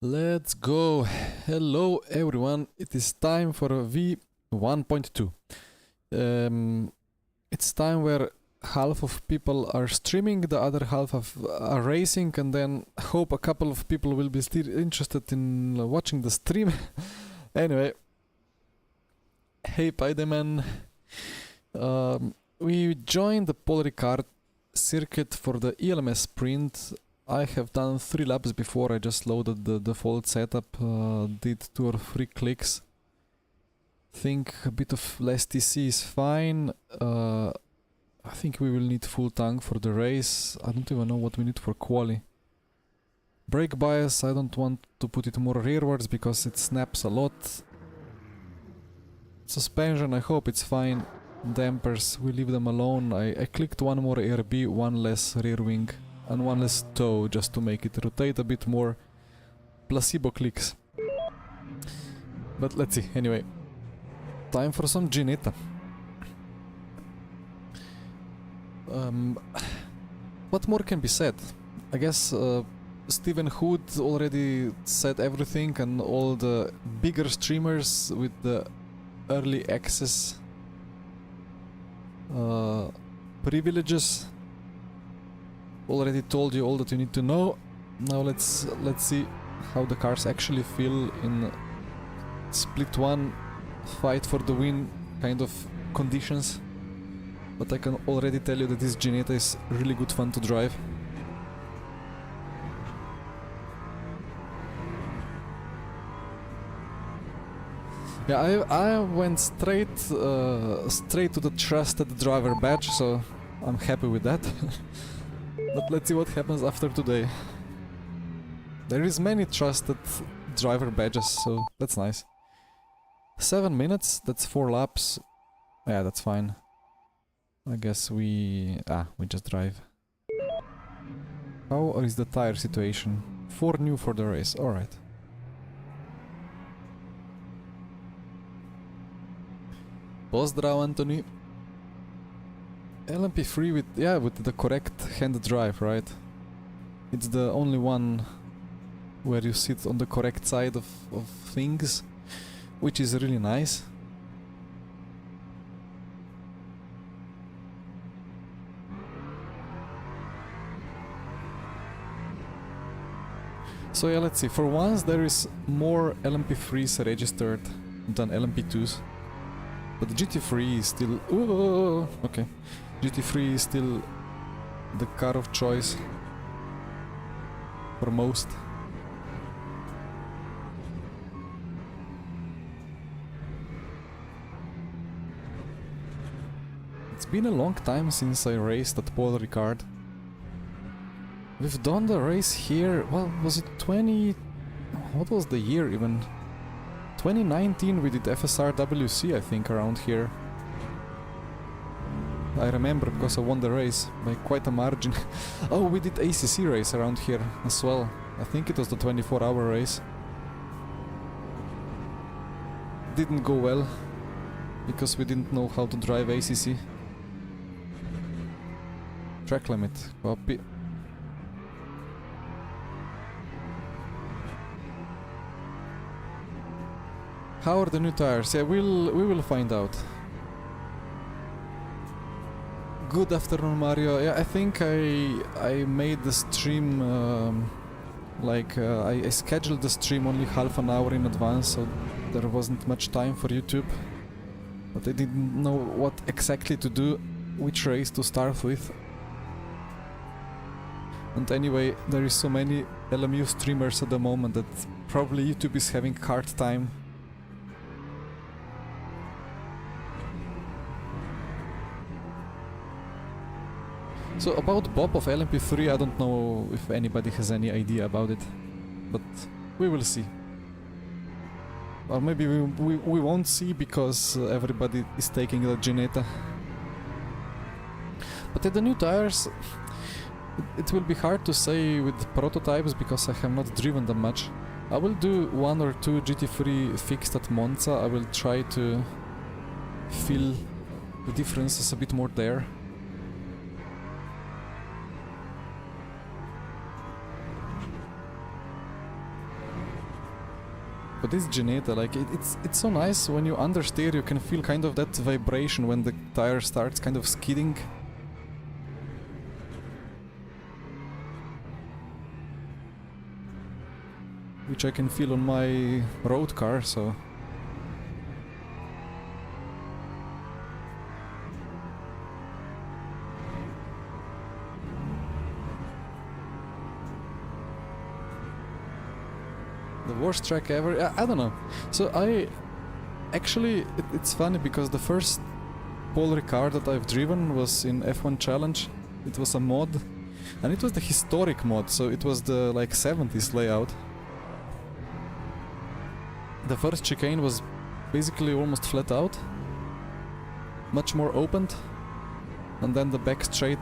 Let's go. Hello everyone. It is time for a V1.2. It's time where half of people are streaming, the other half are racing, and then hope a couple of people will be still interested in watching the stream. Anyway, hey Pideman. We joined the Ricard circuit for the ELMS sprint. I have done 3 laps before. I just loaded the default setup, did 2 or 3 clicks. Think a bit of less TC is fine. I think we will need full tank for the race. I don't even know what we need for Quali. Brake bias, I don't want to put it more rearwards because it snaps a lot. Suspension, I hope it's fine. Dampers, we leave them alone. I clicked one more ARB, one less rear wing and one less toe just to make it rotate a bit more. Placebo clicks. But let's see, anyway. Time for some Ginetta. What more can be said? I guess Stephen Hood already said everything, and all the bigger streamers with the early access privileges already told you all that you need to know. Now let's see how the cars actually feel in split 1 fight for the win kind of conditions. But I can already tell you that this Ginetta is really good fun to drive. Yeah, I went straight to the trusted driver badge, so I'm happy with that. But let's see what happens after today. There is many trusted driver badges, so that's nice. 7 minutes, that's 4 laps. Yeah, that's fine. I guess we just drive. How is the tire situation? 4 new for the race, alright. Pozdrav, Anthony. LMP3 with the correct hand drive, right? It's the only one where you sit on the correct side of things, which is really nice. So yeah, let's see. For once there is more LMP3s registered than LMP2s. But the GT3 is still... Ooh, okay. GT3 is still the car of choice for most. It's been a long time since I raced at Paul Ricard. We've done the race here, well, was it 20... what was the year even? 2019 we did FSR WC, I think, around here. I remember because I won the race by quite a margin. Oh, we did ACC race around here as well. I think it was the 24-hour race. Didn't go well because we didn't know how to drive ACC. Track limit, copy. How are the new tires? Yeah, we will find out. Good afternoon, Mario. Yeah, I think I made the stream I scheduled the stream only half an hour in advance, so there wasn't much time for YouTube. But I didn't know what exactly to do, which race to start with. And anyway, there is so many LMU streamers at the moment that probably YouTube is having hard time. So about Bob of LMP3, I don't know if anybody has any idea about it, but we will see. Or maybe we won't see because everybody is taking the Ginetta. But at the new tires, it will be hard to say with prototypes because I have not driven them much. I will do 1 or 2 GT3 fixed at Monza. I will try to feel the differences a bit more there. But this Gineta, like it's so nice when you understeer, you can feel kind of that vibration when the tire starts kind of skidding. Which I can feel on my road car, so... The worst track ever? I don't know. So I... Actually, it's funny because the first Paul Ricard that I've driven was in F1 Challenge. It was a mod. And it was the historic mod, so it was the like 70s layout. The first chicane was basically almost flat out, much more opened, and then the back straight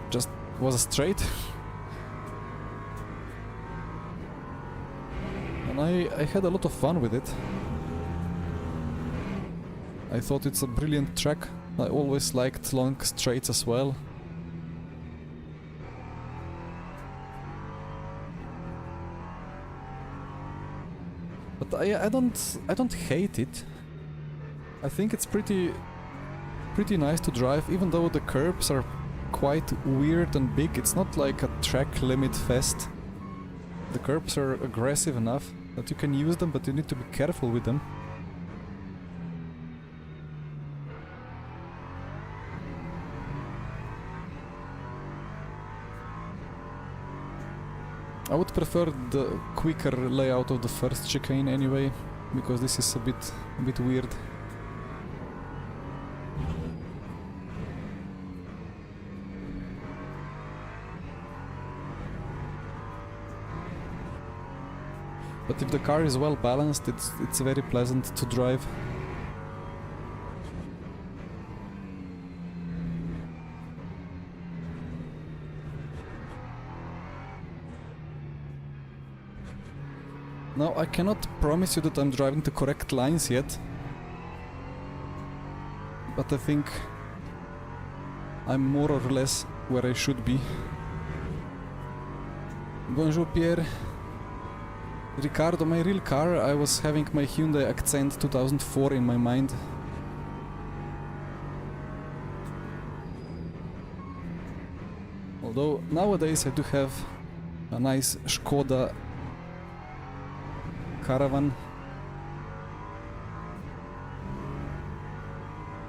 just was a straight. And I had a lot of fun with it. I thought it's a brilliant track. I always liked long straights as well. But I don't hate it. I think it's pretty nice to drive, even though the curbs are quite weird and big. It's not like a track limit fest. The curbs are aggressive enough that you can use them, but you need to be careful with them. I would prefer the quicker layout of the first chicane anyway, because this is a bit weird. But if the car is well balanced, it's very pleasant to drive. Now, I cannot promise you that I'm driving the correct lines yet, but I think I'm more or less where I should be. Bonjour Pierre. Ricardo, my real car, I was having my Hyundai Accent 2004 in my mind. Although nowadays I do have a nice Skoda Caravan.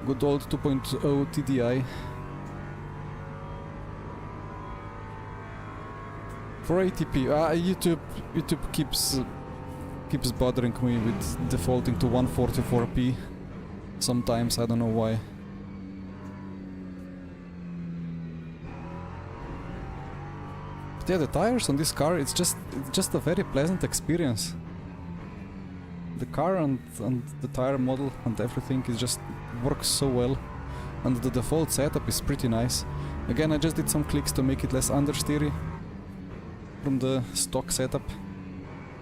Good old 2.0 TDI. For ATP, YouTube keeps bothering me with defaulting to 144p. Sometimes, I don't know why. But yeah, the tires on this car, it's just a very pleasant experience. The car and the tire model and everything works so well, and the default setup is pretty nice. Again, I just did some clicks to make it less understeery from the stock setup.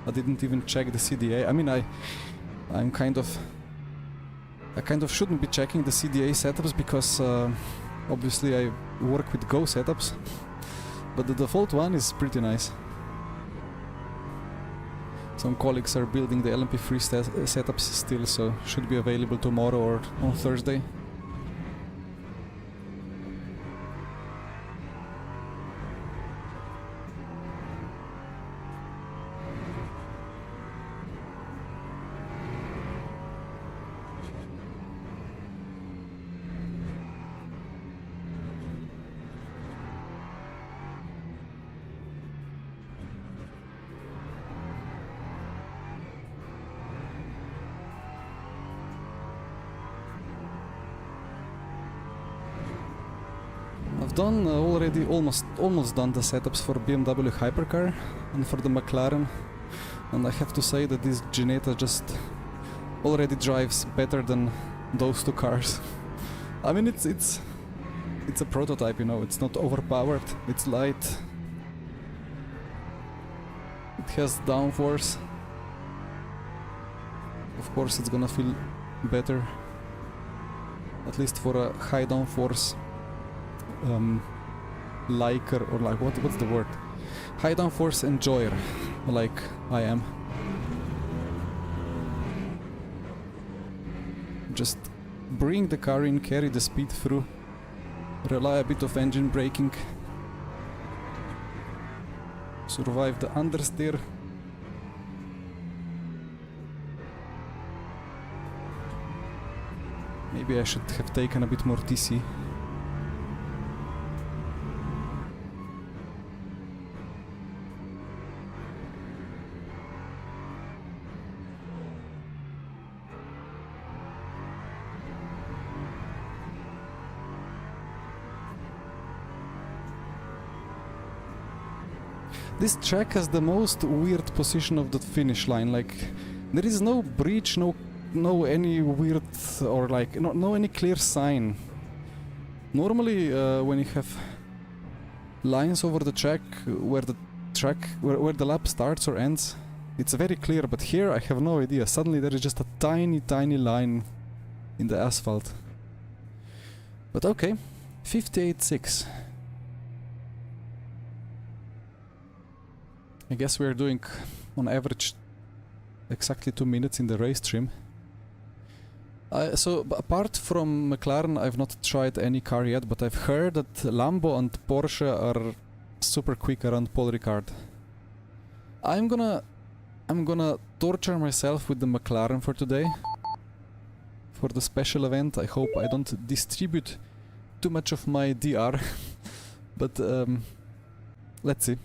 I didn't even check the CDA. I mean, I kind of shouldn't be checking the CDA setups because obviously I work with Go setups, but the default one is pretty nice. Some colleagues are building the LMP3 setups still, so should be available tomorrow or on Thursday. I've done already almost done the setups for BMW Hypercar and for the McLaren, and I have to say that this Gineta just already drives better than those two cars. I mean, it's a prototype, you know. It's not overpowered. It's light. It has downforce. Of course, it's gonna feel better, at least for a high downforce liker, or like what's the word? High downforce enjoyer, like I am. Just bring the car in, carry the speed through, rely a bit of engine braking, survive the understeer. Maybe I should have taken a bit more TC. This track has the most weird position of the finish line. Like, there is no breach, no any weird or like no any clear sign. Normally, when you have lines over the track where the lap starts or ends, it's very clear. But here, I have no idea. Suddenly, there is just a tiny line in the asphalt. But okay, 58.6. I guess we're doing, on average, exactly 2 minutes in the race trim. So, apart from McLaren, I've not tried any car yet, but I've heard that Lambo and Porsche are super quick around Paul Ricard. I'm gonna torture myself with the McLaren for today. For the special event, I hope I don't distribute too much of my DR. But, let's see.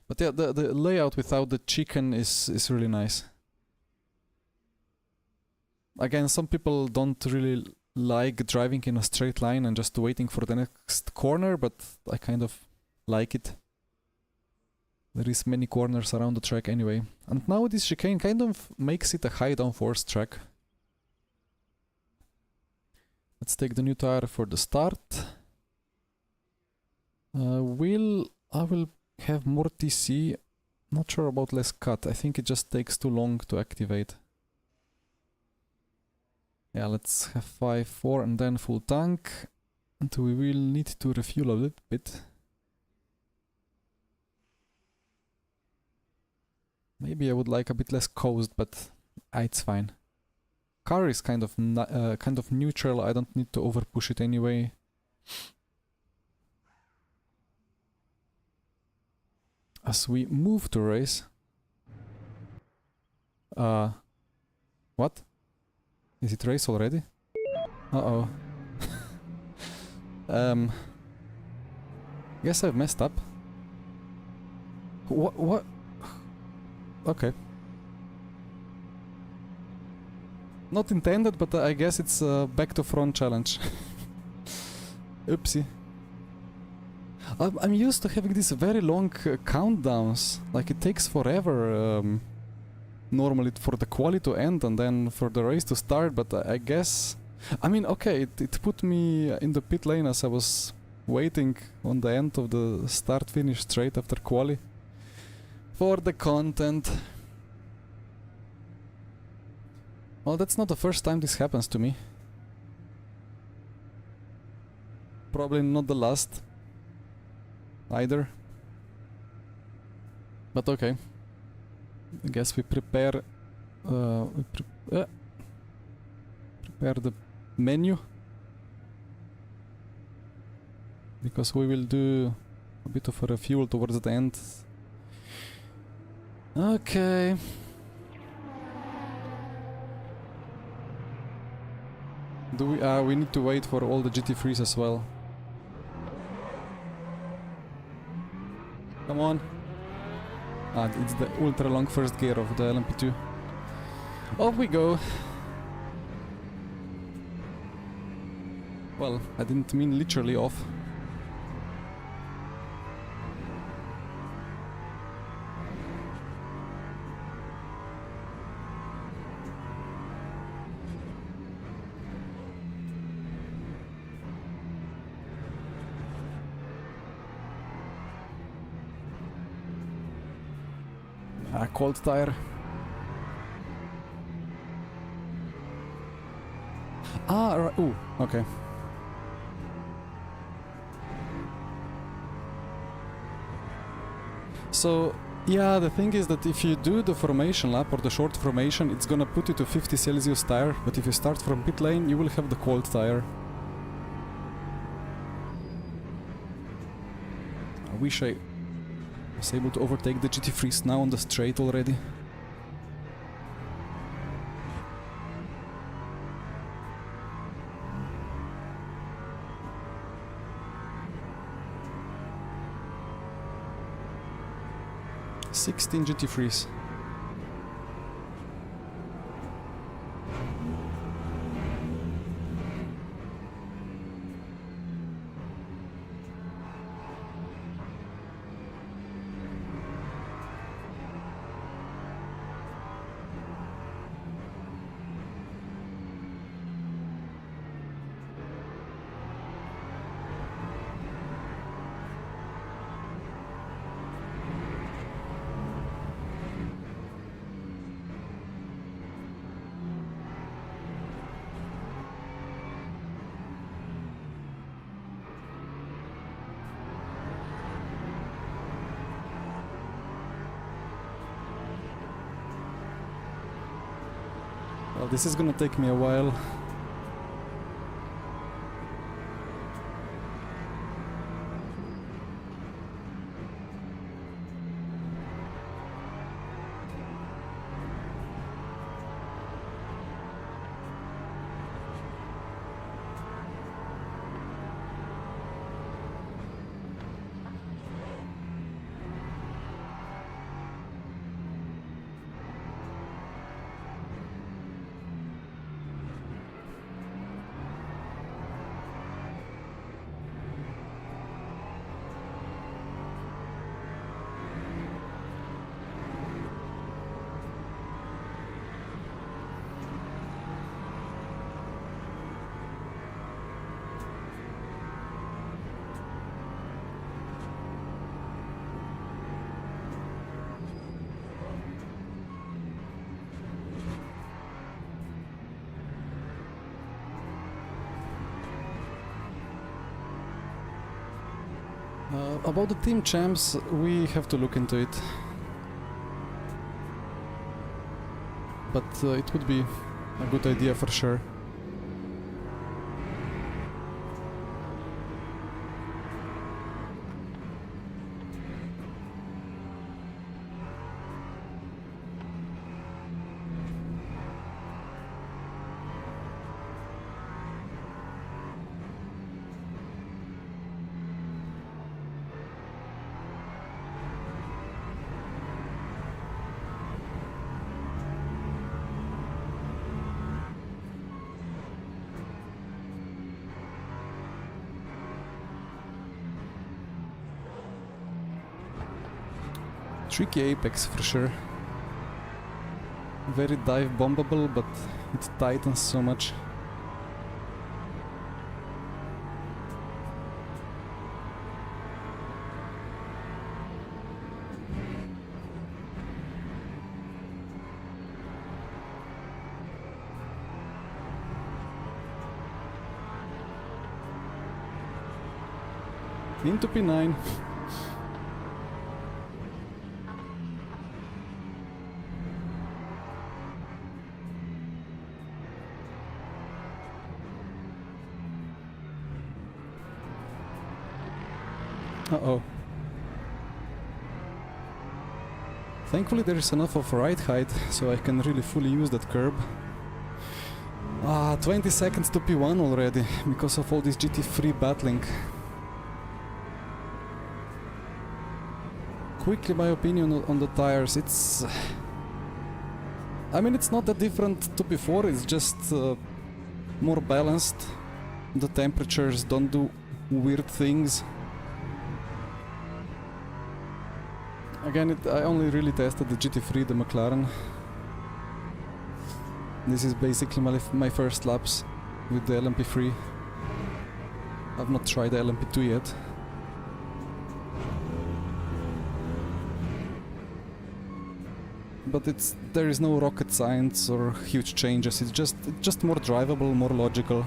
But yeah, the layout without the chicken is really nice. Again, some people don't really like driving in a straight line and just waiting for the next corner, but I kind of like it. There is many corners around the track anyway. And now this chicane kind of makes it a high downforce track. Let's take the new tire for the start. I will have more TC. Not sure about less cut. I think it just takes too long to activate. Yeah, let's have 5.4 and then full tank. And we will need to refuel a little bit. Maybe I would like a bit less coast, but it's fine. Car is kind of neutral. I don't need to over push it anyway. As we move to race. What? Is it race already? Uh-oh. Guess I've messed up. What? Okay. Not intended, but I guess it's a back to front challenge. Oopsie. I'm used to having these very long countdowns. Like, it takes forever normally for the quali to end and then for the race to start, but I guess... I mean, okay, it put me in the pit lane as I was waiting on the end of the start-finish straight after quali. For the content. Well, that's not the first time this happens to me. Probably not the last either. But okay. I guess we prepare prepare the menu, because we will do a bit of a refuel towards the end. Okay. Do we need to wait for all the GT3s as well. Come on. It's the ultra long first gear of the LMP2. Off we go. Well, I didn't mean literally off. Cold tire. Right. Ooh, okay. So yeah, the thing is that if you do the formation lap or the short formation, it's gonna put you to 50 Celsius tire, but if you start from pit lane, you will have the cold tire. I wish I was able to overtake the GT3s now on the straight already. Sixteen GT3s. Well, this is gonna take me a while. About the team champs, we have to look into it. But it would be a good idea for sure. Tricky apex for sure. Very dive bombable, but it tightens so much. Into P9. Uh-oh. Thankfully there is enough of ride height, so I can really fully use that curb. 20 seconds to P1 already, because of all this GT3 battling. Quickly my opinion on the tires, it's... I mean, it's not that different to before, it's just more balanced. The temperatures don't do weird things. Again, I only really tested the GT3, the McLaren. This is basically my first laps with the LMP3. I've not tried the LMP2 yet. But there is no rocket science or huge changes, it's just more drivable, more logical.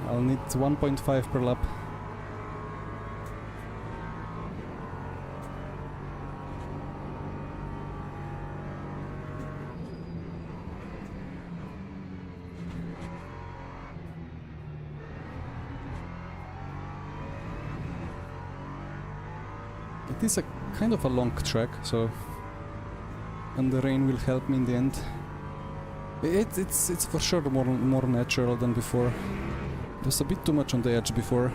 I'll need 1.5 per lap. It is a kind of a long track, so and the rain will help me in the end. It's for sure more natural than before. There's a bit too much on the edge before.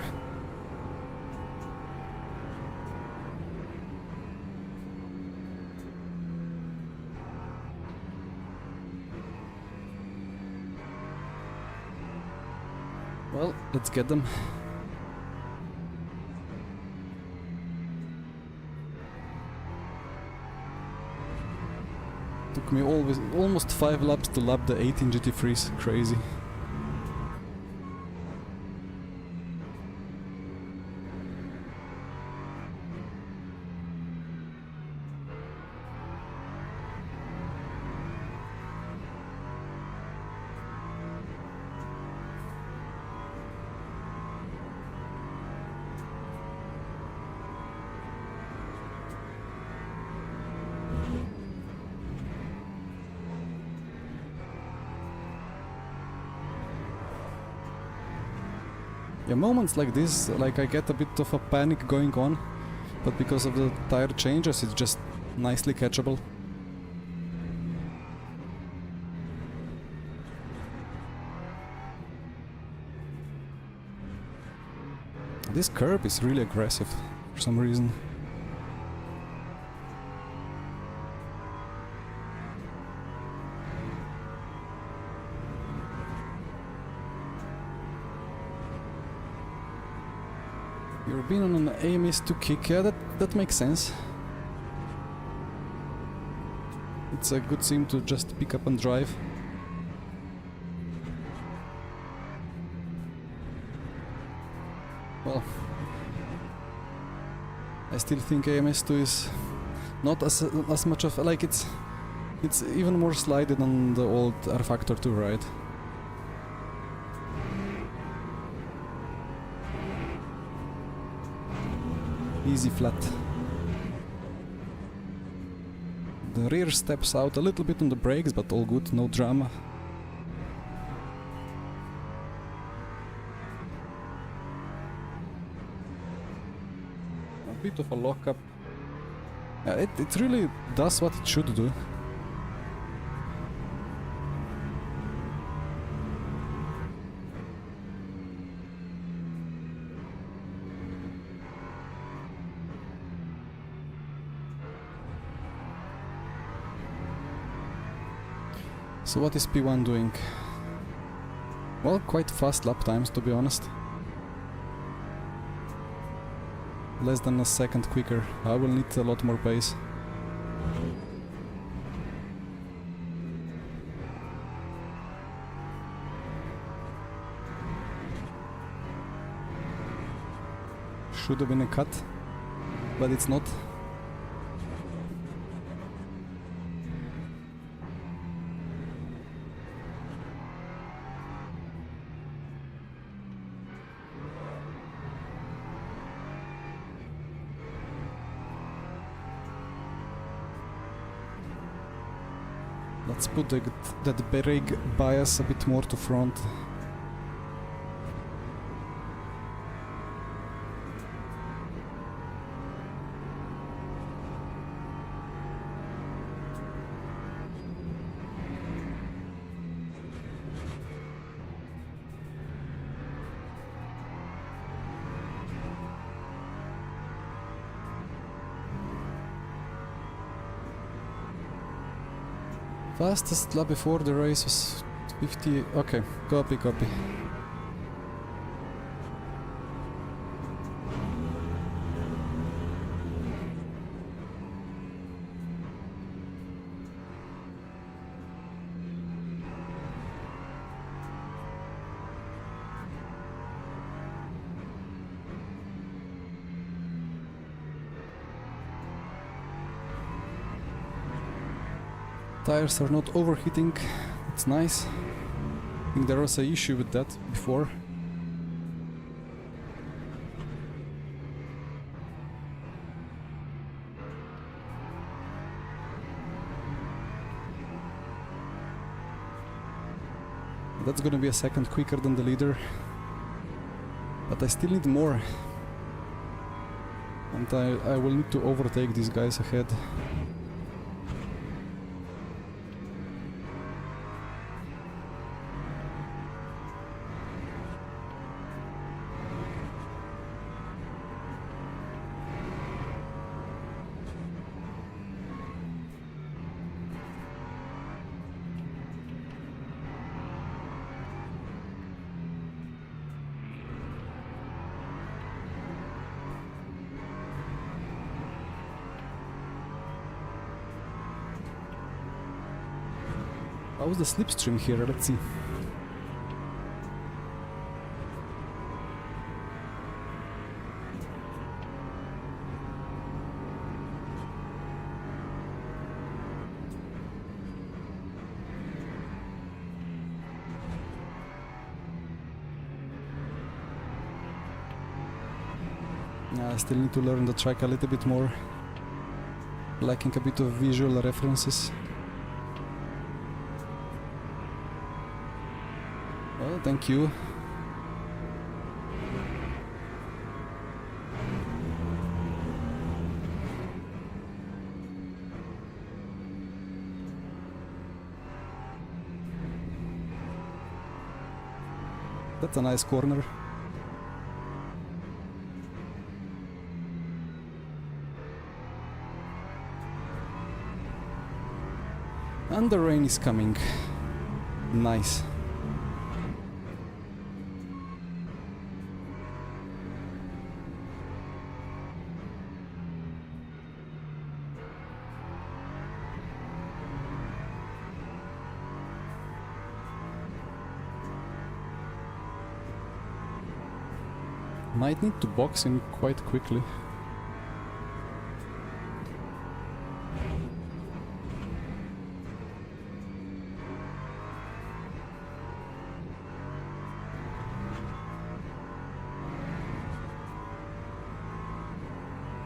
Well, let's get them. Took me almost 5 laps to lap the 18 GT3s. Crazy. Yeah, moments like this, like I get a bit of a panic going on, but because of the tire changes, it's just nicely catchable. This curb is really aggressive for some reason. You're being on an ELMS kick, yeah, that makes sense. It's a good sim to just pick up and drive. Well, I still think ELMS2 is not as much of like it's even more slidey than the old R Factor 2, right? Easy flat. The rear steps out a little bit on the brakes, but all good, no drama. A bit of a lockup. It really does what it should do. So what is P1 doing? Well, quite fast lap times, to be honest. Less than a second quicker. I will need a lot more pace. Should have been a cut, but it's not. Let's put that brake bias a bit more to front. Fastest lap before the race was 50. Okay, copy. Tires are not overheating, it's nice. I think there was an issue with that before. That's gonna be a second quicker than the leader. But I still need more. And I will need to overtake these guys ahead. How's the slipstream here? Let's see. I still need to learn the track a little bit more. Lacking a bit of visual references. Well, thank you. That's a nice corner. And the rain is coming. Nice. Might need to box in quite quickly.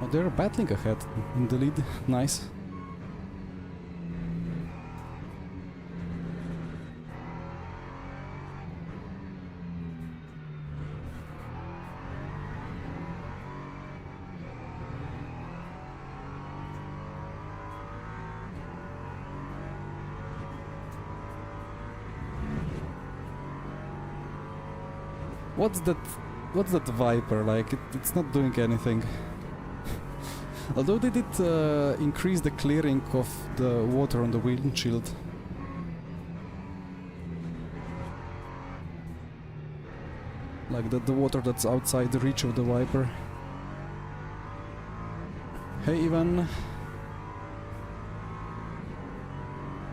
Oh, they're battling ahead in the lead. Nice. What's that Viper like? It's not doing anything. Although they did increase the clearing of the water on the windshield. Like the water that's outside the reach of the Viper. Hey Ivan.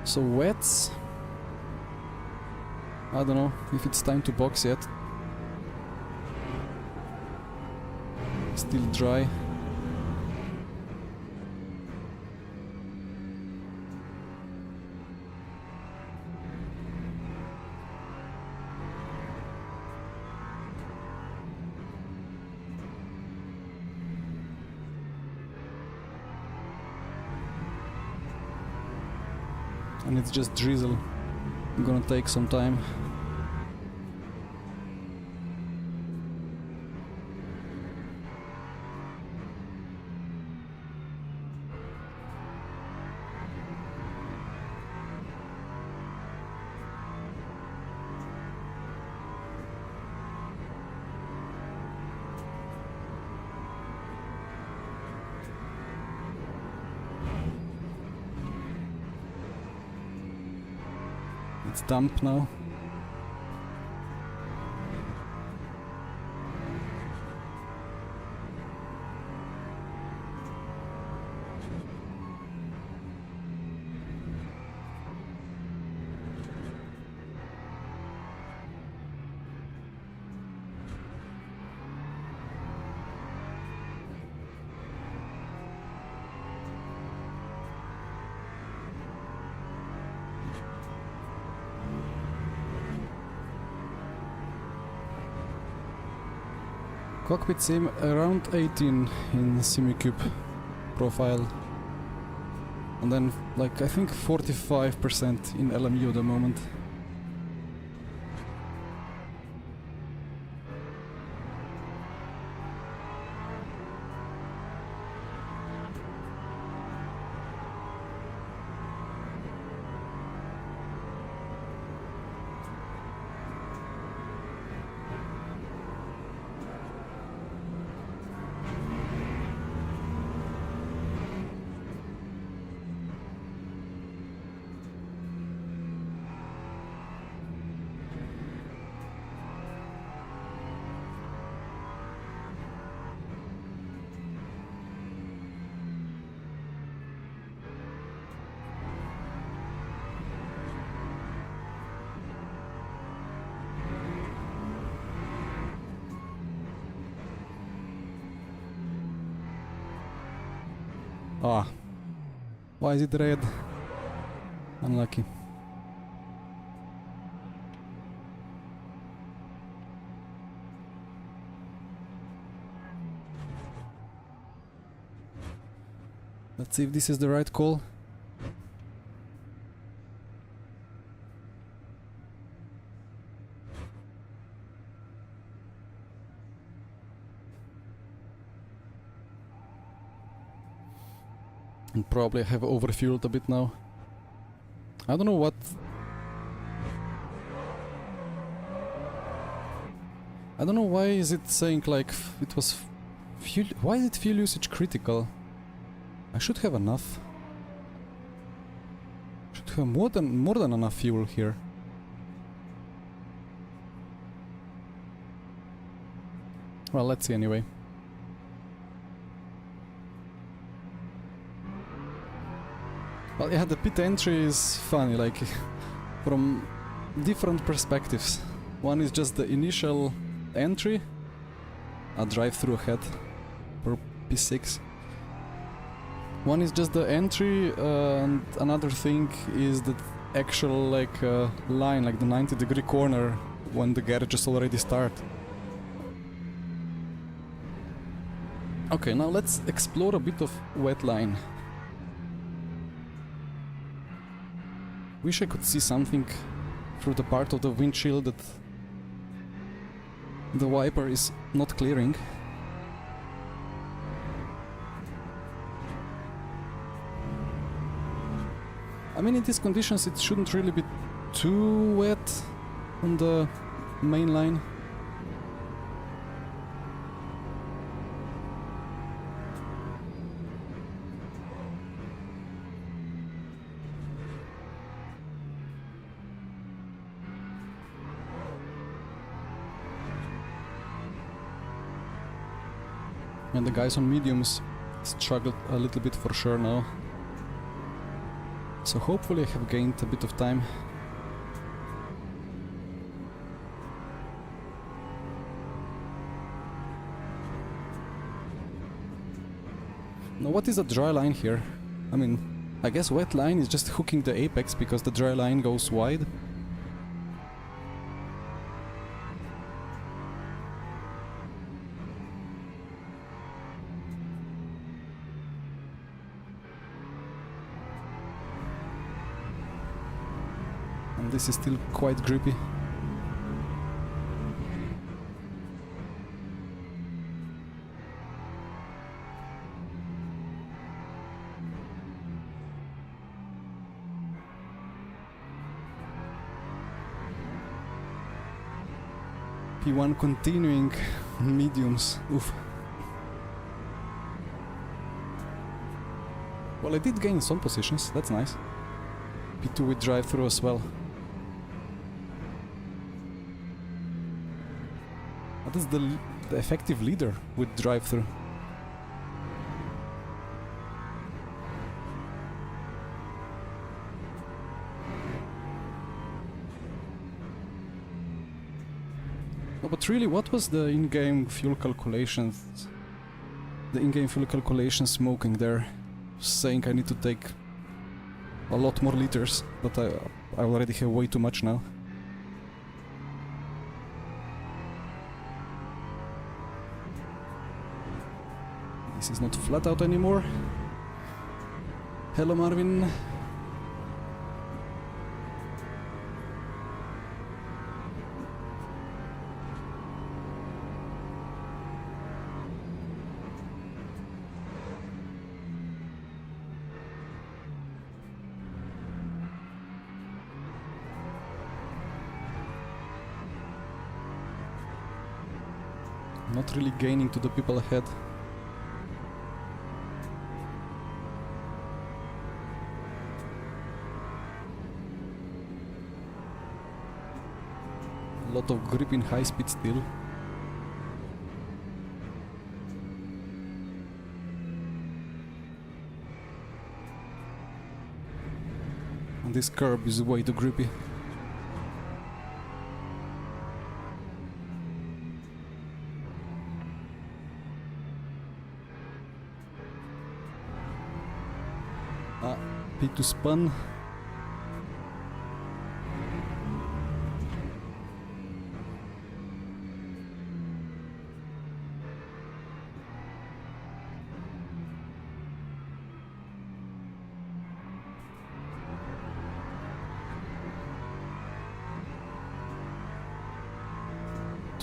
So wets? I don't know if it's time to box yet. Still dry. And it's just drizzle. Gonna take some time. It's damp now. Cockpit sim around 18 in SimuCube profile, and then like I think 45% in LMU at the moment. Ah. Why is it red? Unlucky. Let's see if this is the right call. And probably I have overfueled a bit now. I don't know what... I don't know why is it saying like it was fuel... Why is it fuel usage critical? I should have enough. Should have more than enough fuel here. Well, let's see anyway. Well, yeah, the pit entry is funny, like, from different perspectives. One is just the initial entry, a drive-through ahead for P6. One is just the entry, and another thing is the actual, like, line, like the 90-degree corner when the garages already start. Okay, now let's explore a bit of wet line. Wish I could see something through the part of the windshield that the wiper is not clearing. I mean, in these conditions it shouldn't really be too wet on the main line. And the guys on mediums struggled a little bit for sure now. So hopefully I have gained a bit of time. Now what is a dry line here? I mean, I guess wet line is just hooking the apex because the dry line goes wide. This is still quite grippy. P1 continuing mediums. Oof. Well, I did gain some positions, that's nice. P2 with drive-through as well. What is the effective leader with drive-through? No, but really, what was the in-game fuel calculations? The in-game fuel calculation smoking there, saying I need to take a lot more liters, but I already have way too much now. This is not flat out anymore. Hello, Marvin. Not really gaining to the people ahead. A lot of grip in high speed still. And this curb is way too grippy. P2 spun.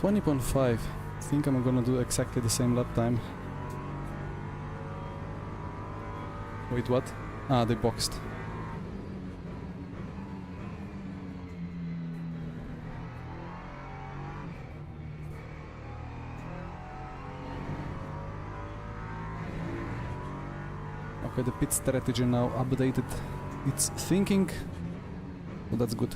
.5. I think I'm gonna do exactly the same lap time. Wait, what? Ah, they boxed. Okay, the pit strategy now updated. It's thinking, so that's good.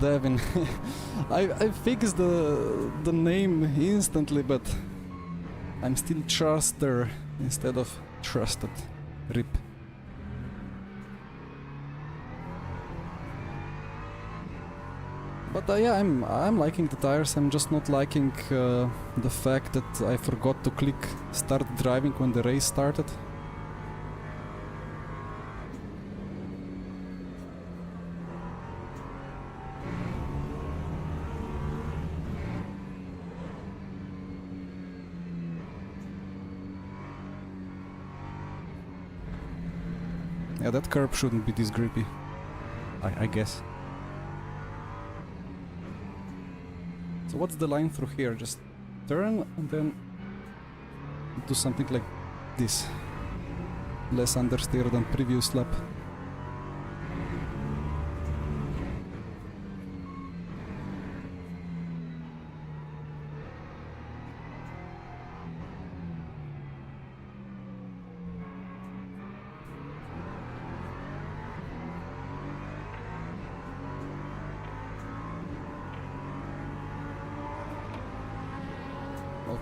Devin, I fixed the name instantly, but I'm still Truster instead of Trusted. RIP. But yeah, I'm liking the tires. I'm just not liking the fact that I forgot to click start driving when the race started. Yeah, that curb shouldn't be this grippy, I guess. So what's the line through here? Just turn and then do something like this. Less understeer than previous lap.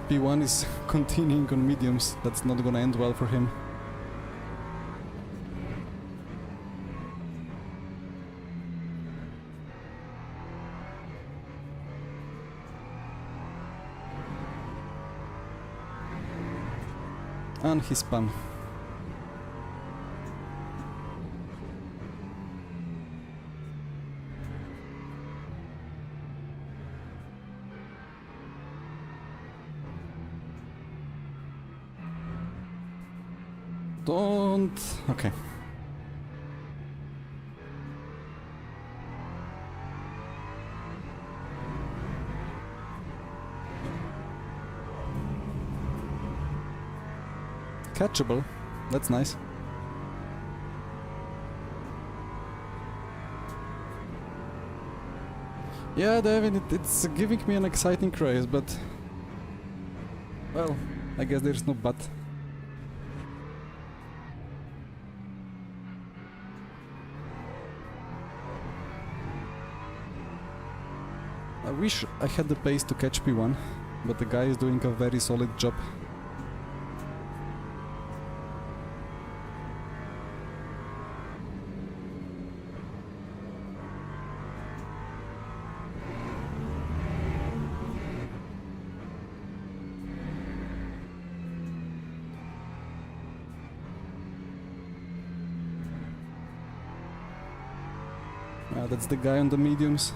P1 is continuing on mediums. That's not gonna end well for him. And he spun. Don't... okay. Catchable. That's nice. Yeah, David, it's giving me an exciting race, but... well, I guess there's no but. I wish I had the pace to catch P1, but the guy is doing a very solid job. That's the guy on the mediums.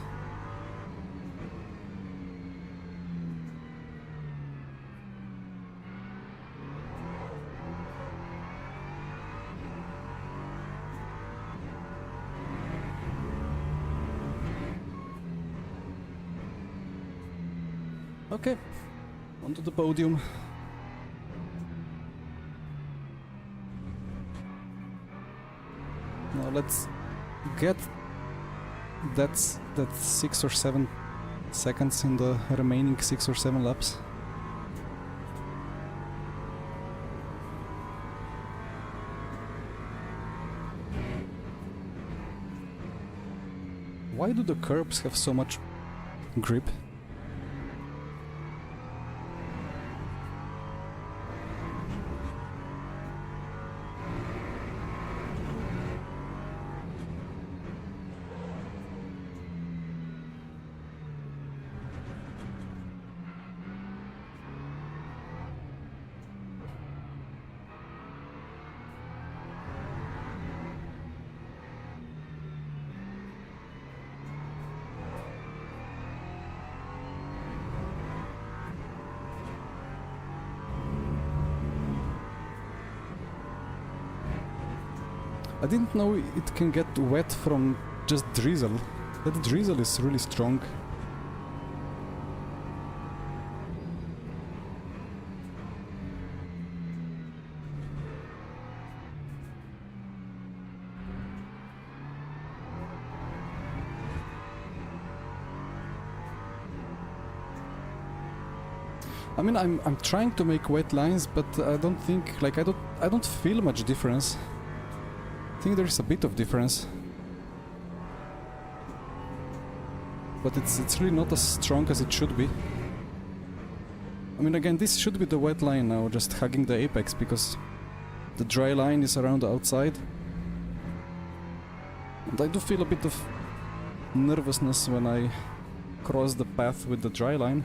Okay, onto the podium. Now let's get that 6 or 7 seconds in the remaining 6 or 7 laps. Why do the curbs have so much grip? I didn't know it can get wet from just drizzle. That drizzle is really strong. I mean, I'm trying to make wet lines, but I don't think, like, I don't feel much difference. I think there is a bit of difference, but it's really not as strong as it should be. I mean, again, this should be the wet line now, just hugging the apex, because the dry line is around the outside. And I do feel a bit of nervousness when I cross the path with the dry line.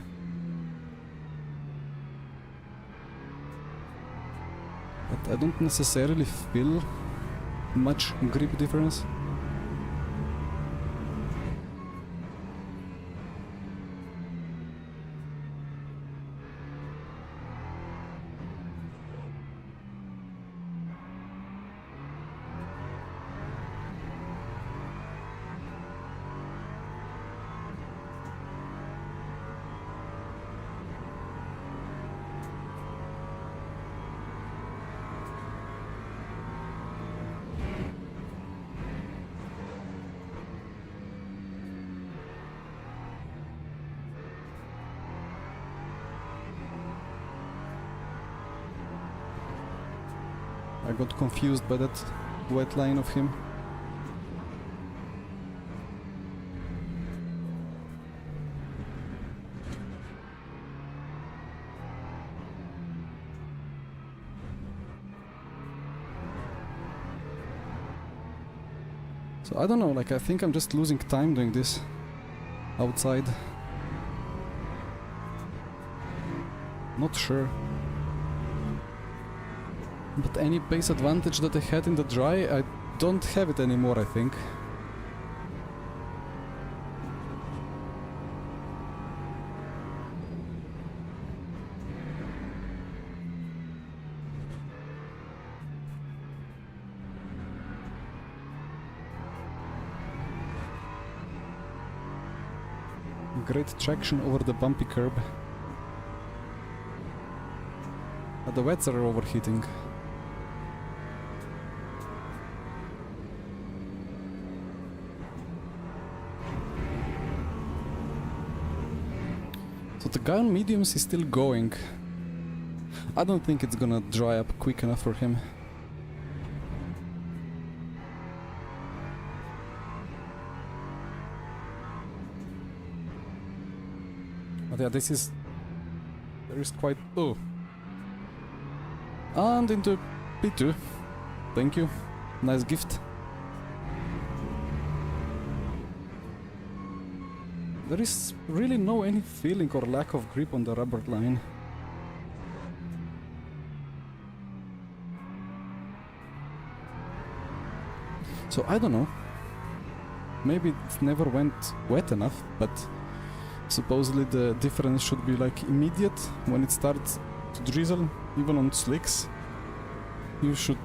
But I don't necessarily feel much grip difference. I got confused by that wet line of him. So I don't know, like, I think I'm just losing time doing this outside. Not sure. But any pace advantage that I had in the dry, I don't have it anymore, I think. Great traction over the bumpy curb. The wets are overheating. So the guy on mediums is still going. I don't think it's gonna dry up quick enough for him. But yeah, this is... there is quite... oh. And into P2. Thank you. Nice gift. There is really no any feeling or lack of grip on the rubber line. So I don't know. Maybe it never went wet enough, but supposedly the difference should be like immediate when it starts to drizzle, even on slicks. You should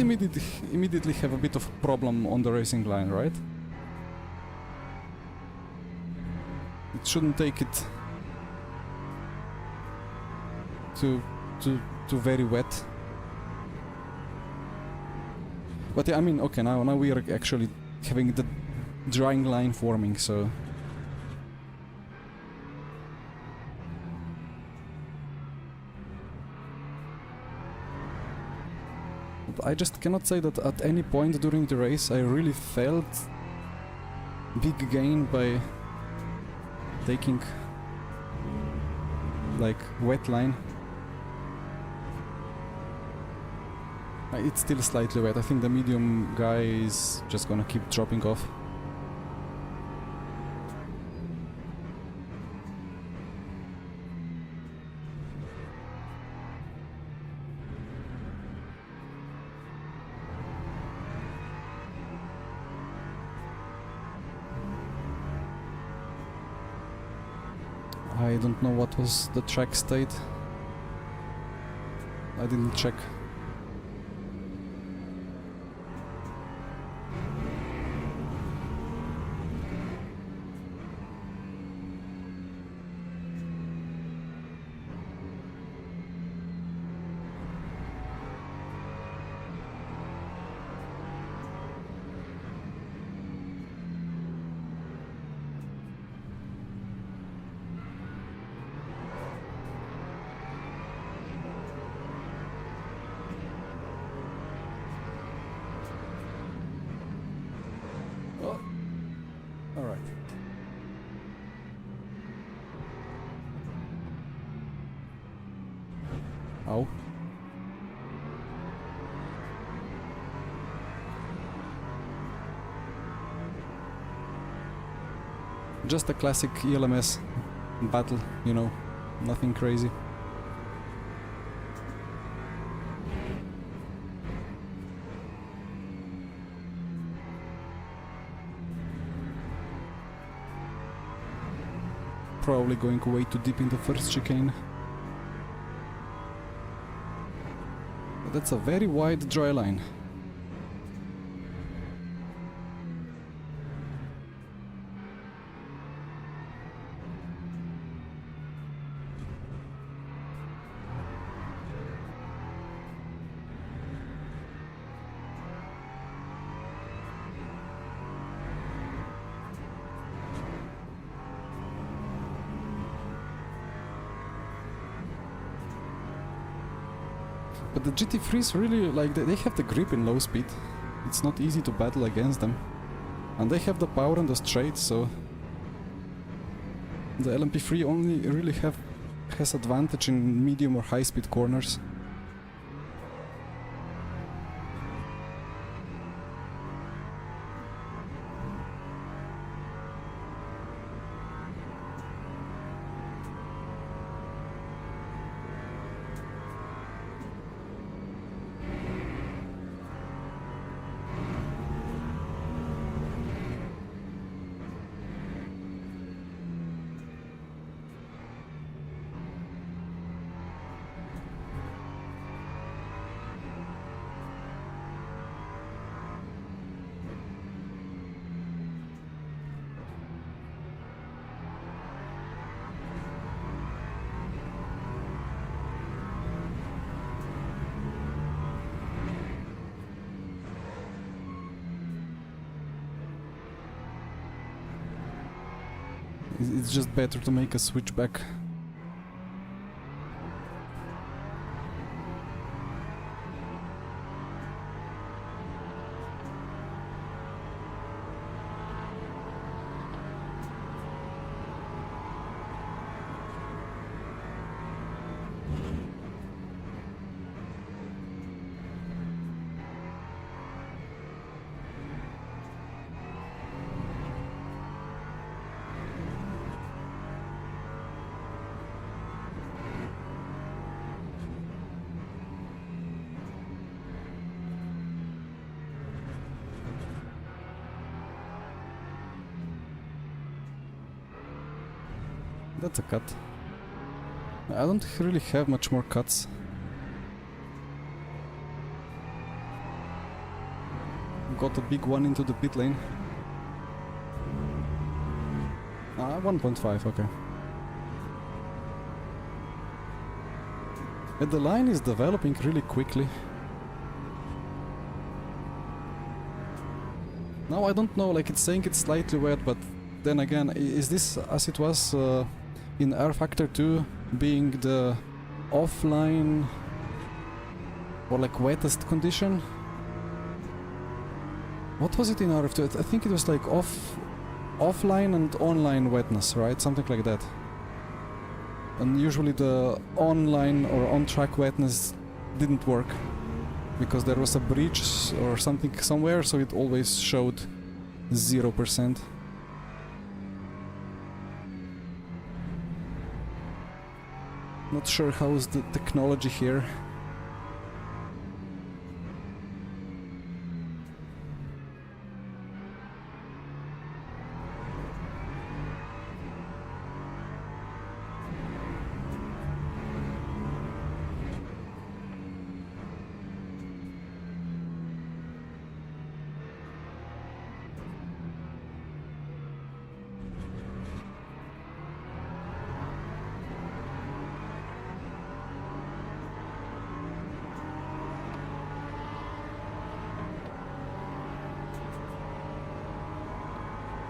immediately have a bit of a problem on the racing line, right? It shouldn't take it to very wet. But yeah, I mean, okay, now we are actually having the drying line forming, so... But I just cannot say that at any point during the race I really felt big gain by taking like wet line. It's still slightly wet. I think the medium guy is just gonna keep dropping off. I don't know what was the track state. I didn't check. Alright. Ow. Just a classic ELMS battle, you know, nothing crazy. Probably going way too deep in the first chicane. But that's a very wide dry line. But the GT3s really, like, they have the grip in low speed. It's not easy to battle against them. And they have the power on the straight, so... The LMP3 only really has advantage in medium or high speed corners. It's just better to make a switchback. That's a cut. I don't really have much more cuts. Got a big one into the pit lane. 1.5, okay. But the line is developing really quickly. Now I don't know, like it's saying it's slightly wet, but then again, is this as it was in R Factor 2 being the offline or like wettest condition? What was it in RF2? I think it was like off offline and online wetness, right? Something like that. And usually the online or on-track wetness didn't work because there was a breach or something somewhere, so it always showed 0%. Not sure how's the technology here.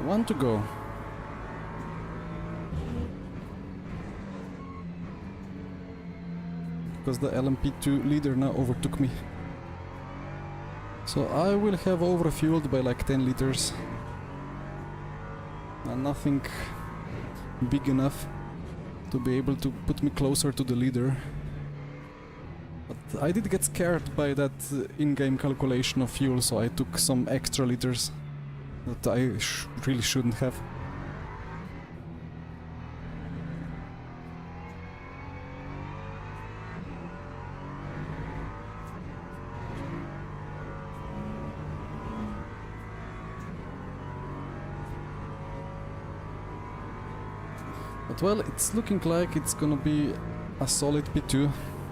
One to go. Because the LMP2 leader now overtook me. So I will have overfueled by like 10 liters. And nothing big enough to be able to put me closer to the leader. But I did get scared by that in-game calculation of fuel, so I took some extra liters that I really shouldn't have. But well, it's looking like it's gonna be a solid P2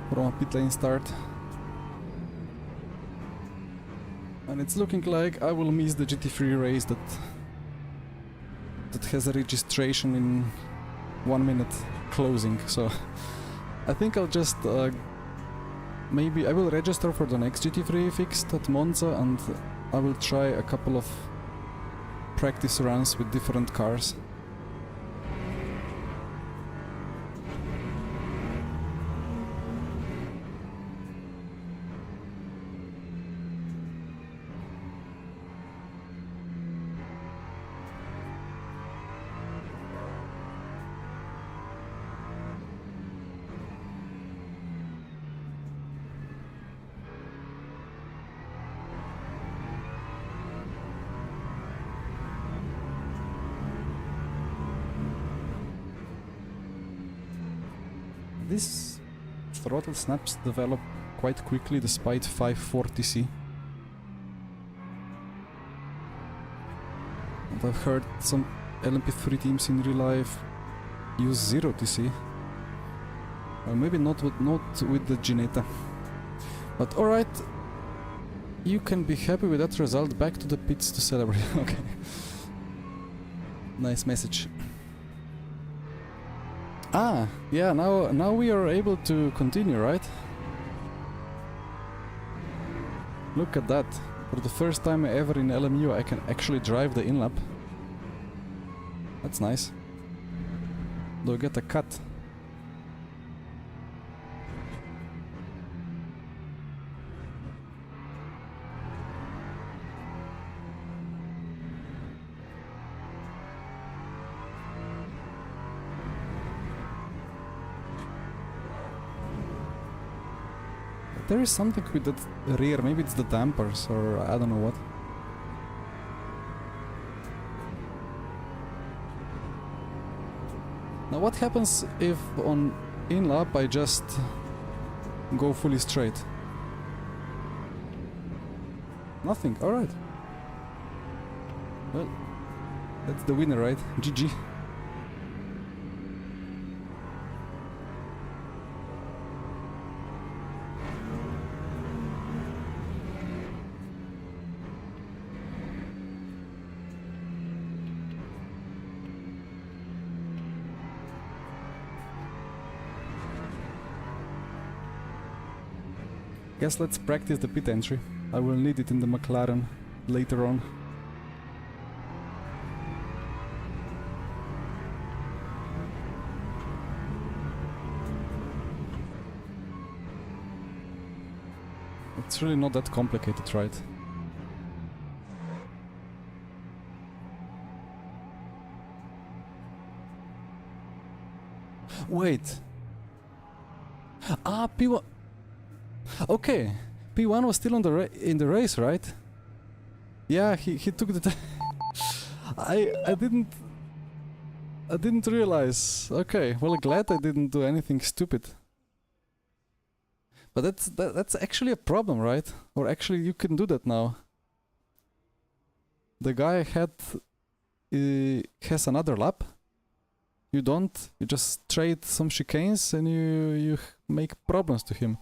from a pit lane start. And it's looking like I will miss the GT3 race that has a registration in 1 minute closing, so I think I'll just maybe I will register for the next GT3 fixed at Monza, and I will try a couple of practice runs with different cars. These throttle snaps develop quite quickly despite 540C. And I've heard some LMP3 teams in real life use 0TC. Or maybe not with the Ginetta. But alright, you can be happy with that result. Back to the pits to celebrate. Okay. Nice message. Ah, yeah, now we are able to continue, right? Look at that. For the first time ever in LMU I can actually drive the inlap. That's nice. Do I get a cut? There is something with that rear, maybe it's the dampers or I don't know what. Now what happens if on in-lap I just go fully straight? Nothing, alright. Well, that's the winner, right? GG. Guess let's practice the pit entry. I will need it in the McLaren later on. It's really not that complicated, right? Wait. Ah, P1. Okay, P1 was still on the in the race, right? Yeah, he took the. I didn't realize. Okay, well, glad I didn't do anything stupid. But that's actually a problem, right? Or actually, you can do that now. The guy has another lap. You don't. You just trade some chicanes and you make problems to him.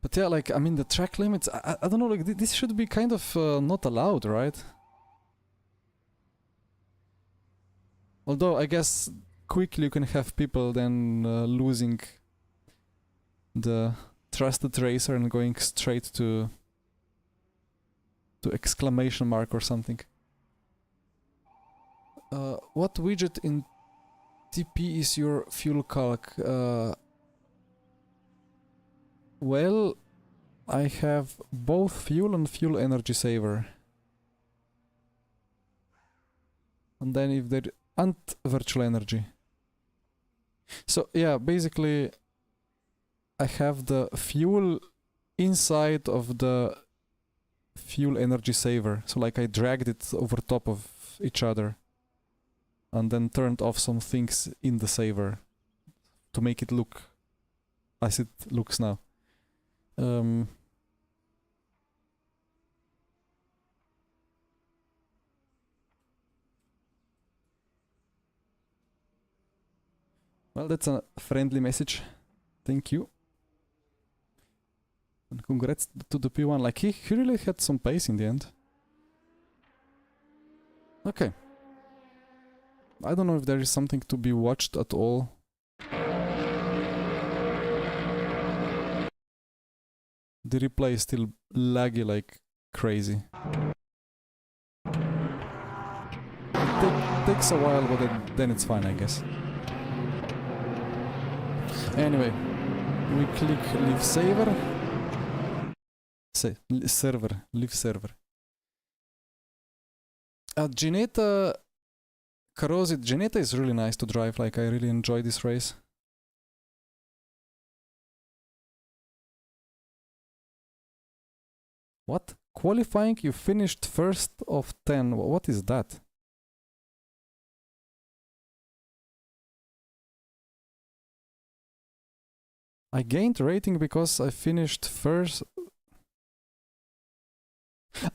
But yeah, like, I mean, the track limits, I don't know, like, this should be kind of not allowed, right? Although, I guess, quickly you can have people then losing the trusted racer and going straight to exclamation mark or something. What widget in TP is your fuel calc? Well, I have both fuel and fuel energy saver. And then if there... and virtual energy. So yeah, basically I have the fuel inside of the fuel energy saver. So like I dragged it over top of each other and then turned off some things in the saver to make it look as it looks now. Well, that's a friendly message. Thank you. And congrats to the P1. Like, he really had some pace in the end. Okay. I don't know if there is something to be watched at all. The replay is still laggy like crazy. It takes a while, but then it's fine, I guess. Anyway, we click leave saver. Server, leave server. Gineta, Corrosive, Gineta is really nice to drive, like I really enjoy this race. What? Qualifying, you finished first of 10. What is that? I gained rating because I finished first.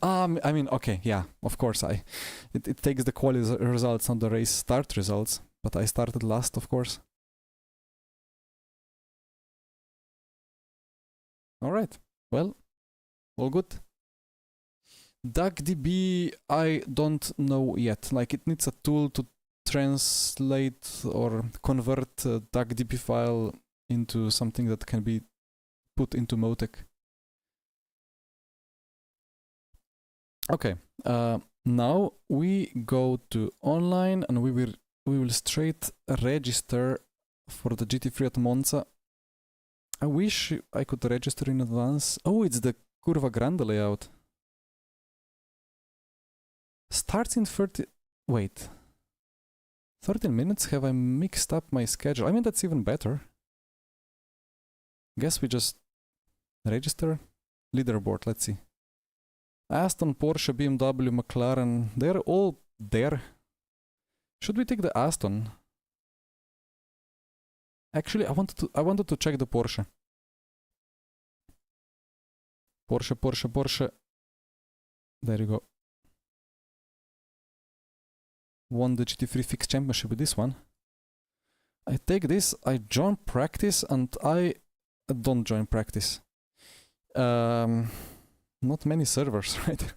I mean, okay, yeah, of course, it takes the quali results, not the race start results, but I started last, of course. Alright, well, all good. DuckDB, I don't know yet. Like, it needs a tool to translate or convert a DuckDB file into something that can be put into Motec. Okay, now we go to online and we will straight register for the GT3 at Monza. I wish I could register in advance. Oh, it's the Curva Grande layout. Starts in 30... Wait. 13 minutes? Have I mixed up my schedule? I mean, that's even better. Guess we just register. Leaderboard, let's see. Aston, Porsche, BMW, McLaren, they're all there. Should we take the Aston? Actually, I wanted to check the Porsche. Porsche. There you go. Won the GT3 Fixed Championship with this one. I take this, I join practice, and I don't join practice. Not many servers, right?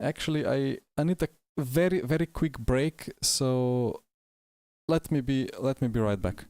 Actually, I need a very, very quick break, so let me be right back.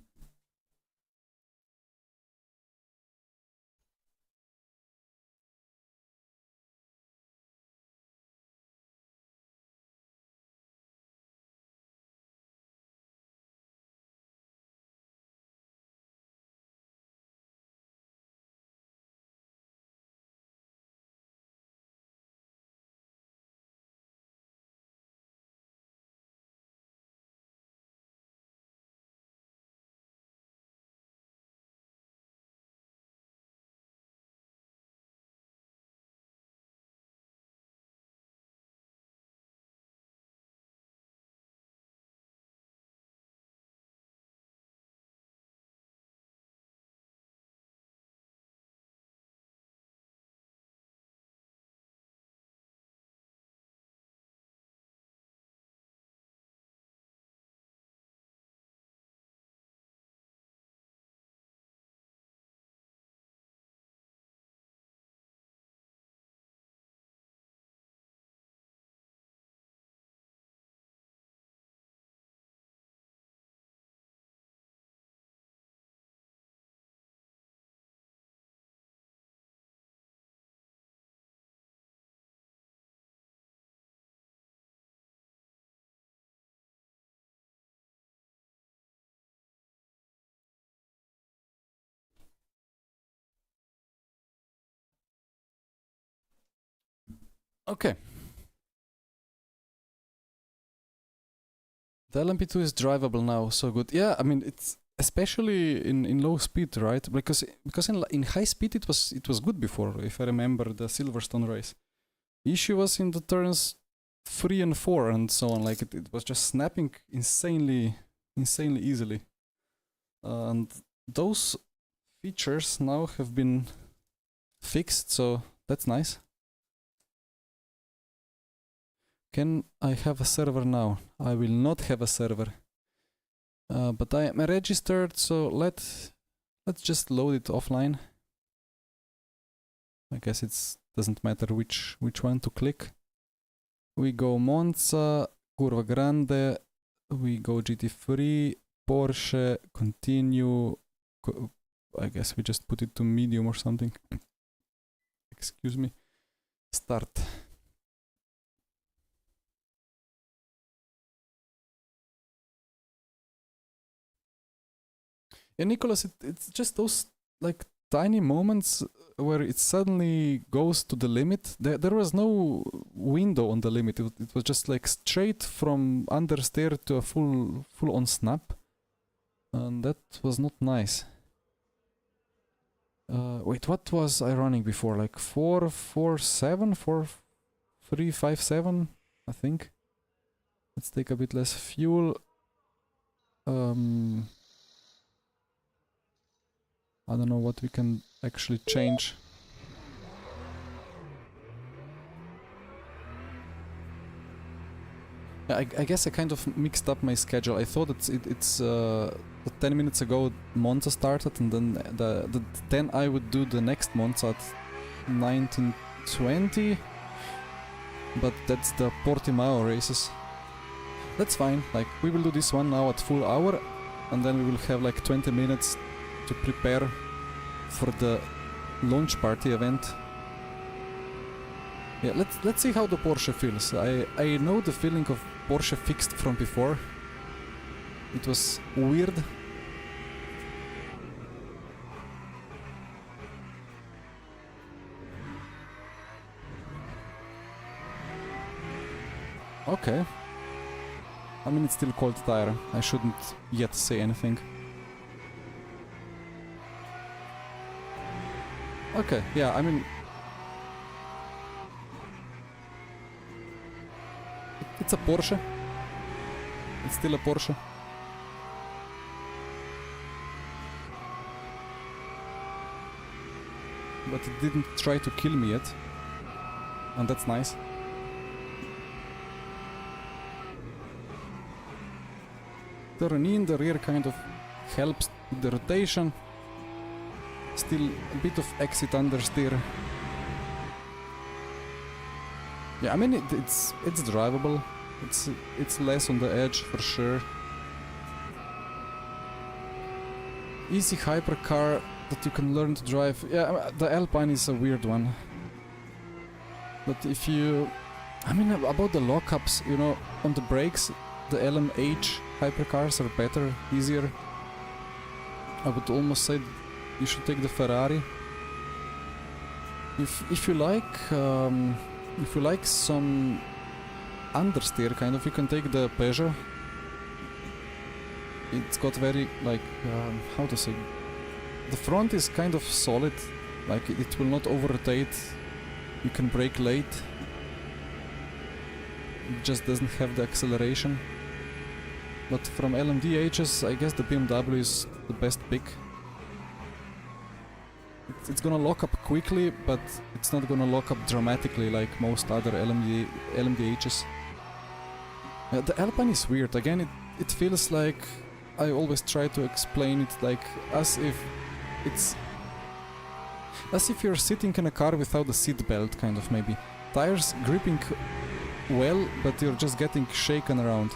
Okay. The LMP2 is drivable now, so good. Yeah, I mean it's especially in low speed, right? Because in high speed it was good before, if I remember the Silverstone race. The issue was in the turns 3 and 4 and so on. Like it was just snapping insanely easily, and those features now have been fixed, so that's nice. Can I have a server now? I will not have a server. But I am registered, so let's just load it offline. I guess it doesn't matter which one to click. We go Monza, Curva Grande, we go GT3, Porsche, continue. I guess we just put it to medium or something. Excuse me. Start. Yeah, Nicholas, it's just those like tiny moments where it suddenly goes to the limit. There was no window on the limit. It was just like straight from understeer to a full on snap, and that was not nice. Wait, what was I running before? Like 447, 4357, I think. Let's take a bit less fuel. I don't know what we can actually change. Yeah, I guess I kind of mixed up my schedule. I thought it's 10 minutes ago Monza started, and then then I would do the next Monza at 19:20. But that's the Portimao races. That's fine. Like we will do this one now at full hour, and then we will have like 20 minutes to prepare for the launch party event. Yeah, let's see how the Porsche feels. I know the feeling of Porsche fixed from before. It was weird. Okay. I mean, it's still called tyre. I shouldn't yet say anything. Okay, yeah, I mean... It's a Porsche. It's still a Porsche. But it didn't try to kill me yet. And that's nice. Turn in, the rear kind of helps with the rotation. Still a bit of exit understeer. Yeah, I mean it's drivable. It's less on the edge for sure. Easy hypercar that you can learn to drive. Yeah, the Alpine is a weird one. But if you... I mean, about the lockups, you know, on the brakes, the LMH hypercars are better, easier. I would almost say you should take the Ferrari. If you like some understeer kind of, you can take the Peugeot. It's got very like how to say, the front is kind of solid, like it will not over rotate. You can brake late. It just doesn't have the acceleration. But from LMDHs, I guess the BMW is the best pick. It's gonna lock up quickly, but it's not gonna lock up dramatically like most other LMDHs. The Alpine is weird. Again, it feels like, I always try to explain it like as if you're sitting in a car without a seat belt, kind of, maybe. Tires gripping well, but you're just getting shaken around.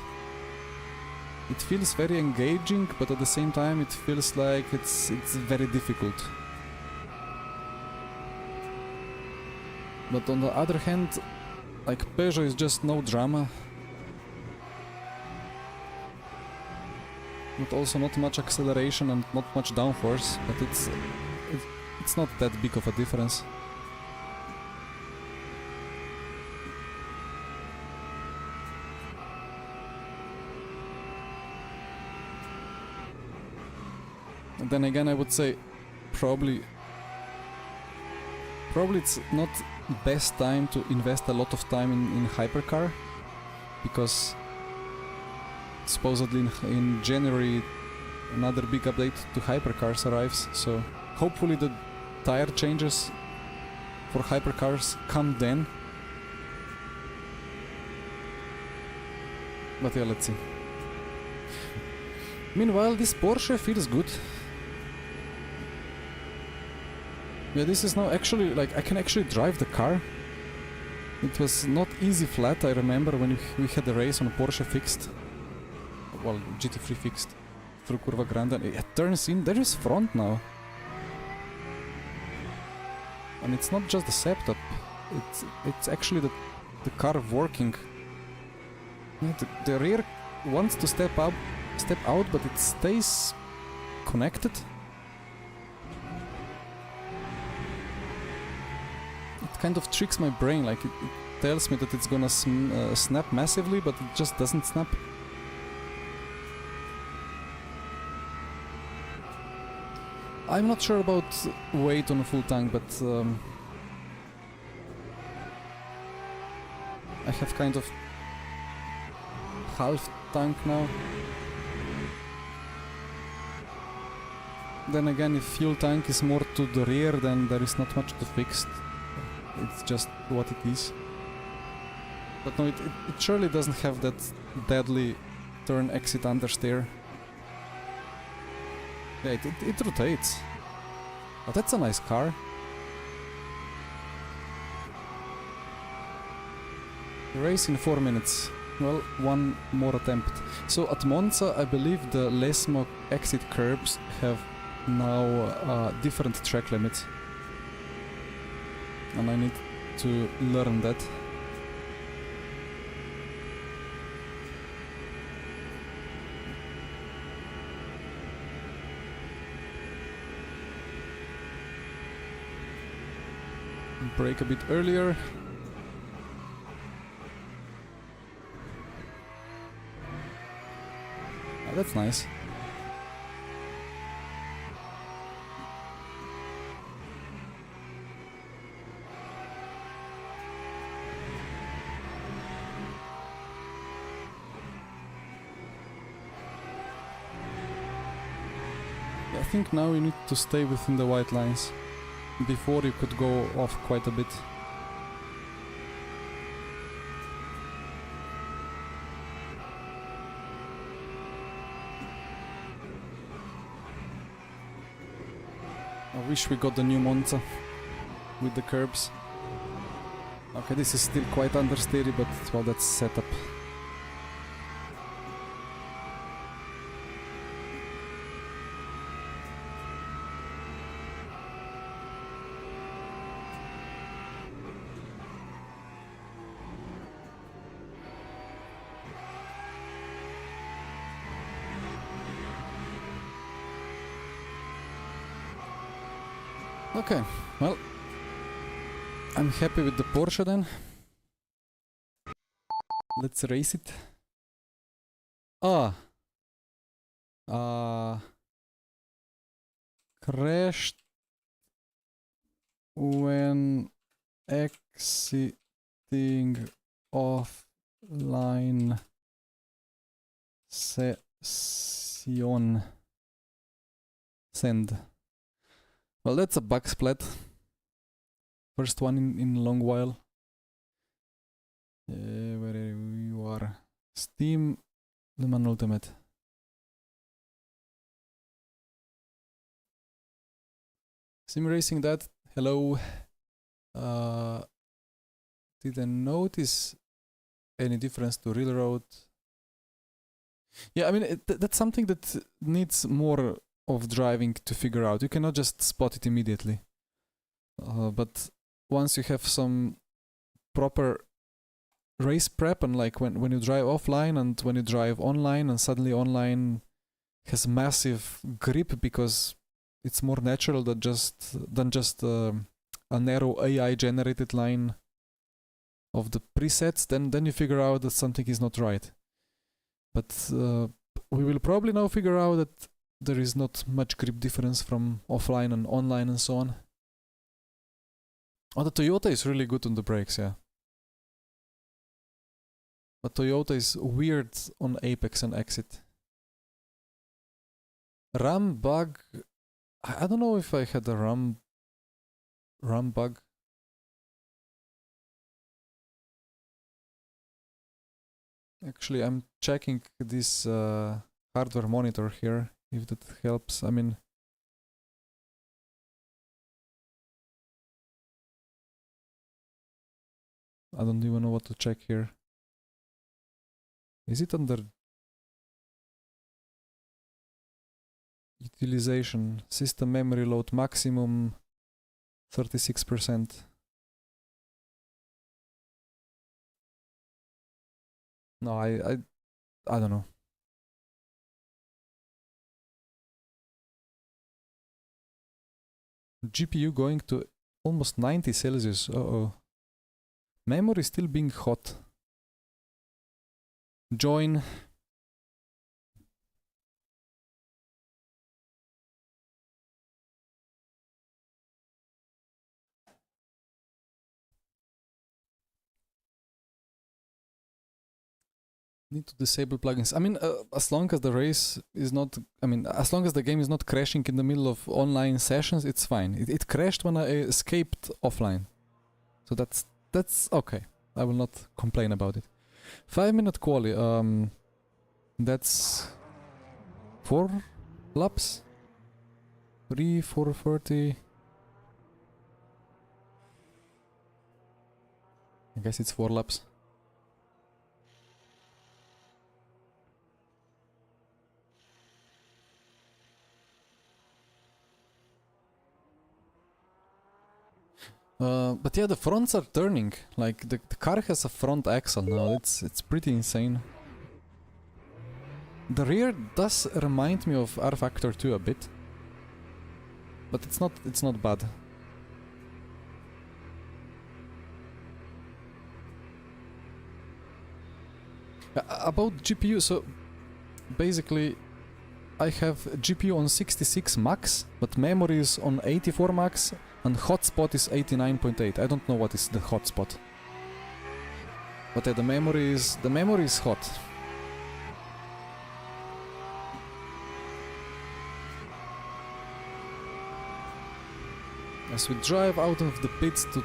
It feels very engaging, but at the same time it feels like it's very difficult. But on the other hand, like Peugeot is just no drama. But also not much acceleration and not much downforce, but it's not that big of a difference. And then again, I would say probably it's not best time to invest a lot of time in hypercar, because supposedly in January another big update to hypercars arrives, so hopefully the tire changes for hypercars come then. But yeah, let's see. Meanwhile, this Porsche feels good. Yeah, this is now actually, like, I can actually drive the car. It was not easy flat, I remember when we had a race on Porsche fixed. Well, GT3 fixed through Curva Grande, and it turns in, there is front now. And it's not just the setup, it's actually the car working. Yeah, the rear wants to step out, but it stays connected. It kind of tricks my brain, like it tells me that it's gonna snap massively, but it just doesn't snap. I'm not sure about weight on a full tank, but I have kind of half tank now. Then again, if fuel tank is more to the rear, then there is not much to fix. It's just what it is. But no, it surely doesn't have that deadly turn exit understeer. Yeah, it rotates. Oh, that's a nice car. Race in 4 minutes. Well, one more attempt. So at Monza, I believe the LMU exit curbs have now different track limits. And I need to learn that. Brake a bit earlier. Oh, that's nice. I think now you need to stay within the white lines. Before you could go off quite a bit. I wish we got the new Monza with the curbs. Okay, this is still quite understeery, but well, that's setup. Okay, well, I'm happy with the Porsche then. Let's race it. Crashed when exiting offline session. Send. Well, that's a bug splat. First one in a long while. Where you are? Steam, Le Mans Ultimate. Sim racing that. Hello. Didn't notice any difference to real road. Yeah, I mean that's something that needs more of driving to figure out. You cannot just spot it immediately. But once you have some proper race prep, and like when you drive offline and when you drive online, and suddenly online has massive grip because it's more natural than just a narrow AI generated line of the presets, then you figure out that something is not right. But we will probably now figure out that there is not much grip difference from offline and online and so on. Oh, the Toyota is really good on the brakes, yeah. But Toyota is weird on apex and exit. RAM bug. I don't know if I had a RAM bug. Actually, I'm checking this hardware monitor here, if that helps. I mean, I don't even know what to check here. Is it under utilization? System memory load maximum 36%. No, I don't know. GPU going to almost 90 Celsius. Uh-oh. Memory still being hot. Join. Need to disable plugins. I mean, as long as the race is not, I mean, as long as the game is not crashing in the middle of online sessions, it's fine. It crashed when I escaped offline. So that's okay. I will not complain about it. 5-minute quali. That's 4 laps. 4:30. I guess it's 4 laps. But yeah, the fronts are turning. Like the car has a front axle now. It's pretty insane. The rear does remind me of R Factor 2 a bit, but it's not bad. About GPU, so basically I have GPU on 66 max, but memory is on 84 max, and hotspot is 89.8. I don't know what is the hotspot. But yeah, the memory is hot. As we drive out of the pits to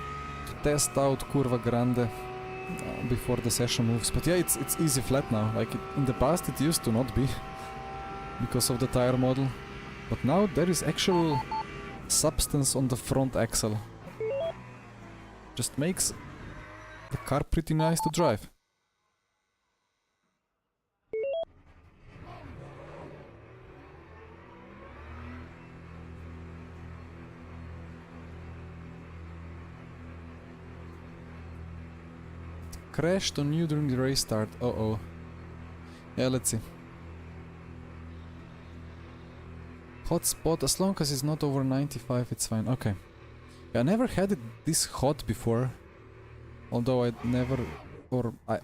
test out Curva Grande before the session moves. But yeah, it's easy flat now. Like in the past it used to not be because of the tire model. But now there is actual substance on the front axle. Just makes the car pretty nice to drive. Crashed on you during the race start. Uh-oh. Yeah, let's see. Hotspot, as long as it's not over 95, it's fine. Okay. Yeah, I never had it this hot before. Although I never... or I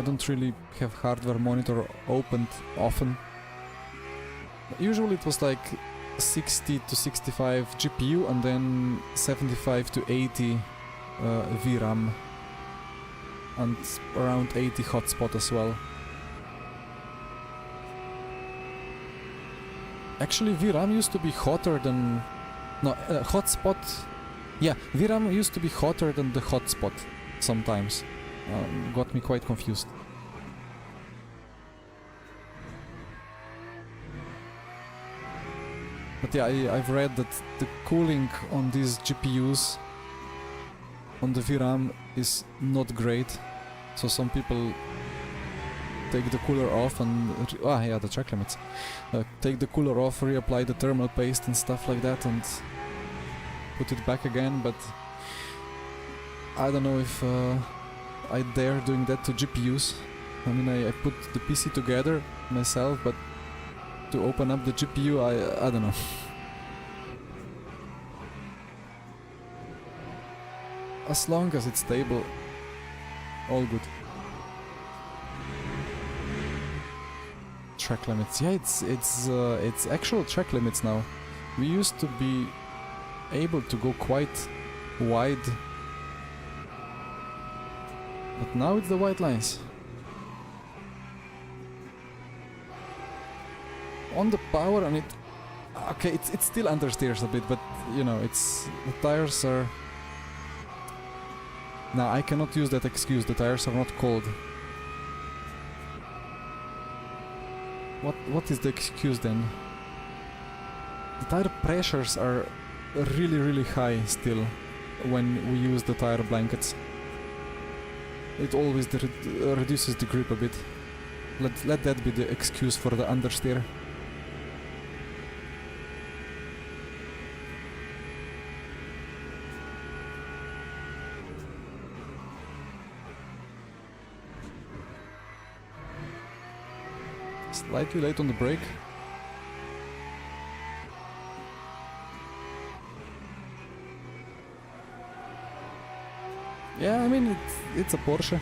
don't really have hardware monitor opened often. Usually it was like 60 to 65 GPU and then 75 to 80 VRAM. And around 80 hotspot as well. Actually, VRAM used to be hotter than... no, hotspot... yeah, VRAM used to be hotter than the hotspot sometimes. Got me quite confused. But yeah, I've read that the cooling on these GPUs on the VRAM is not great, so some people take the cooler off and... yeah, the track limits. Take the cooler off, reapply the thermal paste and stuff like that and put it back again, but I don't know if I dare doing that to GPUs. I mean, I put the PC together myself, but to open up the GPU, I don't know. As long as it's stable, all good. track limits. Yeah, it's actual track limits now. We used to be able to go quite wide, but now it's the white lines. On the power and it... Okay, it still understeers a bit, but you know, it's... the tires are... Now I cannot use that excuse, the tires are not cold. What is the excuse then? The tire pressures are really high still when we use the tire blankets. It always reduces the grip a bit. Let that be the excuse for the understeer. Slightly late on the brake. Yeah, I mean, it's a Porsche.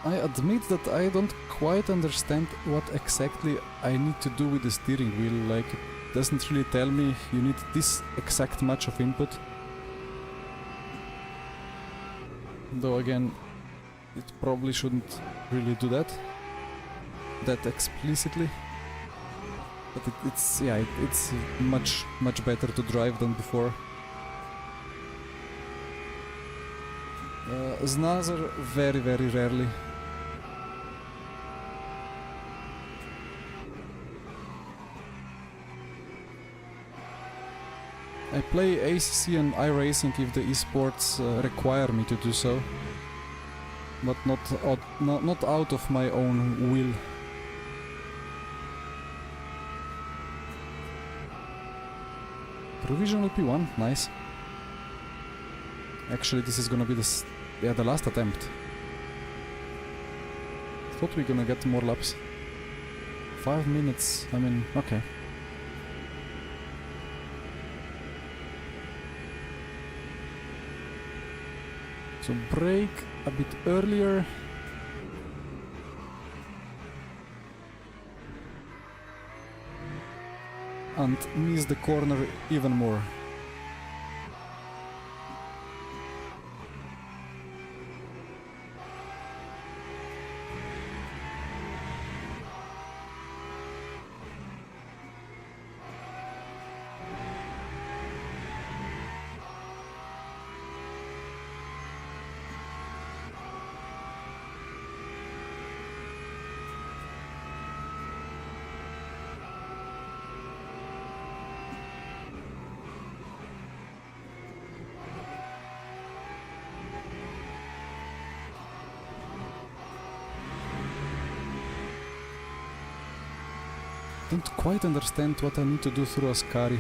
I admit that I don't quite understand what exactly I need to do with the steering wheel. Like, it doesn't really tell me you need this exact much of input. Though again, it probably shouldn't really do that explicitly. But it's much better to drive than before. Znazor very rarely. I play ACC and iRacing if the esports require me to do so, but not out of my own will. Provisional P1, nice. Actually, this is gonna be the last attempt. Thought we're gonna get more laps. 5 minutes, I mean, okay. So brake a bit earlier. And miss the corner even more. Don't quite understand what I need to do through Ascari.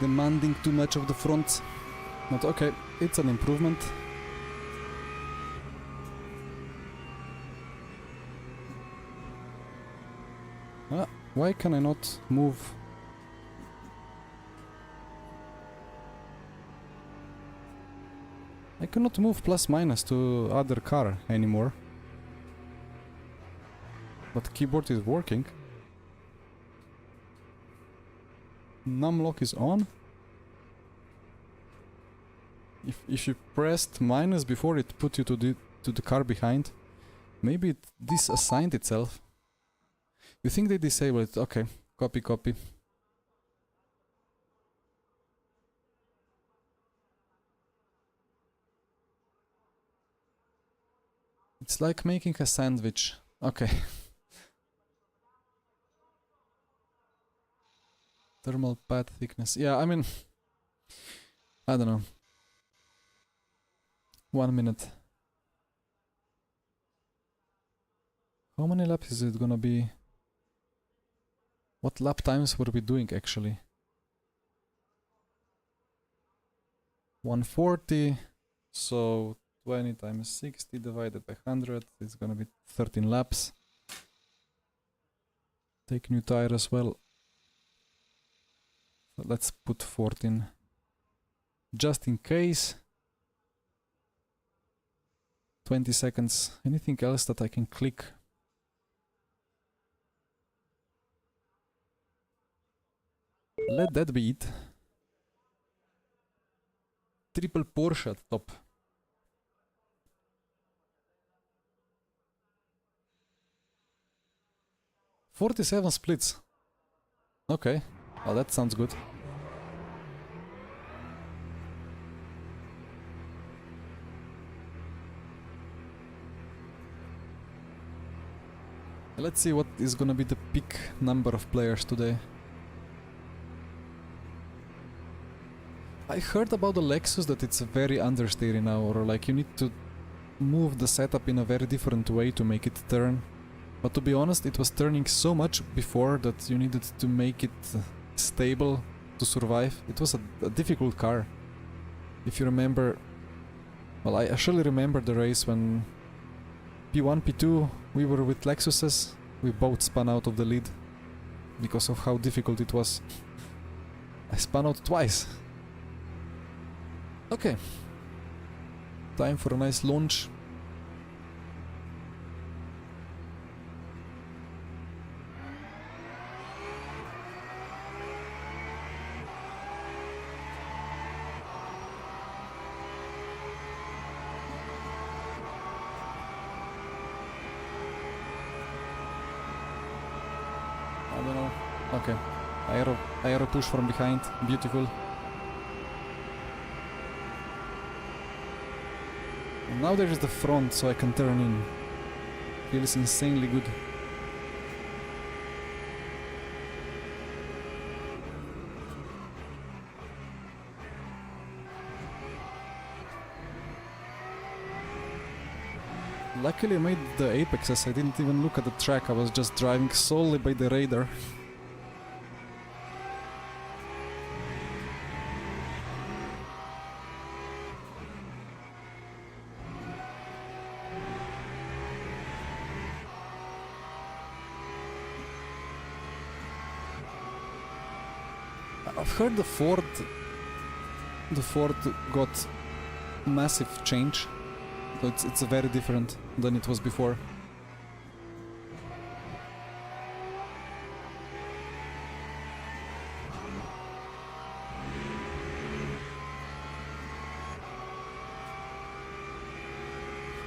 Demanding too much of the front. But okay, it's an improvement. Why can I not move? I cannot move plus minus to other car anymore. But keyboard is working. Numlock is on. If you pressed minus before, it put you to the car behind. Maybe it disassigned itself. You think they disabled it? Okay, copy. It's like making a sandwich. Okay. Thermal pad thickness. Yeah, I mean... I don't know. 1 minute. How many laps is it gonna be? What lap times were we doing actually? 140, so 20 times 60 divided by 100 is gonna be 13 laps. Take new tire as well. So let's put 14 just in case. 20 seconds. Anything else that I can click? Let that be it. Triple Porsche at top. "47 splits. Okay, well that sounds good. Let's see what is gonna be the peak number of players today. I heard about the Lexus that it's very understeery now, or like you need to move the setup in a very different way to make it turn. But to be honest, it was turning so much before that you needed to make it stable to survive. It was a difficult car. If you remember, well, I actually remember the race when P1, P2, we were with Lexuses. We both spun out of the lead because of how difficult it was. I spun out twice. Okay, time for a nice launch. I don't know. Okay, aero push from behind, beautiful. And now there is the front, so I can turn in. Feels insanely good. Luckily I made the apexes, I didn't even look at the track, I was just driving solely by the radar. I've heard the Ford got massive change, so it's very different than it was before.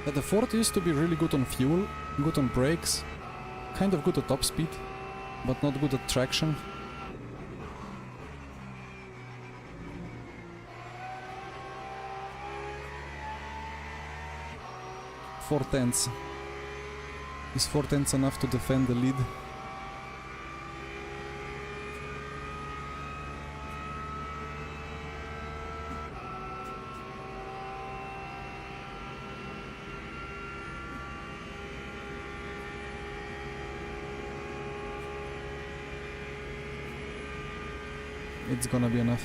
Yeah, the Ford used to be really good on fuel, good on brakes, kind of good at top speed, but not good at traction. Four tenths. Is 4 tenths enough to defend the lead? It's gonna be enough.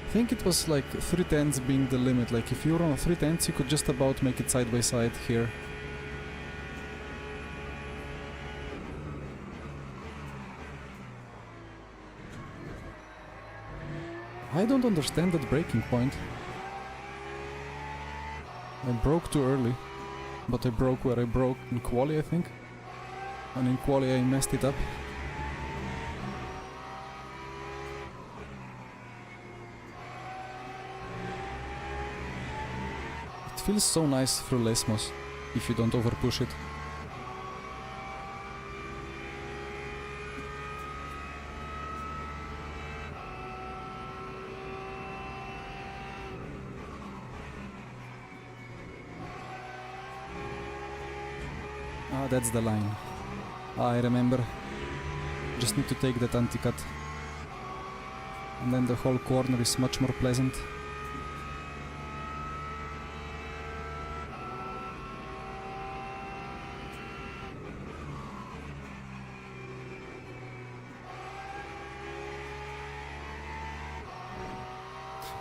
I think it was like 3 tenths being the limit, like if you were on 3 tenths you could just about make it side by side here. I don't understand that braking point. I broke too early, but I broke where I broke in Quali, I think. And in Quali I messed it up. It feels so nice through Lesmos, if you don't overpush it. Ah, that's the line. I remember. Just need to take that anti-cut. And then the whole corner is much more pleasant.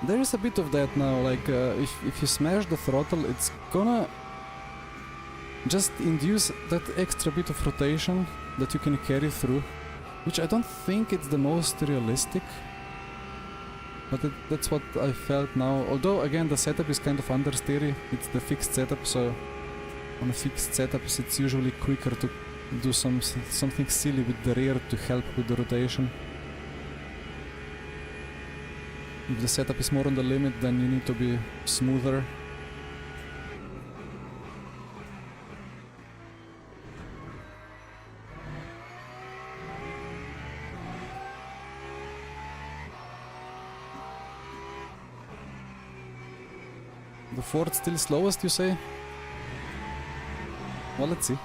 There is a bit of that now, like if you smash the throttle, it's gonna just induce that extra bit of rotation that you can carry through, which I don't think it's the most realistic, but that's what I felt now. Although again the setup is kind of understeery, it's the fixed setup, so on fixed setups it's usually quicker to do something silly with the rear to help with the rotation. If the setup is more on the limit, then you need to be smoother. The Ford still slowest, you say? Well, let's see.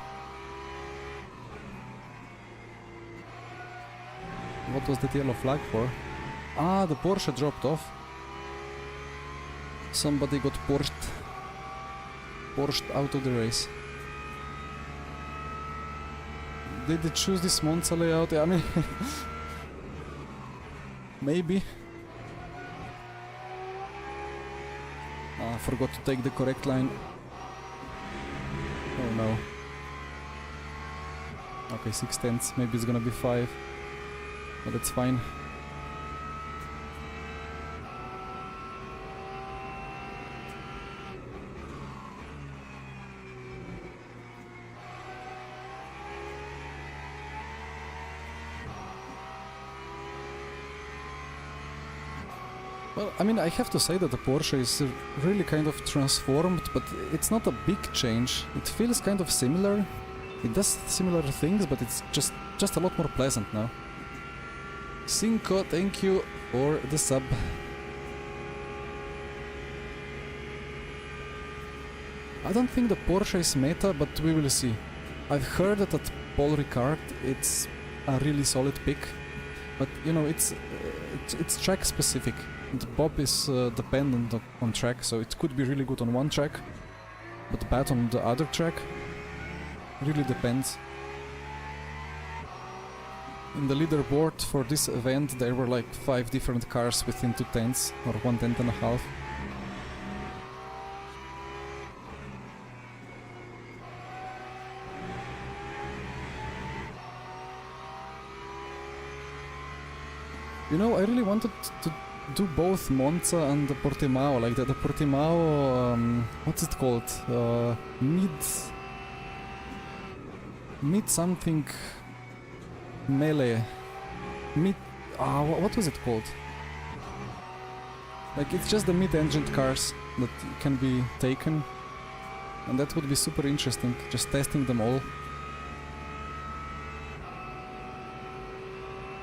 What was that yellow flag for? Ah, the Porsche dropped off. Somebody got Porsche out of the race. Did they choose this Monza layout? Yeah, I mean... maybe. I forgot to take the correct line. Oh no. Okay, 6/10. Maybe it's gonna be 5. But that's fine. Well, I mean, I have to say that the Porsche is really kind of transformed, but it's not a big change. It feels kind of similar. It does similar things, but it's just a lot more pleasant now. Cinco, thank you for the sub. I don't think the Porsche is meta, but we will see. I've heard that at Paul Ricard it's a really solid pick, but you know, it's track specific. The Bob is dependent on track, so it could be really good on one track, but bad on the other track. Really depends. In the leaderboard for this event there were like 5 different cars within 2 tenths, or 1 tenth and a half. You know, I really wanted to do both Monza and the Portimao, like the Portimao, what's it called? Mid something melee. What was it called? Like, it's just the mid-engined cars that can be taken, and that would be super interesting, just testing them all.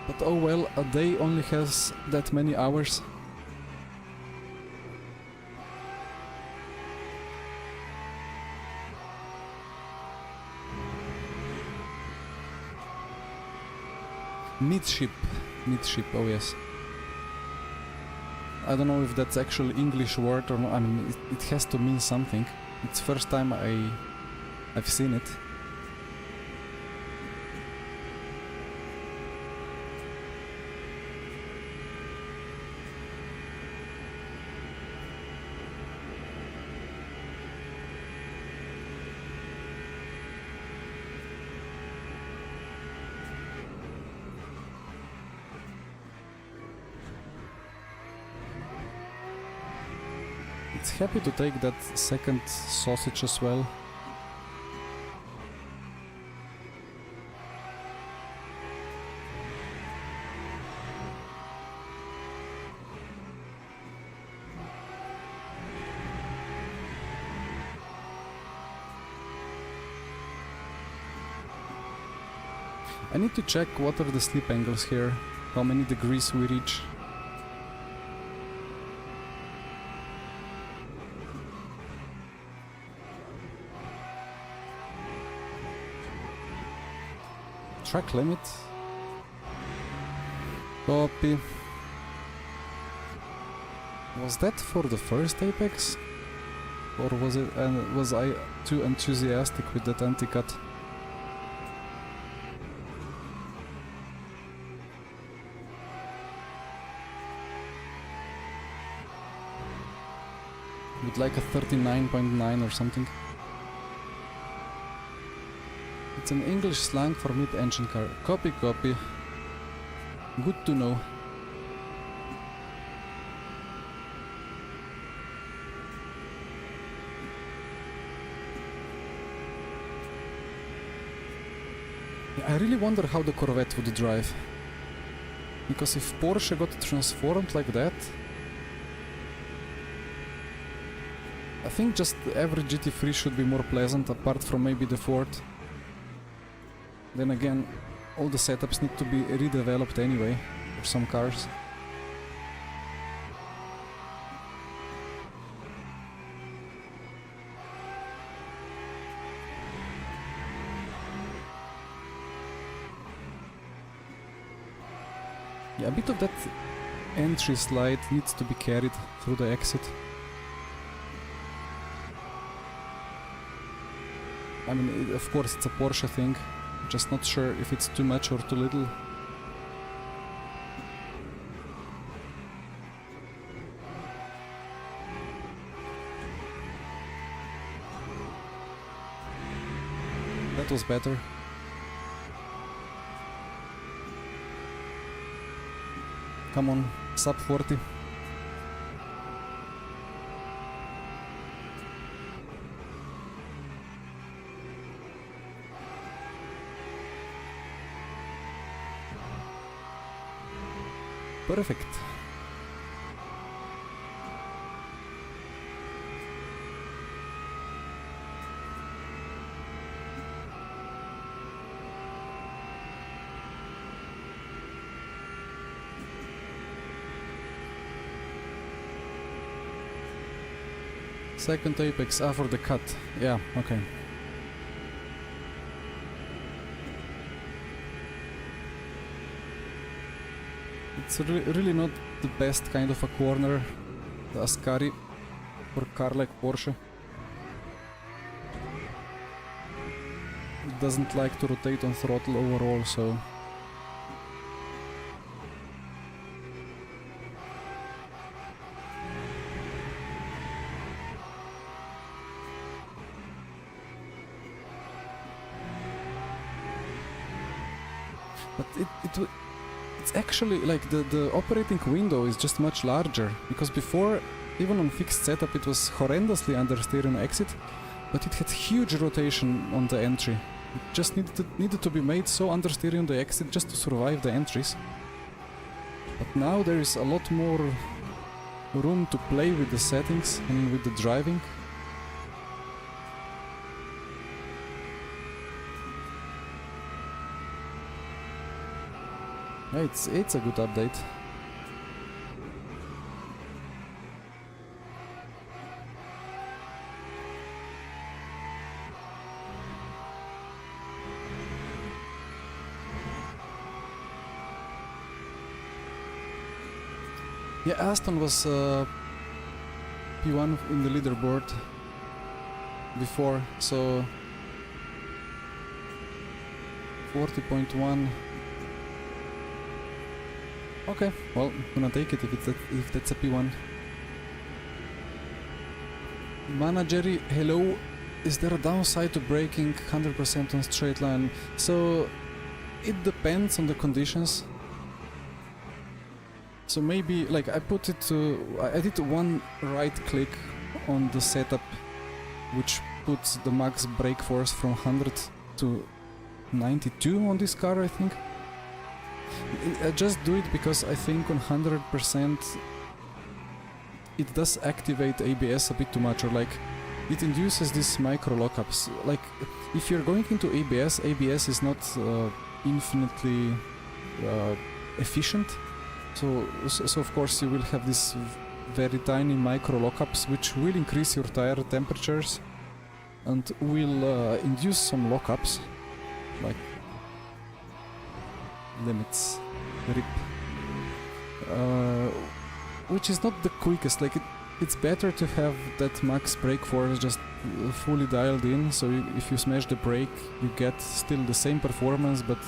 But oh well, a day only has that many hours. Midship, oh yes. I don't know if that's actual English word or not. I mean, it has to mean something. It's first time I've seen it. It's happy to take that second sausage as well. I need to check what are the slip angles here, how many degrees we reach. Track limit. Copy. Was that for the first apex? Or was I too enthusiastic with that anti-cut? with like a 39.9 or something. It's an English slang for mid-engine car. Copy, copy. Good to know. I really wonder how the Corvette would drive. Because if Porsche got transformed like that, I think just every GT3 should be more pleasant, apart from maybe the Ford. Then again, all the setups need to be redeveloped anyway, for some cars. Yeah, a bit of that entry slide needs to be carried through the exit. I mean, of course it's a Porsche thing, just not sure if it's too much or too little. That was better. Come on, sub 40. Perfect. Second apex, for the cut. Yeah, okay. It's really not the best kind of a corner, the Ascari, for a car like Porsche. It doesn't like to rotate on throttle overall, so... But it's actually like the operating window is just much larger, because before, even on fixed setup, it was horrendously understeer on exit, but it had huge rotation on the entry. It just needed to be made so understeer on the exit just to survive the entries. But now there is a lot more room to play with the settings and with the driving. Yeah, it's a good update. Yeah, Aston was P1 in the leaderboard before, so 40.1. Okay, well, I'm gonna take it if that's a P1. Manageri, hello. Is there a downside to braking 100% on straight line? So it depends on the conditions. So maybe, like, I did one right click on the setup, which puts the max brake force from 100 to 92 on this car, I think. I just do it because I think on 100% it does activate ABS a bit too much, or like it induces these micro lockups. Like if you're going into ABS is not infinitely efficient, so of course you will have these very tiny micro lockups which will increase your tire temperatures and will induce some lockups, like limits, rip, which is not the quickest. Like it's better to have that max brake force just fully dialed in, so if you smash the brake you get still the same performance but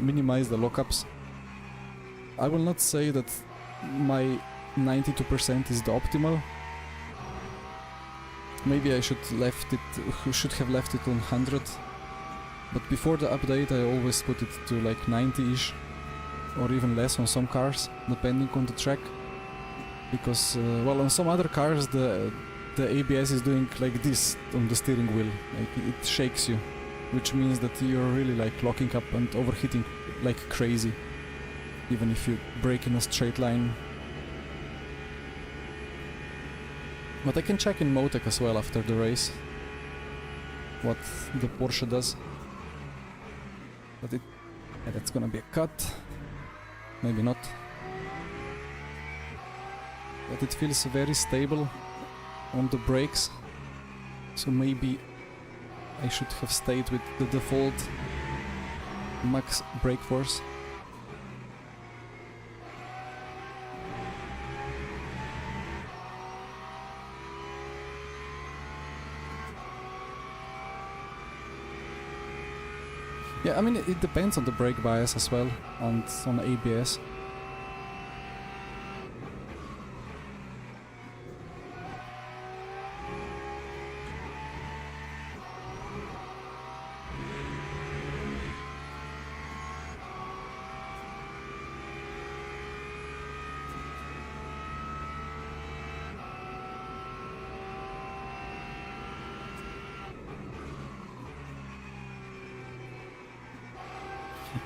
minimize the lockups. I will not say that my 92% is the optimal, Maybe I should have left it on 100, but before the update I always put it to like 90-ish, or even less on some cars, depending on the track. Because, well, on some other cars the ABS is doing like this on the steering wheel, like it shakes you, which means that you're really like locking up and overheating like crazy, even if you brake in a straight line. But I can check in Motec as well after the race what the Porsche does. But yeah, that's gonna be a cut. Maybe not. But it feels very stable on the brakes. So maybe I should have stayed with the default max brake force. Yeah, I mean, it depends on the brake bias as well, and on ABS.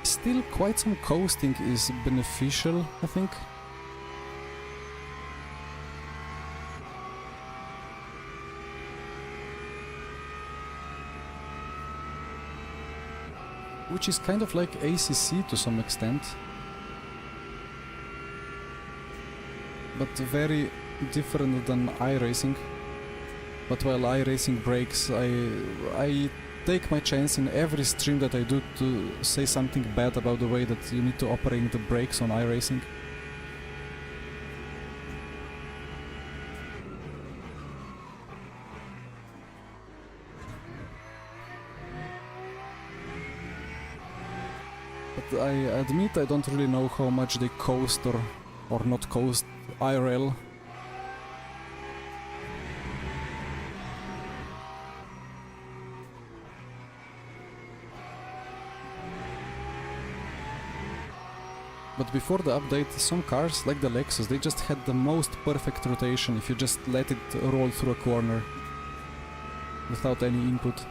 Still, quite some coasting is beneficial, I think. Which is kind of like ACC to some extent. But very different than iRacing. But while iRacing brakes, I take my chance in every stream that I do to say something bad about the way that you need to operate the brakes on iRacing. But I admit I don't really know how much they coast or not coast IRL. But before the update, some cars, like the Lexus, they just had the most perfect rotation if you just let it roll through a corner without any input.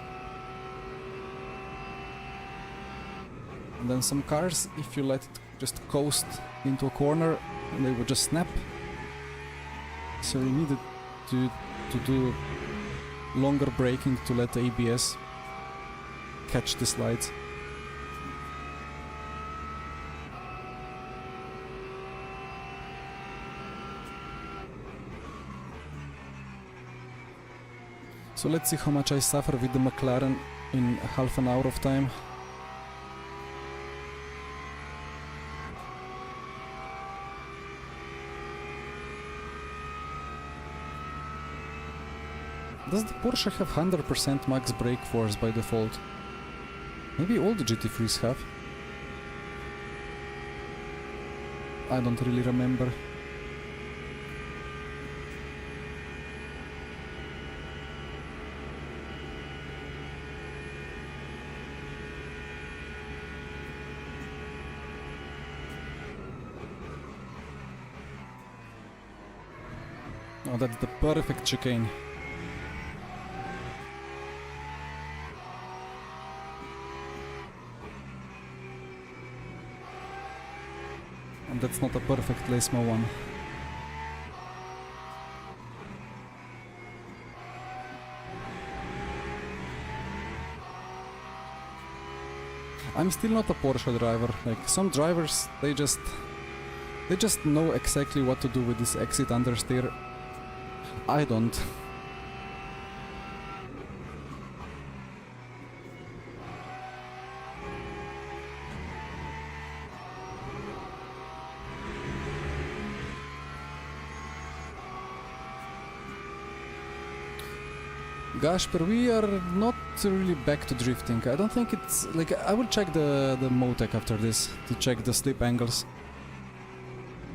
And then some cars, if you let it just coast into a corner, they would just snap. So you needed to do longer braking to let the ABS catch the slides. So let's see how much I suffer with the McLaren in half an hour of time. Does the Porsche have 100% max brake force by default? Maybe all the GT3s have. I don't really remember. Oh, that's the perfect chicane. And that's not a perfect LMU one. I'm still not a Porsche driver. Like, some drivers, they just know exactly what to do with this exit understeer. I don't. Gosh, but we are not really back to drifting. I don't think it's... like, I will check the Motec after this to check the slip angles.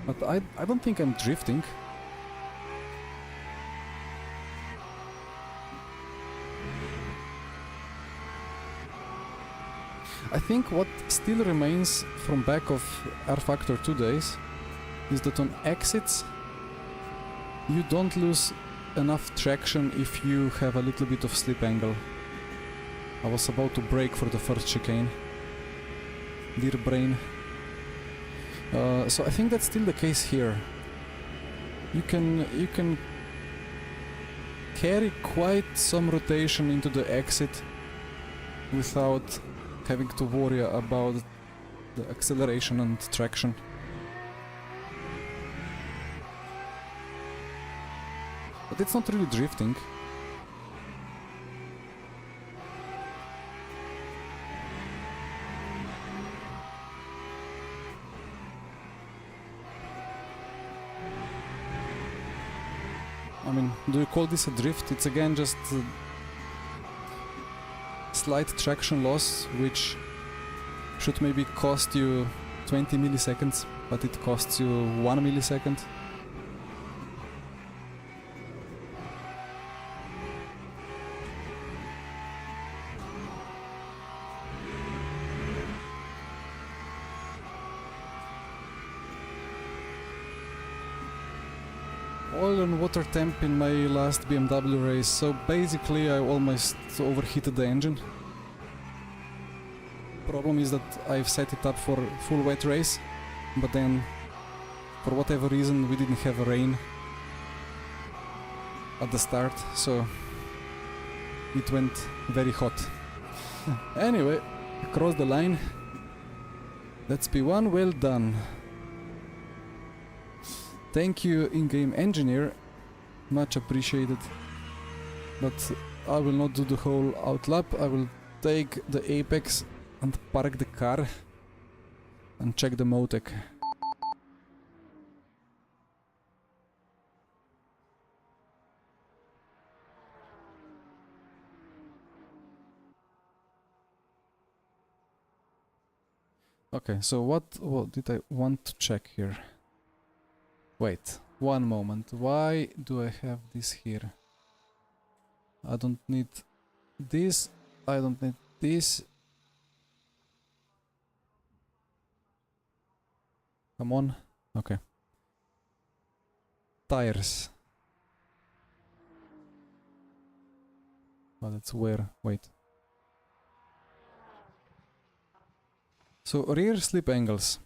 But I don't think I'm drifting. I think what still remains from back of R Factor 2 days is that on exits you don't lose enough traction if you have a little bit of slip angle. I was about to brake for the first chicane. Dear brain. So I think that's still the case here. You can carry quite some rotation into the exit without having to worry about the acceleration and traction. But it's not really drifting. I mean, do you call this a drift? It's again just slight traction loss, which should maybe cost you 20 milliseconds, but it costs you 1 millisecond. Oil and water temp in my last BMW race, so basically I almost overheated the engine. Problem is that I've set it up for full wet race, but then for whatever reason we didn't have rain at the start, so it went very hot. Anyway, across the line. That's P1, well done. Thank you, in-game engineer, much appreciated. But I will not do the whole outlap. I will take the apex and park the car and check the Motec. Okay, so what did I want to check here? Wait, one moment. Why do I have this here? I don't need this. I don't need this. Come on. Okay. Tires. Oh, that's where. Wait. So rear slip angles.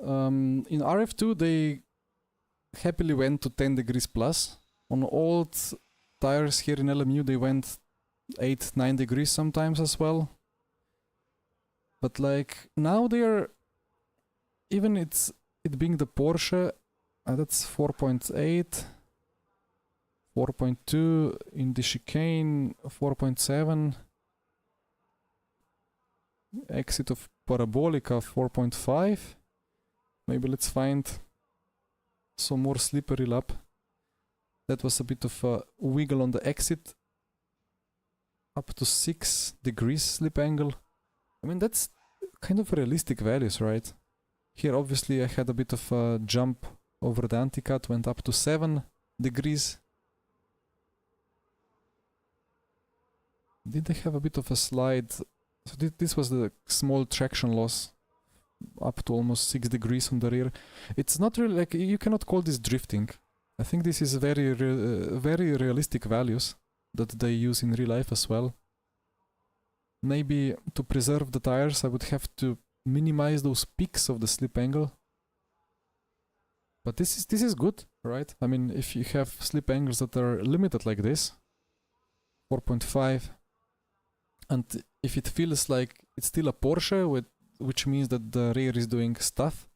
In RF2 they happily went to 10 degrees plus. On old tires here in LMU they went 8-9 degrees sometimes as well. But like now they're, even it being the Porsche, that's 4.8, 4.2 in the chicane, 4.7. Exit of Parabolica 4.5. Maybe let's find some more slippery lap. That was a bit of a wiggle on the exit. Up to 6 degrees slip angle. I mean, that's kind of realistic values, right? Here obviously I had a bit of a jump over the anti-cut, went up to 7 degrees. Did I have a bit of a slide? So this was the small traction loss. Up to almost 6 degrees on the rear. It's not really like, you cannot call this drifting. I think this is very realistic values that they use in real life as well. Maybe to preserve the tires I would have to minimize those peaks of the slip angle. But this is good, right? I mean, if you have slip angles that are limited like this, 4.5, and if it feels like it's still a Porsche, which means that the rear is doing stuff,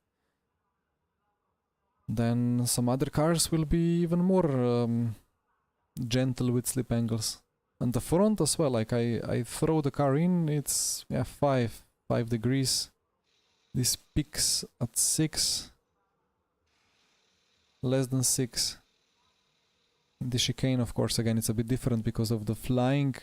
then some other cars will be even more gentle with slip angles. And the front as well, like I throw the car in, it's 5 degrees. This peaks at 6, less than 6. In the chicane, of course, again it's a bit different because of the flying.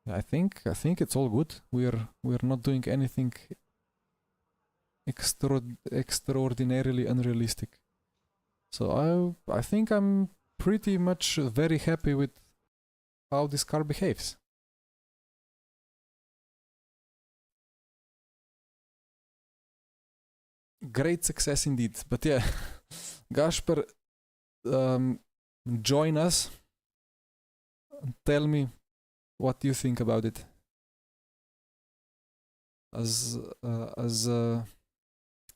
I think it's all good. We're not doing anything extraordinarily unrealistic. So I think I'm pretty much very happy with how this car behaves. Great success indeed, but yeah, Gasper, join us. Tell me what you think about it as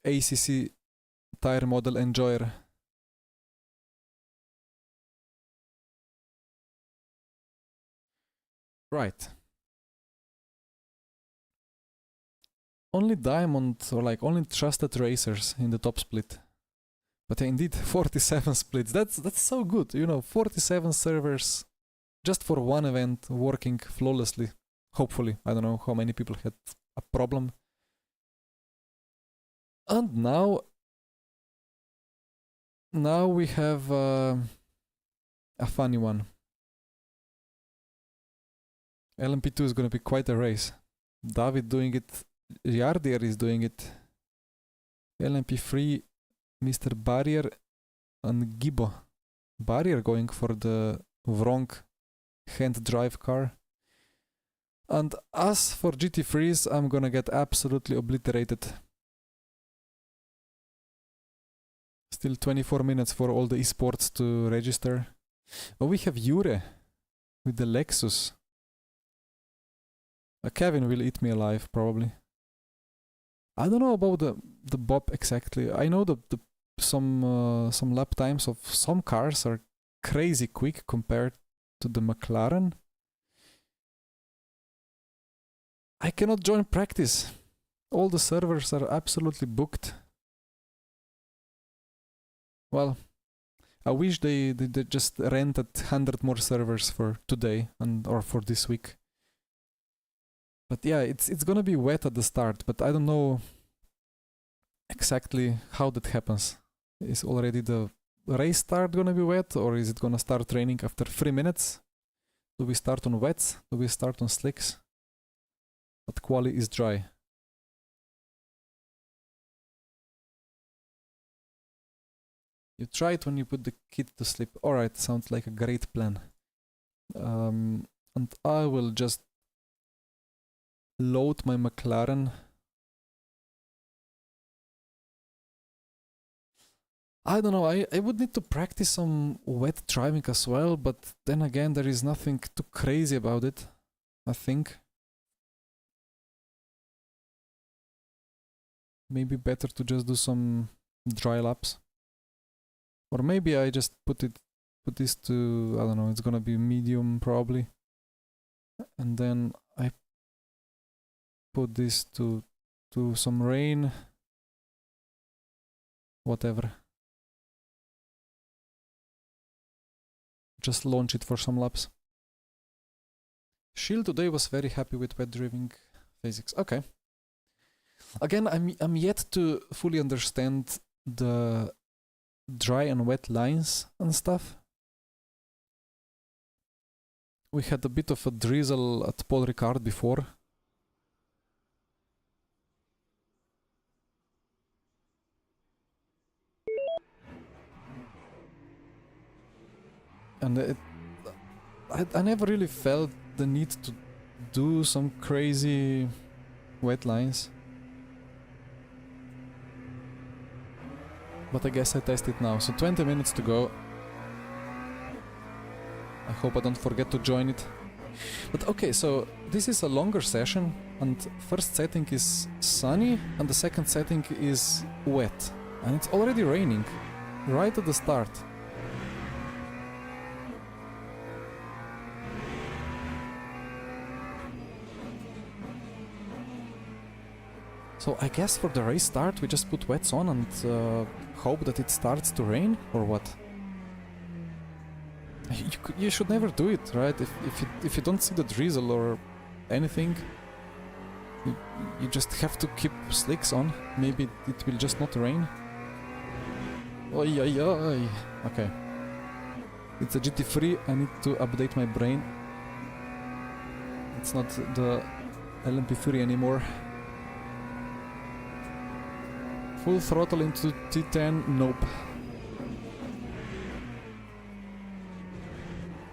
ACC tire model enjoyer. Right. Only diamond or like only trusted racers in the top split. But indeed, 47 splits. That's so good, you know, 47 servers just for one event working flawlessly. Hopefully, I don't know how many people had a problem. And now we have a funny one. LMP2 is gonna be quite a race. David doing it, Yardir is doing it. LMP3, Mr. Barrier and Gibbo. Barrier going for the wrong hand drive car. And as for GT3s, I'm gonna get absolutely obliterated. Still 24 minutes for all the esports to register. Oh, we have Jure with the Lexus. Kevin will eat me alive, probably. I don't know about the Bob exactly. I know some lap times of some cars are crazy quick compared to the McLaren. I cannot join practice. All the servers are absolutely booked. Well, I wish they just rented 100 more servers for today or for this week. But yeah, it's gonna be wet at the start, but I don't know exactly how that happens. Is already the race start gonna be wet, or is it gonna start raining after 3 minutes? Do we start on wets? Do we start on slicks? But Quali is dry. You try it when you put the kid to sleep. Alright, sounds like a great plan. And I will just load my McLaren. I don't know, I would need to practice some wet driving as well, but then again there is nothing too crazy about it, I think. Maybe better to just do some dry laps. Or maybe I just put this to, I don't know, it's gonna be medium probably. And then I put this to some rain. Whatever. Just launch it for some laps. Shield today was very happy with wet driving physics. Okay. Again, I'm yet to fully understand the dry and wet lines and stuff. We had a bit of a drizzle at Paul Ricard before. And I never really felt the need to do some crazy wet lines. But I guess I test it now. So 20 minutes to go. I hope I don't forget to join it. But okay, so this is a longer session, and first setting is sunny and the second setting is wet. And it's already raining right at the start. So I guess for the race start we just put wets on and hope that it starts to rain, or what? You should never do it, right? If you don't see the drizzle or anything, you just have to keep slicks on. Maybe it will just not rain. Oi, oi, oi. Okay. It's a GT3, I need to update my brain. It's not the LMP3 anymore. Full throttle into T10, nope.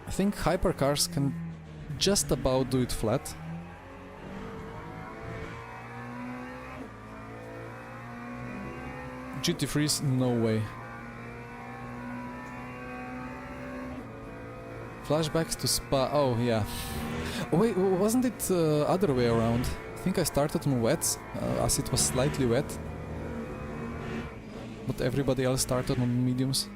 I think hypercars can just about do it flat. GT3s, no way. Flashbacks to Spa, oh yeah. Wait, wasn't it other way around? I think I started on wets, as it was slightly wet. But everybody else started on mediums.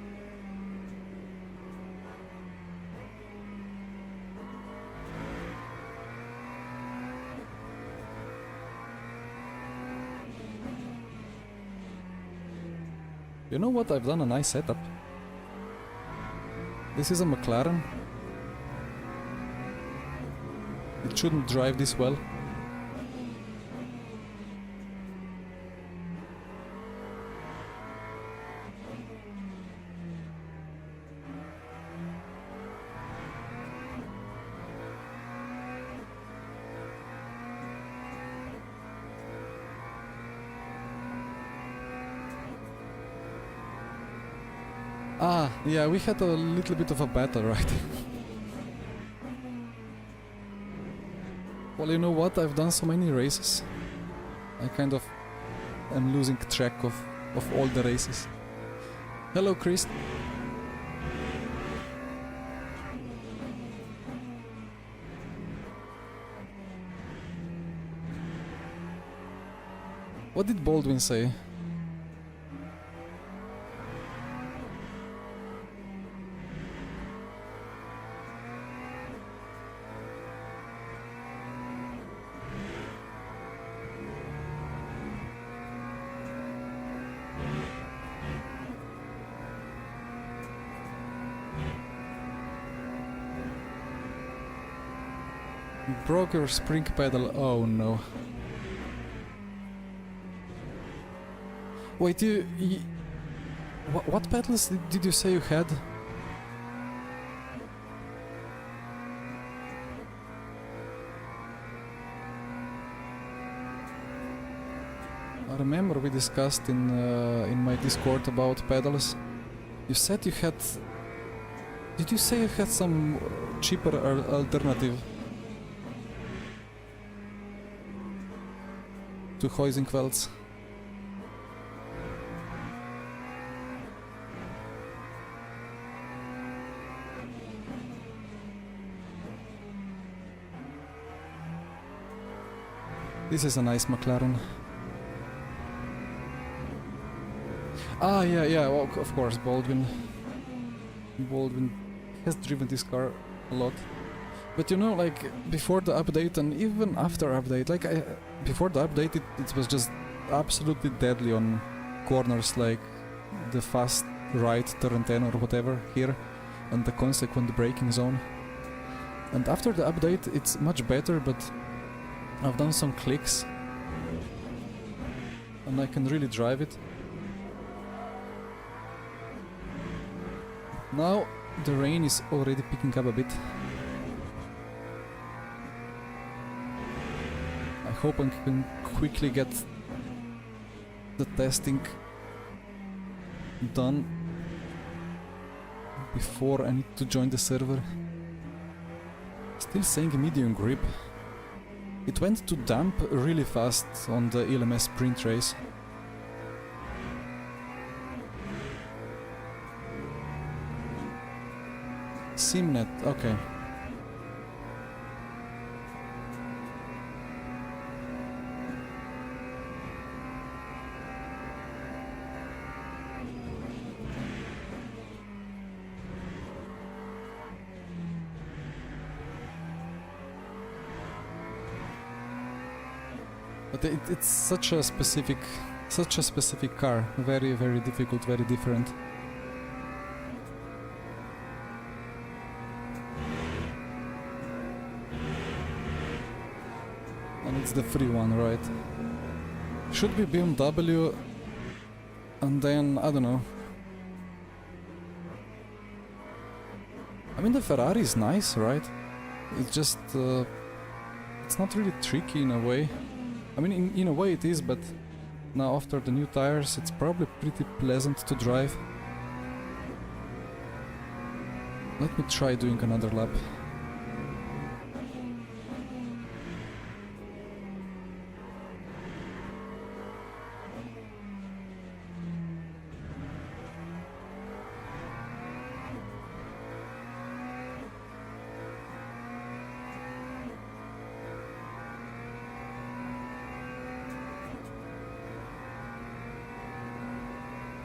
You know what? I've done a nice setup. This is a McLaren. It shouldn't drive this well. Ah, yeah, we had a little bit of a battle, right? Well, you know what? I've done so many races. I kind of am losing track of all the races. Hello, Chris. What did Baldwin say? Broke your spring pedal, oh no. Wait, what pedals did you say you had? I remember we discussed in my Discord about pedals. You said you had... Did you say you had some cheaper alternative to Huizinquels? This is a nice McLaren. Ah, yeah, well, of course, Baldwin has driven this car a lot. But you know, like, before the update and even after update, like, before the update it was just absolutely deadly on corners, like the fast right turn 10 or whatever here, and the consequent braking zone. And after the update it's much better, but I've done some clicks and I can really drive it. Now the rain is already picking up a bit. I hope I can quickly get the testing done before I need to join the server. Still saying medium grip. It went to damp really fast on the ELMS sprint race. Simnet, okay. But it's such a specific car, very, very difficult, very different. And it's the free one, right? Should be BMW, and then, I don't know. I mean, the Ferrari is nice, right? It's just, it's not really tricky in a way. I mean, in a way it is, but now after the new tires it's probably pretty pleasant to drive. Let me try doing another lap.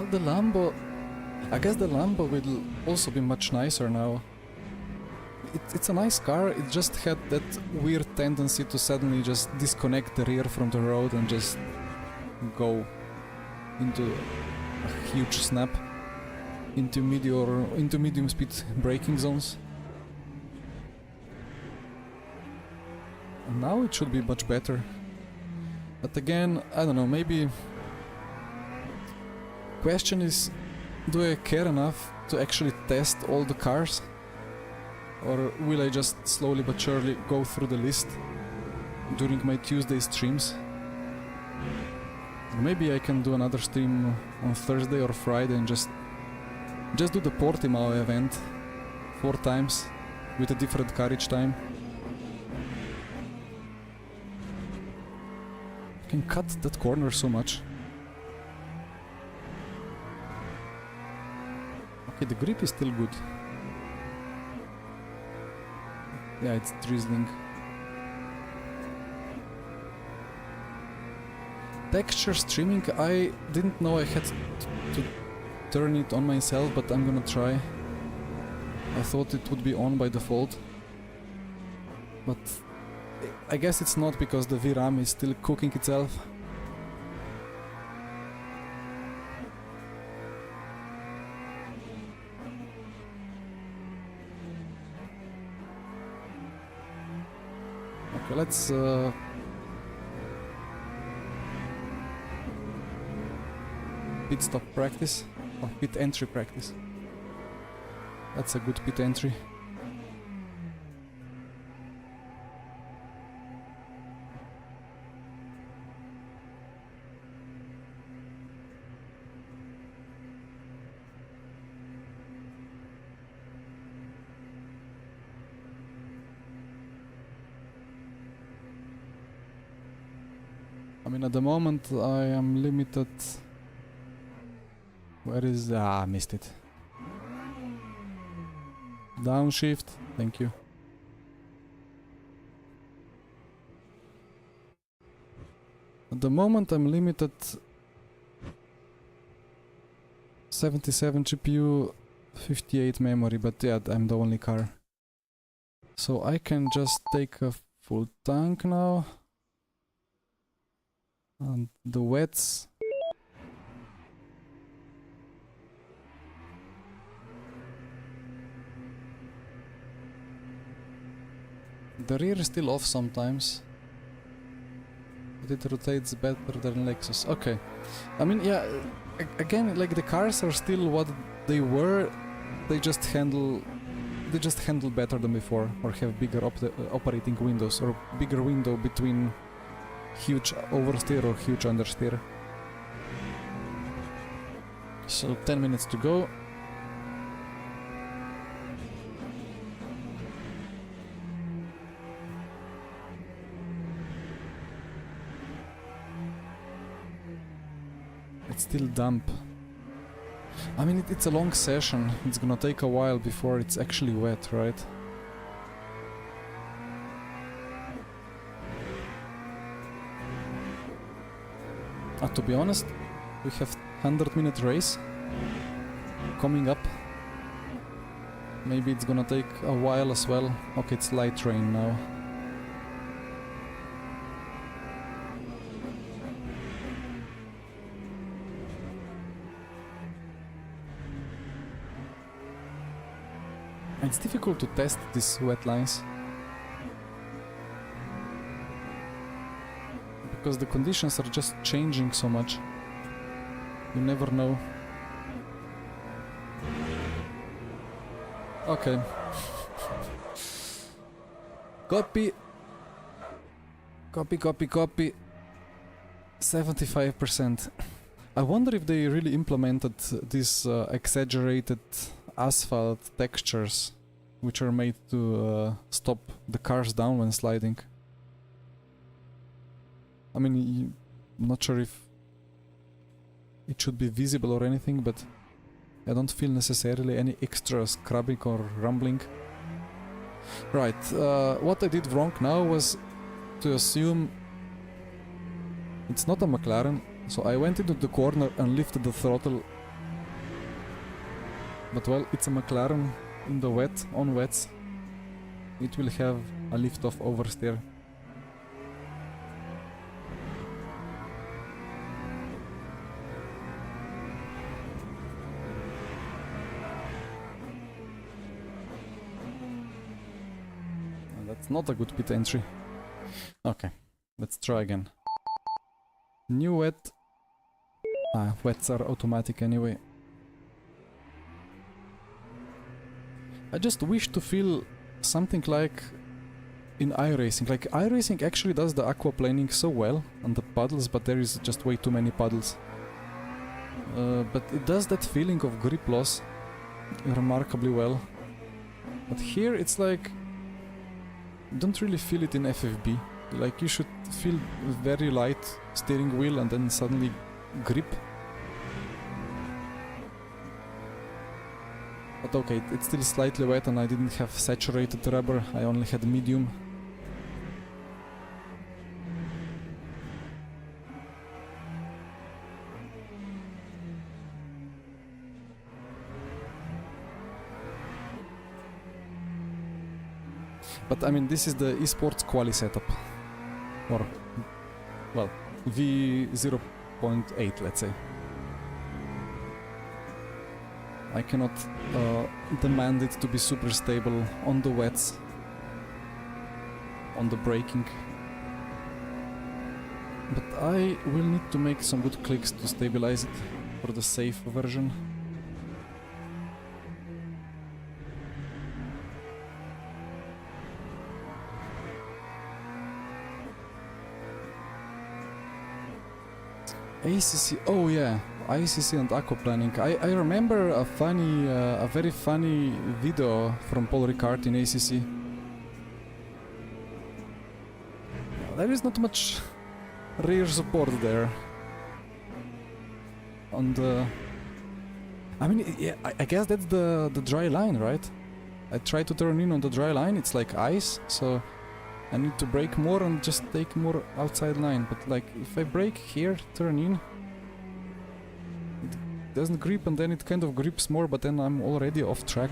Well, the Lambo... I guess the Lambo will also be much nicer now. It's a nice car, it just had that weird tendency to suddenly just disconnect the rear from the road and just go into a huge snap into medium speed braking zones. And now it should be much better. But again, I don't know, maybe... Question is, do I care enough to actually test all the cars? Or will I just slowly but surely go through the list during my Tuesday streams? Maybe I can do another stream on Thursday or Friday and just do the Portimao event 4 times with a different car each time. I can cut that corner so much. Okay, the grip is still good. Yeah, it's drizzling. Texture streaming, I didn't know I had to turn it on myself, but I'm gonna try. I thought it would be on by default. But I guess it's not because the VRAM is still cooking itself. Okay, let's pit stop practice, or pit entry practice. That's a good pit entry. I mean, at the moment I am limited. Where is... Ah, missed it. Downshift, thank you. At the moment I'm limited 77 GPU, 58 memory, but yeah, I'm the only car. So I can just take a full tank now. And the wets. The rear is still off sometimes, but it rotates better than Lexus. Okay, I mean, yeah, again, like the cars are still what they were. They just handle better than before, or have bigger operating windows, or bigger window between huge oversteer or huge understeer. So 10 minutes to go. It's still damp. I mean, it's a long session. It's gonna take a while before it's actually wet, right? To be honest, we have 100-minute race coming up. Maybe it's gonna take a while as well. Okay, it's light rain now. It's difficult to test these wet lines because the conditions are just changing so much. You never know. Okay. Copy. Copy, copy, copy. 75%. I wonder if they really implemented these exaggerated asphalt textures which are made to stop the cars down when sliding. I mean, I'm not sure if it should be visible or anything, but I don't feel necessarily any extra scrubbing or rumbling. Right, what I did wrong now was to assume it's not a McLaren, so I went into the corner and lifted the throttle But well, it's a McLaren in the wet, on wets. It will have a lift-off oversteer. That's not a good pit entry. Okay, let's try again. New wet. Wets are automatic anyway. I just wish to feel something like in iRacing. Like iRacing actually does the aquaplaning so well on the puddles, but there is just way too many puddles. But it does that feeling of grip loss remarkably well. But here it's like you don't really feel it in FFB. Like you should feel very light steering wheel and then suddenly grip. But okay, it's still slightly wet and I didn't have saturated rubber, I only had medium. But I mean, this is the esports quali setup. Or, well, V0.8, let's say. I cannot demand it to be super stable on the wets, on the braking. But I will need to make some good clicks to stabilize it for the safe version. ACC, oh yeah, ICC and aquaplaning. I remember a funny, a very funny video from Paul Ricard in ACC. There is not much rear support there. On the... I mean, yeah, I guess that's the dry line, right? I try to turn in on the dry line, it's like ice, so I need to brake more and just take more outside line. But like, if I brake here, turn in, it doesn't grip and then it kind of grips more, but then I'm already off track.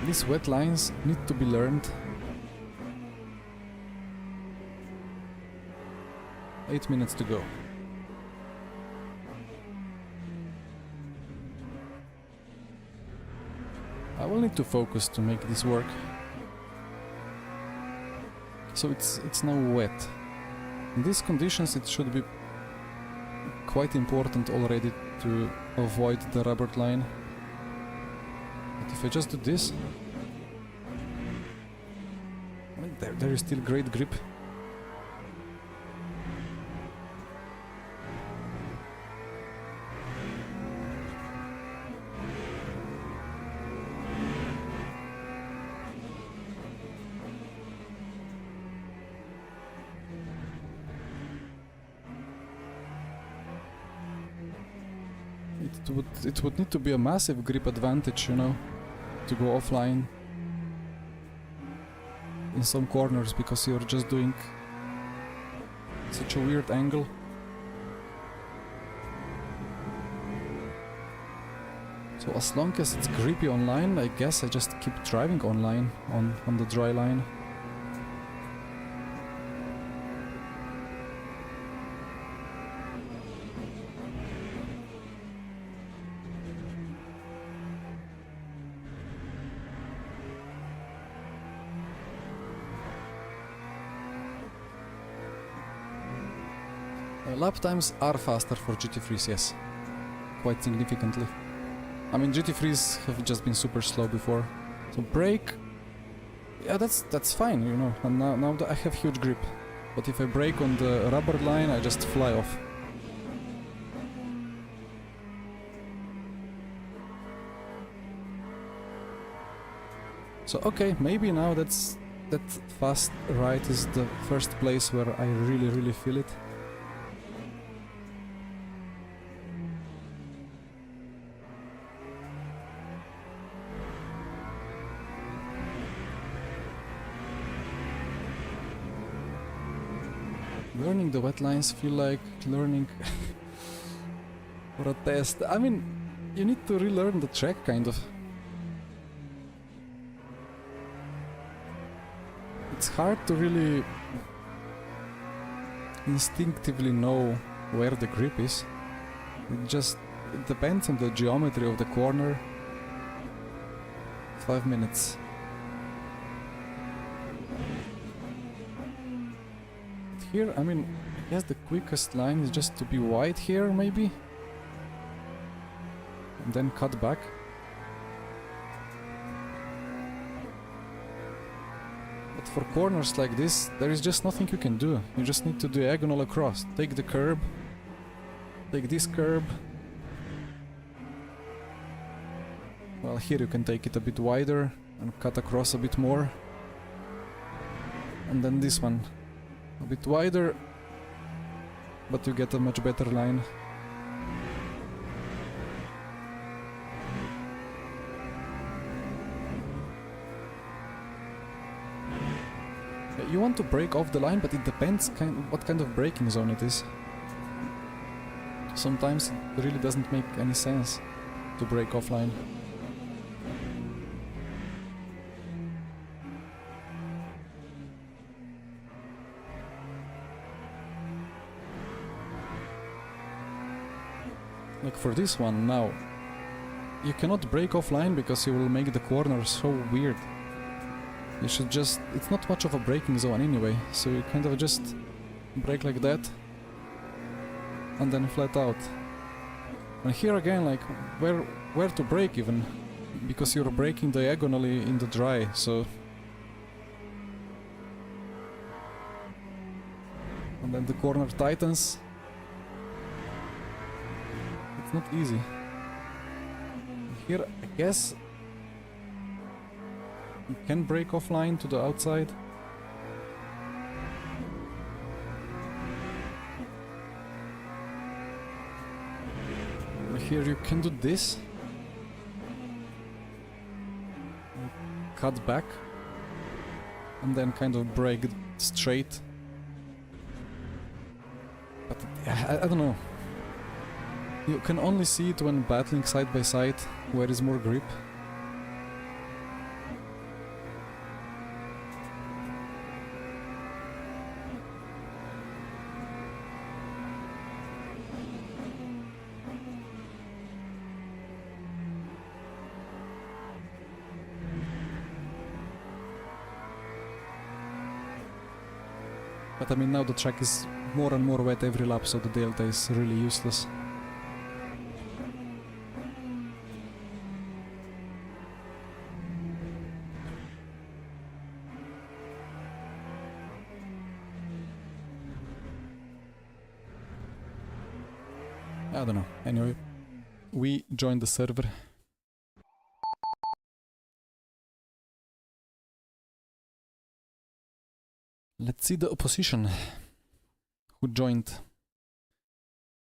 These wet lines need to be learned. 8 minutes to go. I will need to focus to make this work. So it's now wet. In these conditions it should be quite important already to avoid the rubber line. But if I just do this, I mean, there is still great grip. It would need to be a massive grip advantage, you know, to go offline in some corners, because you're just doing such a weird angle. So as long as it's grippy online, I guess I just keep driving online on the dry line. Lap times are faster for GT3s, yes, quite significantly. I mean, GT3s have just been super slow before. So brake, yeah, that's fine, you know, and now I have huge grip. But if I brake on the rubber line, I just fly off. So okay, maybe now that fast right is the first place where I really feel it. Learning the wet lines feel like learning for a test. I mean, you need to relearn the track, kind of. It's hard to really instinctively know where the grip is. It depends on the geometry of the corner. 5 minutes. But here, I mean, I guess the quickest line is just to be wide here, maybe? And then cut back. But for corners like this, there is just nothing you can do. You just need to diagonal across. Take the curb. Take this curb. Well, here you can take it a bit wider and cut across a bit more. And then this one. A bit wider, but you get a much better line. You want to break off the line, but it depends what kind of braking zone it is. Sometimes it really doesn't make any sense to break offline. Like for this one now, you cannot break offline because you will make the corner so weird. You should just... it's not much of a braking zone anyway, so you kind of just brake like that and then flat out. And here again, like, where to brake even, because you're braking diagonally in the dry, so... and then the corner tightens. It's not easy. Here, I guess you can brake offline to the outside. Here you can do this. Cut back. And then kind of brake straight. But I don't know. You can only see it when battling side by side, where is more grip. But I mean, now the track is more and more wet every lap, so the delta is really useless. I don't know. Anyway, we joined the server. Let's see the opposition who joined.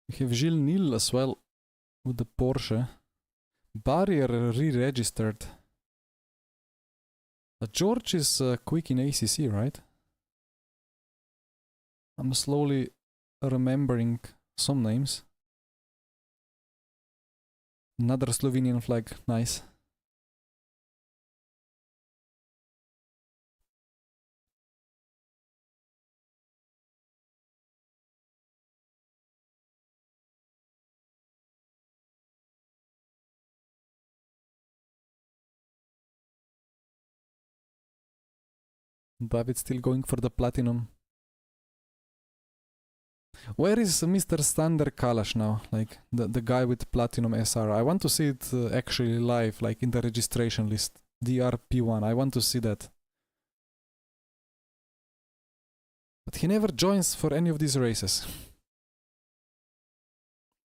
We have Gilles Nil as well with the Porsche. Barrier re-registered. George is quick in ACC, right? I'm slowly remembering some names. Another Slovenian flag, nice. David still going for the platinum. Where is Mr. Stander Kalash now? Like the guy with platinum SR. I want to see it actually live, like in the registration list. DRP1. I want to see that. But he never joins for any of these races.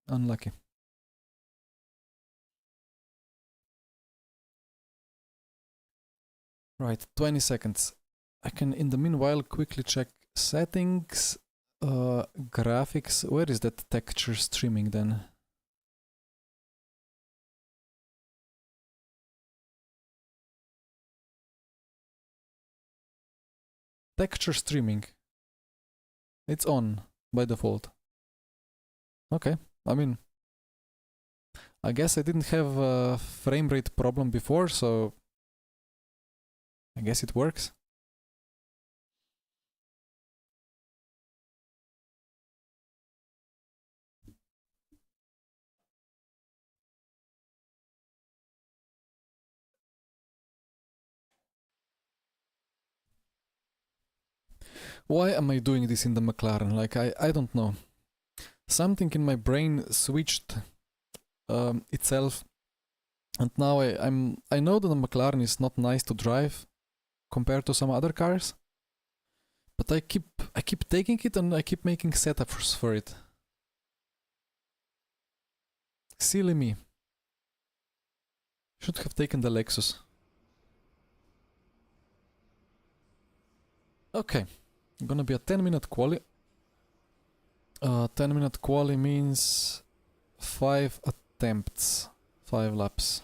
Unlucky. Right, 20 seconds. I can in the meanwhile quickly check settings, graphics. Where is that texture streaming then? Texture streaming. It's on by default. Okay, I mean, I guess I didn't have a frame rate problem before, so I guess it works. Why am I doing this in the McLaren? Like, I don't know. Something in my brain switched itself, and now I know that the McLaren is not nice to drive compared to some other cars, but I keep taking it and I keep making setups for it. Silly me. Should have taken the Lexus. Okay, gonna be a 10-minute quali. 10-minute quali means 5 attempts, 5 laps.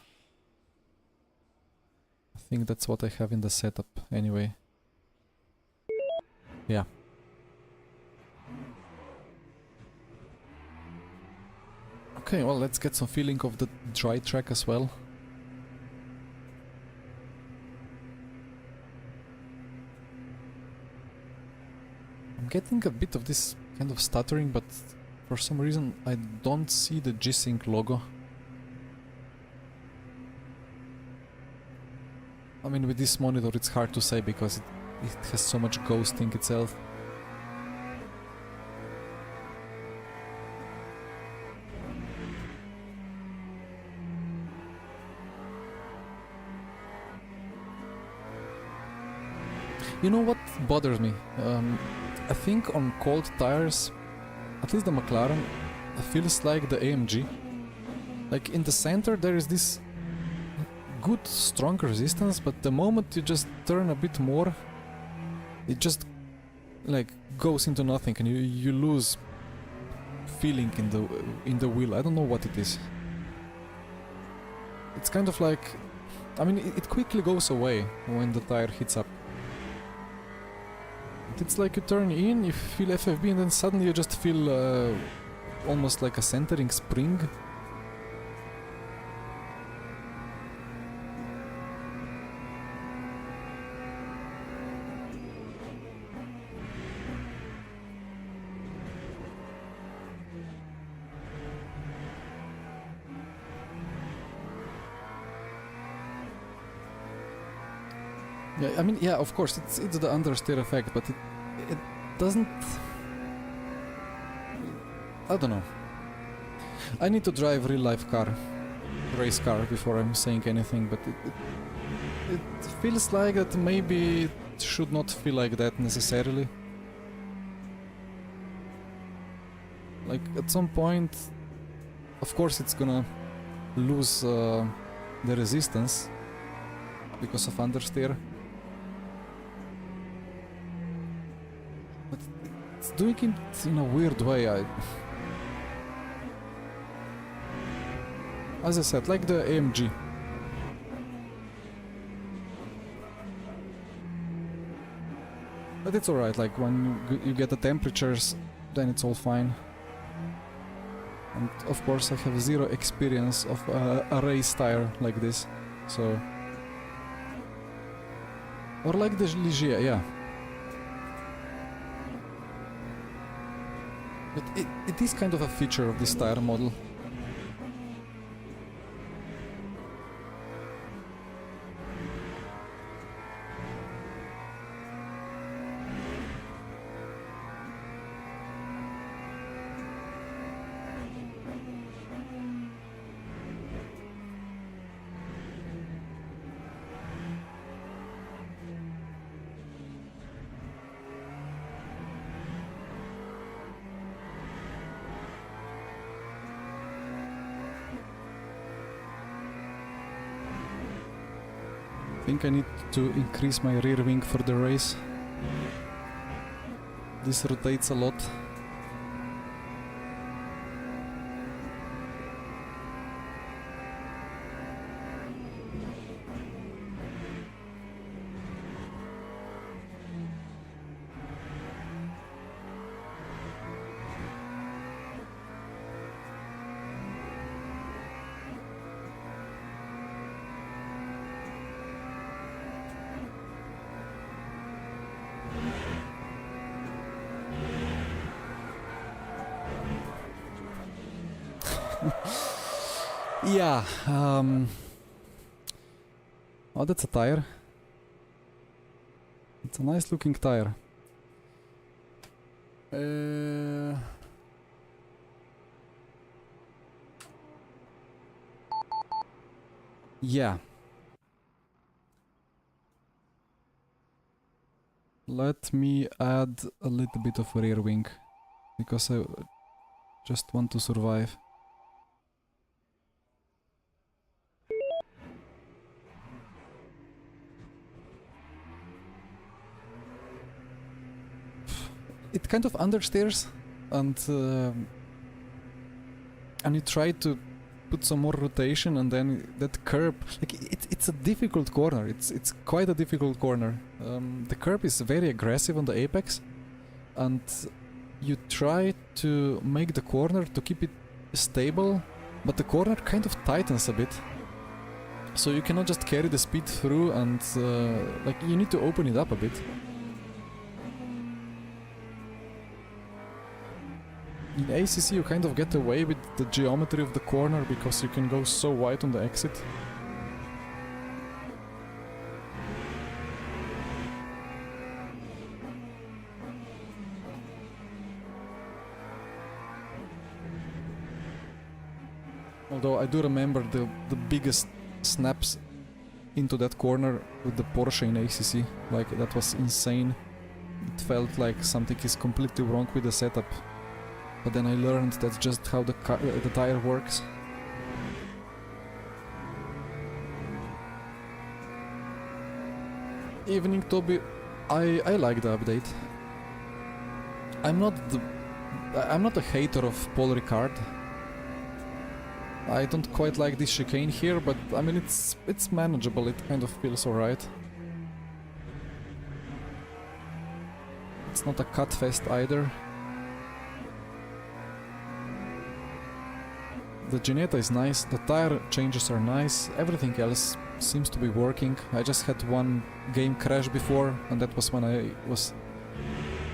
I think that's what I have in the setup anyway. Yeah. Okay, well, let's get some feeling of the dry track as well. I'm getting a bit of this kind of stuttering, but for some reason I don't see the G-Sync logo. I mean, with this monitor it's hard to say because it has so much ghosting itself. You know what bothers me? I think on cold tires, at least the McLaren, feels like the AMG. Like in the center there is this good strong resistance, but the moment you just turn a bit more, it just like goes into nothing and you lose feeling in the wheel. I don't know what it is. It's kind of like, I mean, it quickly goes away when the tire hits up. It's like you turn in, you feel FFB, and then suddenly you just feel almost like a centering spring. Yeah, I mean, yeah, of course, it's the understeer effect, but it doesn't... I don't know. I need to drive real life car, race car, before I'm saying anything, but it feels like that maybe it should not feel like that necessarily. Like, at some point, of course it's gonna lose the resistance because of understeer. But it's doing it in a weird way. As I said, like the AMG. But it's alright, like when you get the temperatures, then it's all fine. And of course I have zero experience of a race tire like this, so... Or like the Ligier, yeah. But it is kind of a feature of this tire model. I think I need to increase my rear wing for the race. This rotates a lot. Yeah. Oh, that's a tire. It's a nice looking tire. Yeah. Let me add a little bit of rear wing, because I just want to survive. It kind of understeers, and you try to put some more rotation, and then that curb, like it's a difficult corner. It's quite a difficult corner. The curb is very aggressive on the apex, and you try to make the corner to keep it stable, but the corner kind of tightens a bit. So you cannot just carry the speed through, and like you need to open it up a bit. In ACC you kind of get away with the geometry of the corner because you can go so wide on the exit. Although I do remember the biggest snaps into that corner with the Porsche in ACC, like that was insane. It felt like something is completely wrong with the setup. But then I learned that's just how the tire works. Evening, Toby. I like the update. I'm not a hater of Paul Ricard. I don't quite like this chicane here, but I mean it's manageable. It kind of feels alright. It's not a cut fest either. The Ginetta is nice, the tire changes are nice, everything else seems to be working. I just had one game crash before, and that was when I was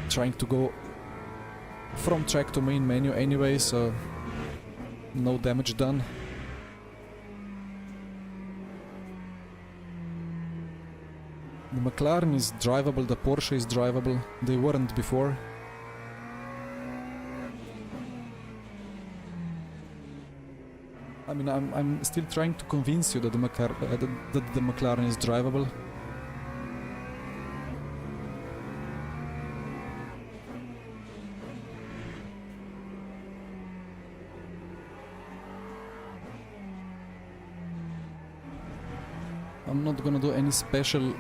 trying to go from track to main menu anyway, so no damage done. The McLaren is drivable, the Porsche is drivable, they weren't before. I mean, I'm still trying to convince you that the McLaren is drivable. I'm not gonna do any special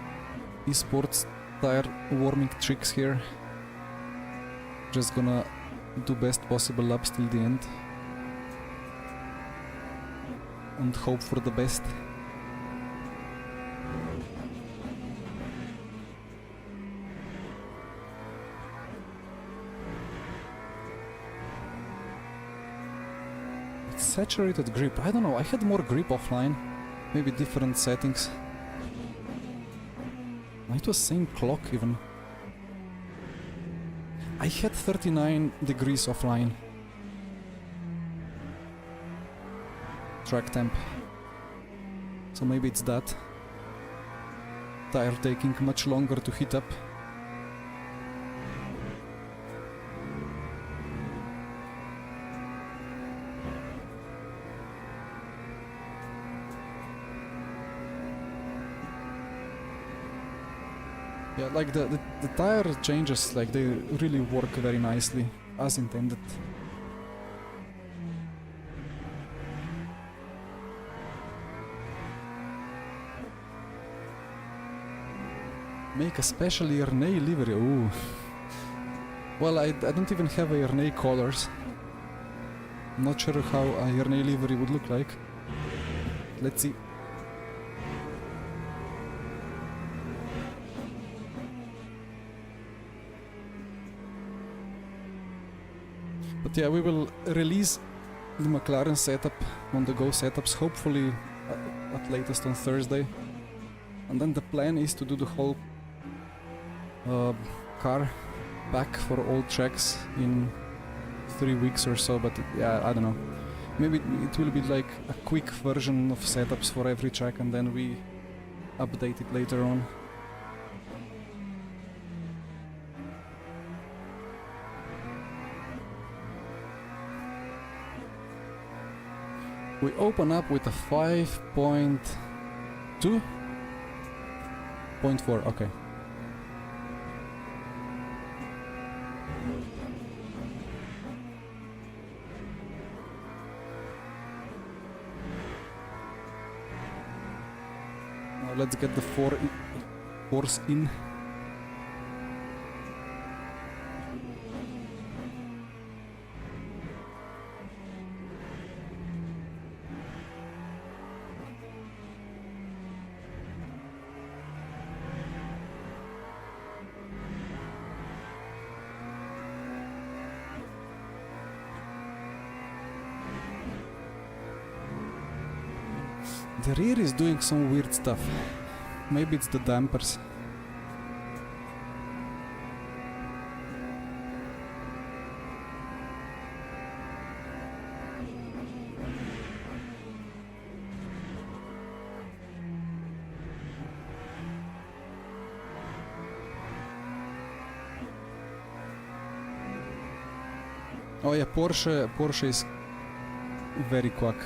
esports tire warming tricks here. Just gonna do best possible laps till the end. And hope for the best. It's saturated grip. I don't know, I had more grip offline. Maybe different settings. It was same clock even. I had 39 degrees offline. Track temp. So maybe it's that. Tire taking much longer to heat up. Yeah, like the tire changes, like they really work very nicely, as intended. Make a special Ernay livery, ooh. Well, I don't even have a Ernay colors. I'm not sure how a Ernay livery would look like. Let's see. But yeah, we will release the McLaren setup on the go setups, hopefully at latest on Thursday. And then the plan is to do the whole car back for all tracks in 3 weeks or so, but yeah, I don't know. Maybe it will be like a quick version of setups for every track and then we update it later on. We open up with a 5.2? 0.4, okay. Now let's get the force in. The rear is doing some weird stuff. Maybe it's the dampers. Oh yeah, Porsche is very quack.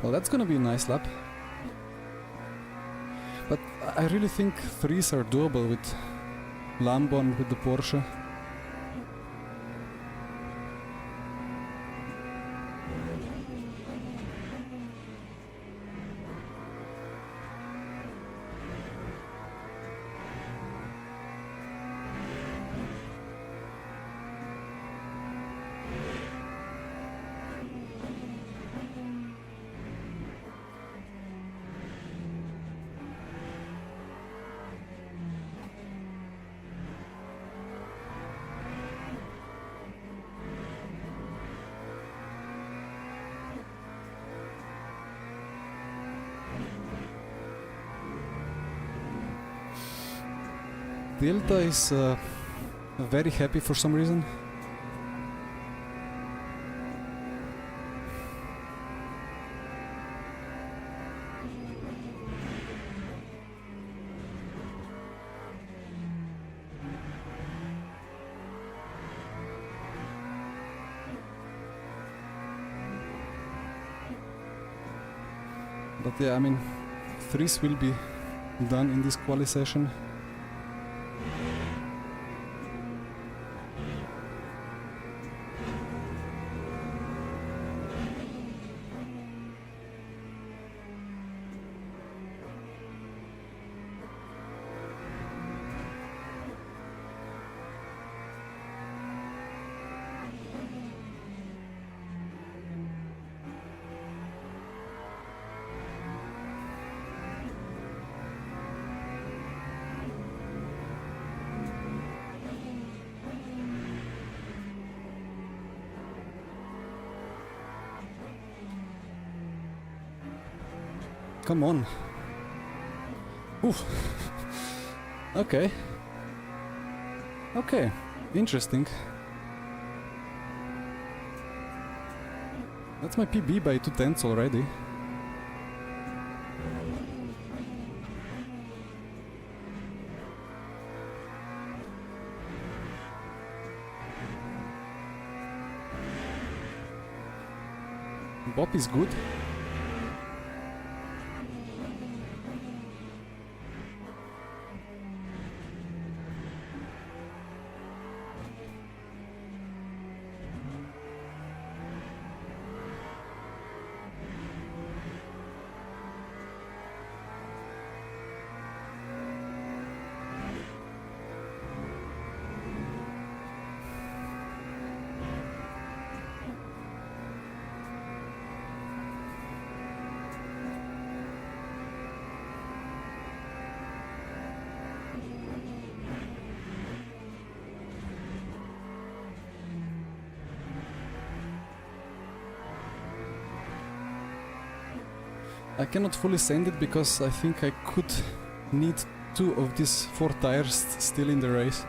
Well, that's gonna be a nice lap. But I really think threes are doable with Lambo and with the Porsche. Delta is very happy for some reason. But yeah, I mean, threes will be done in this quali session. Come on. Oof. Okay. Okay. Interesting. That's my PB by 2/10 already. Bob is good. I cannot fully send it because I think I could need 2 of these 4 tires still in the race.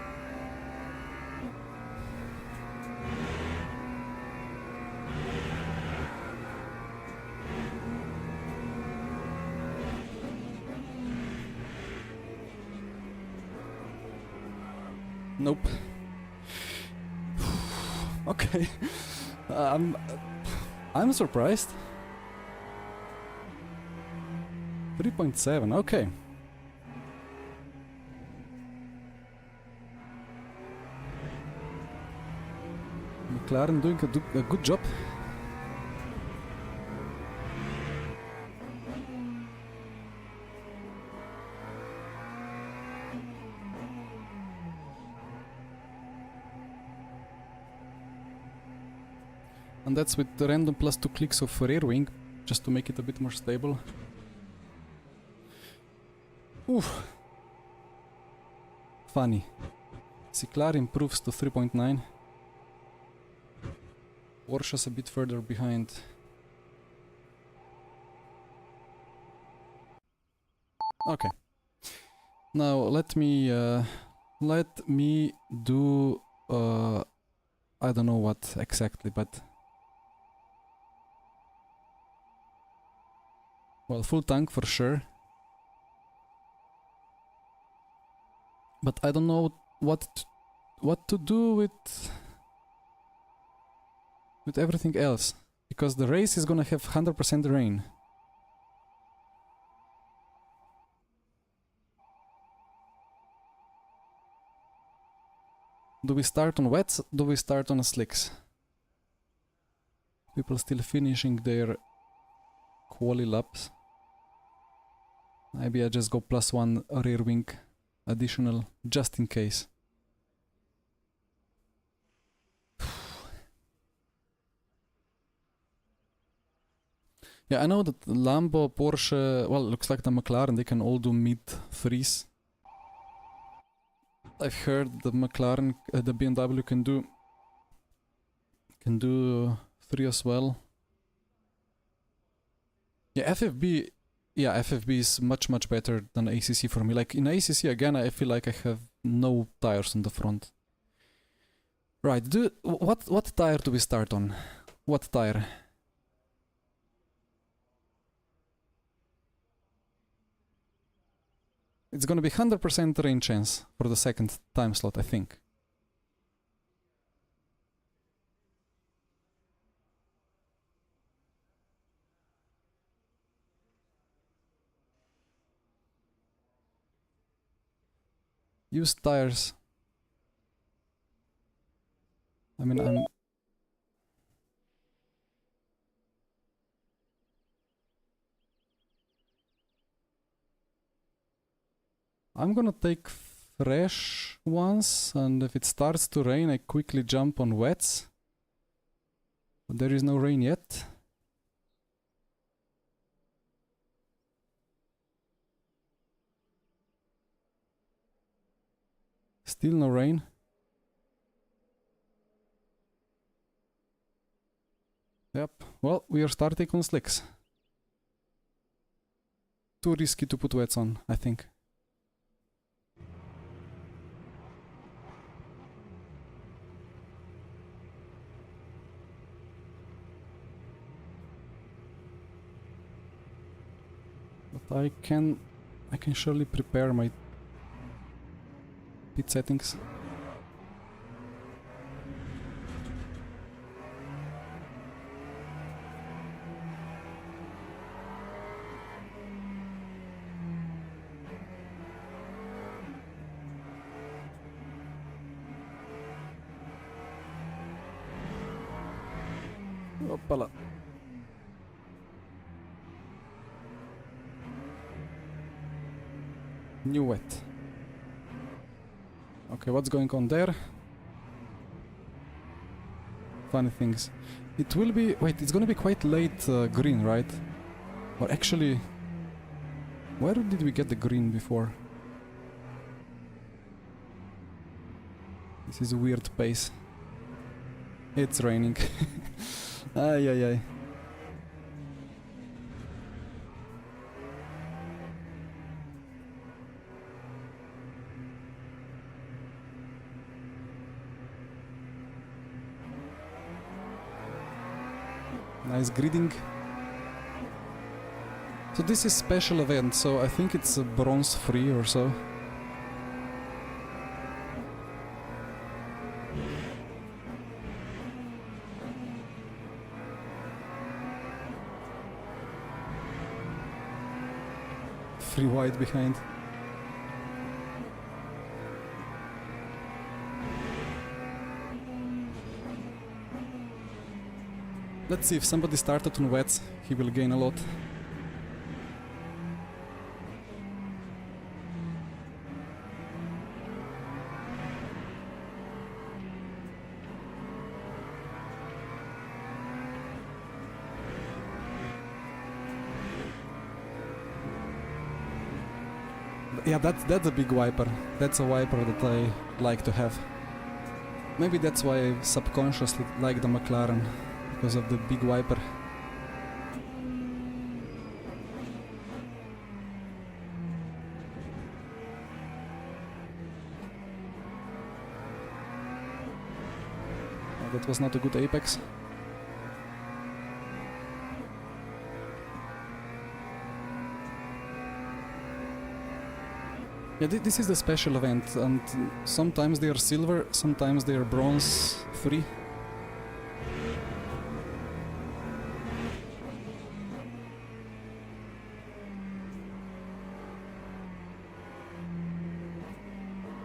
Nope. Okay. I'm surprised. 3.7, okay. McLaren doing a good job. And that's with the random plus 2 clicks of rear wing, just to make it a bit more stable. Oof. Funny. Ciclar improves to 3.9. Porsche's a bit further behind. Okay. Now let me do I don't know what exactly, but well, full tank for sure. But I don't know what to do with everything else, because the race is gonna have 100% rain. Do we start on wets? Do we start on slicks? People still finishing their quali laps. Maybe I just go +1 rear wing additional, just in case. Yeah, I know that Lambo, Porsche, well, looks like the McLaren, they can all do mid-3s. I've heard the McLaren, the BMW can do 3 as well. Yeah, FFB is much better than ACC for me. Like in ACC again, I feel like I have no tires on the front. Right, what tire do we start on? What tire? It's gonna be 100% rain chance for the second time slot, I think. Use tires. I mean, I'm gonna take fresh ones, and if it starts to rain, I quickly jump on wets. But there is no rain yet. Still no rain. Yep, well, we are starting on slicks. Too risky to put wets on, I think. But I can surely prepare my pit settings. Hoppala. New wet. Okay, what's going on there? Funny things. It will be... Wait, it's gonna be quite late green, right? Or actually... Where did we get the green before? This is a weird pace. It's raining. Ay, ay, ay. Nice gridding. So this is special event, so I think it's a bronze 3 or so. Three wide behind. Let's see, if somebody started on wets, he will gain a lot. Yeah, that's a big wiper. That's a wiper that I like to have. Maybe that's why I subconsciously like the McLaren, because of the big wiper. That was not a good apex. Yeah, this is the special event, and sometimes they are silver, sometimes they are bronze 3.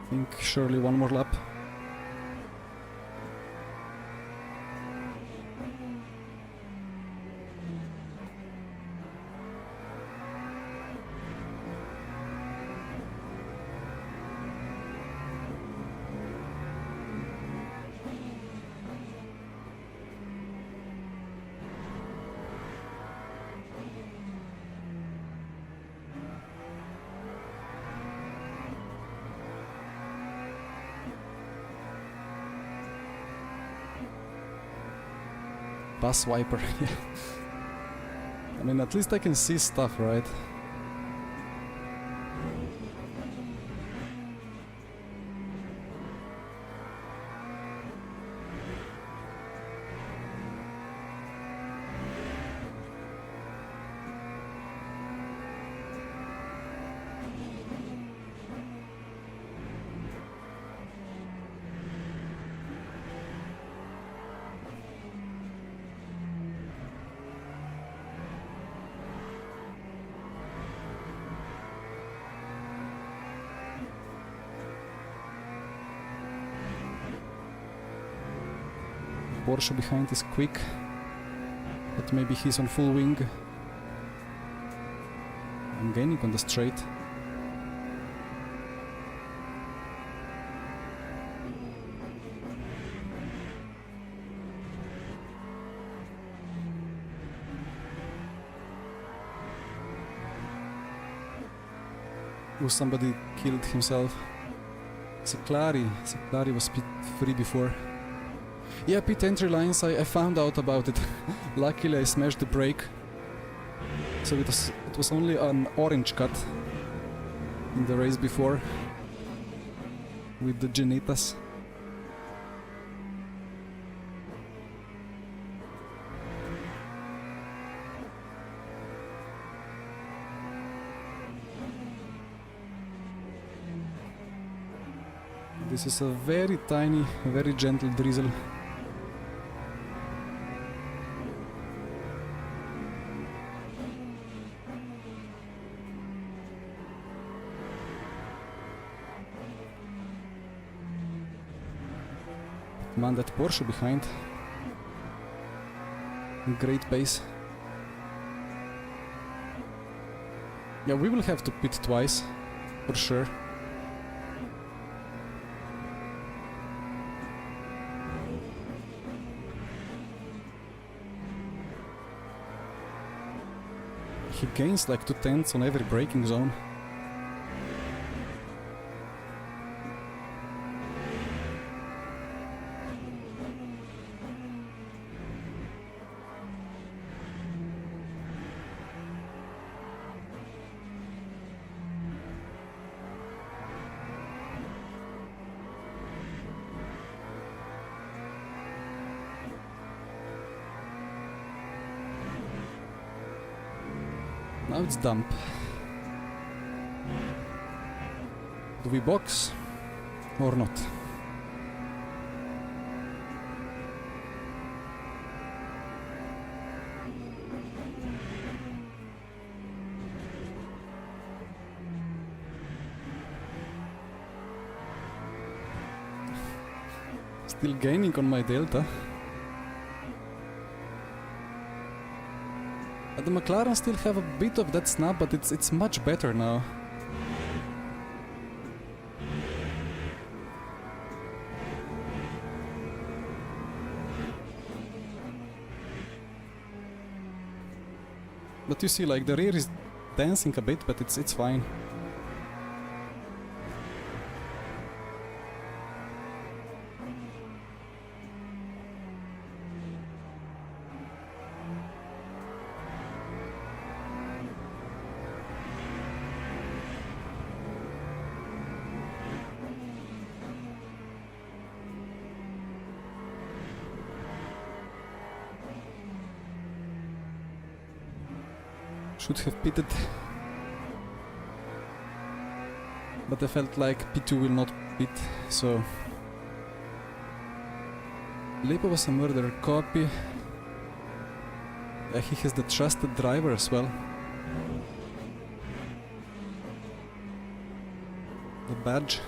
I think surely one more lap. Bus wiper. Yeah. I mean, at least I can see stuff, right? Porsche behind is quick, but maybe he's on full wing. I'm gaining on the straight. Oh, somebody killed himself. Seclari was pit 3 before. Yeah, pit entry lines, I found out about it. Luckily I smashed the brake. So it was only an orange cut in the race before with the Genitas. This is a very tiny, very gentle drizzle. Man, that Porsche behind. Great pace. Yeah, we will have to pit twice, for sure. He gains like 2/10 on every braking zone. Now it's dump. Do we box or not? Still gaining on my delta. The McLaren still have a bit of that snap, but it's much better now. But you see, like, the rear is dancing a bit, but it's fine. Should have pitted, but I felt like P2 will not pit, so Lepo was a murderer copy. He has the trusted driver as well. The badge.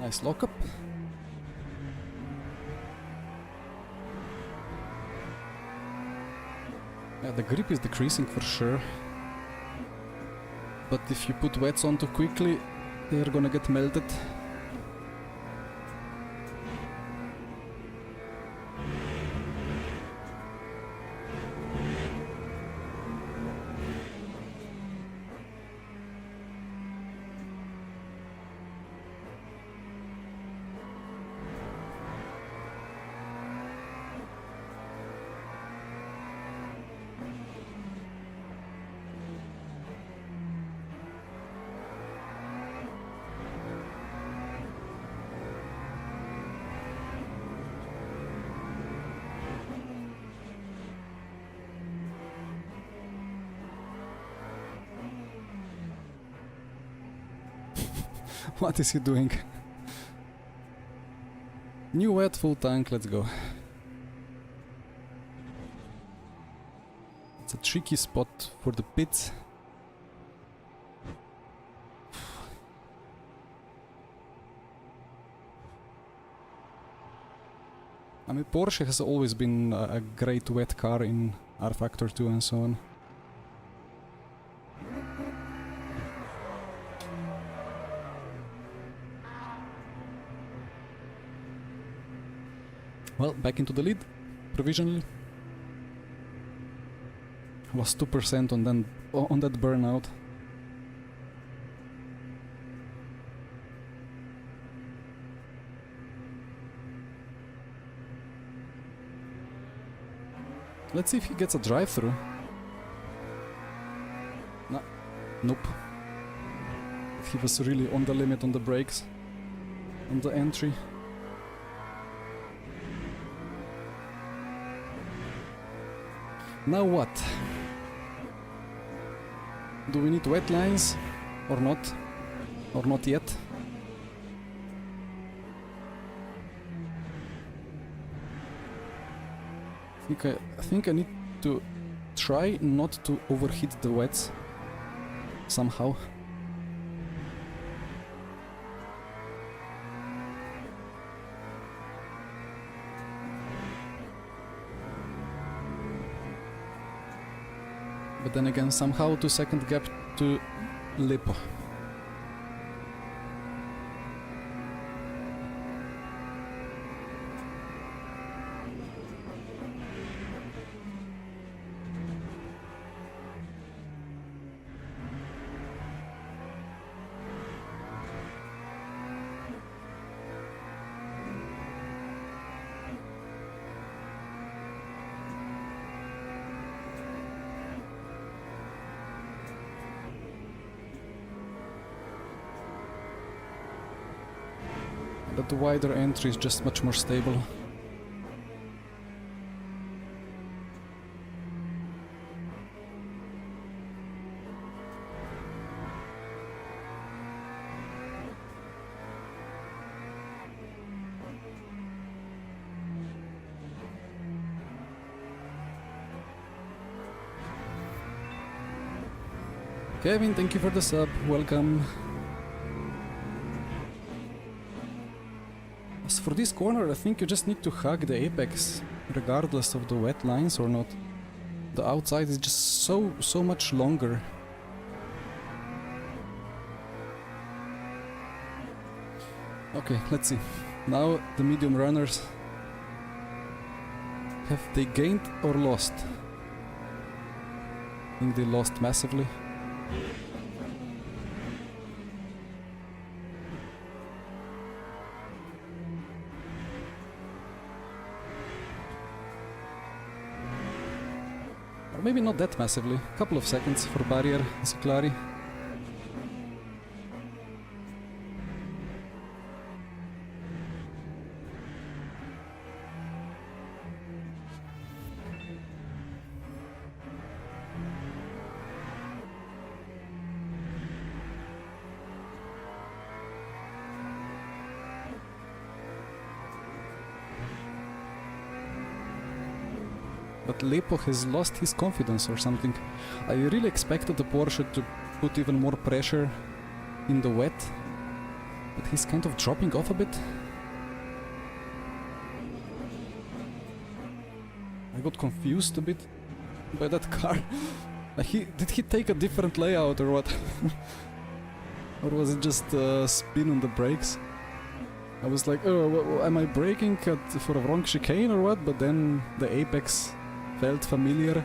Nice lockup. Yeah, the grip is decreasing for sure. But if you put wets on too quickly, they're gonna get melted. What is he doing? New wet, full tank, let's go. It's a tricky spot for the pits. I mean, Porsche has always been a great wet car in R-Factor 2 and so on. Well, back into the lead, provisionally. Was 2% on that burnout. Let's see if he gets a drive-through. No, nope. He was really on the limit on the brakes, on the entry. Now what? Do we need wet lines or not? Or not yet? I think I need to try not to overheat the wets somehow. But then again, somehow 2-second gap to Lipo. But the wider entry is just much more stable. Kevin, thank you for the sub, welcome. As for this corner, I think you just need to hug the apex, regardless of the wet lines or not. The outside is just so much longer. Okay, let's see. Now the medium runners. Have they gained or lost? I think they lost massively. Or maybe not that massively. A couple of seconds for barrier, Ziklari. But Lepo has lost his confidence or something. I really expected the Porsche to put even more pressure in the wet, but he's kind of dropping off a bit. I got confused a bit by that car. Did he take a different layout or what? Or was it just a spin on the brakes? I was like, oh, am I braking for a wrong chicane or what? But then the apex felt familiar.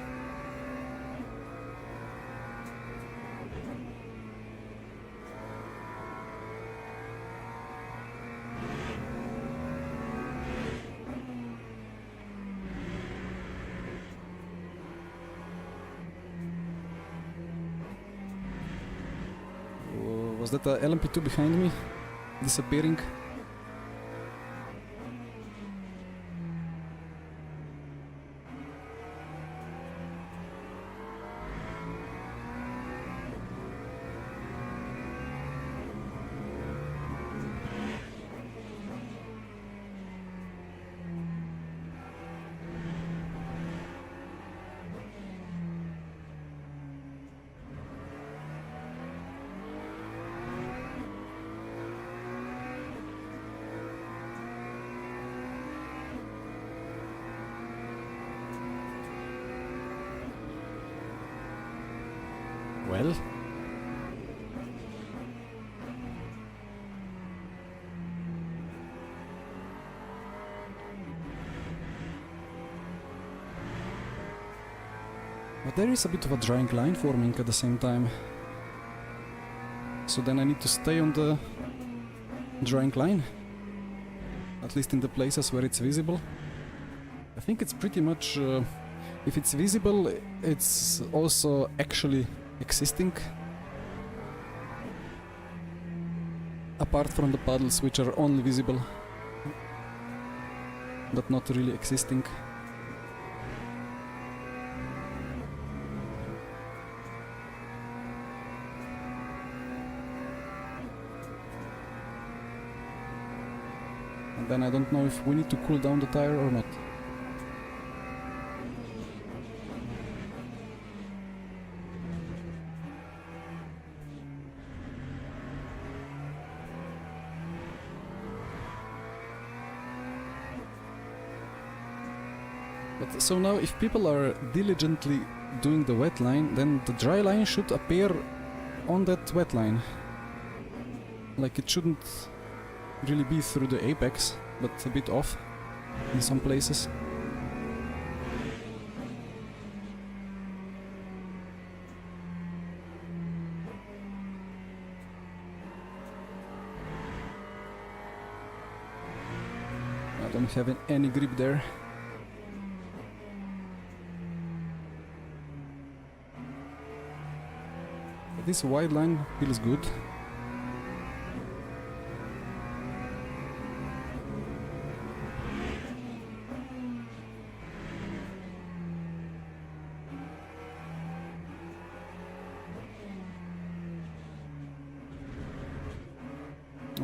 Was that the LMP2 behind me disappearing? Well, but there is a bit of a drying line forming at the same time. So then I need to stay on the drying line, at least in the places where it's visible. I think it's pretty much, if it's visible, it's also actually existing, apart from the puddles which are only visible but not really existing. And then I don't know if we need to cool down the tire or not. So now, if people are diligently doing the wet line, then the dry line should appear on that wet line. Like it shouldn't really be through the apex, but a bit off in some places. I don't have any grip there. But this wide line feels good.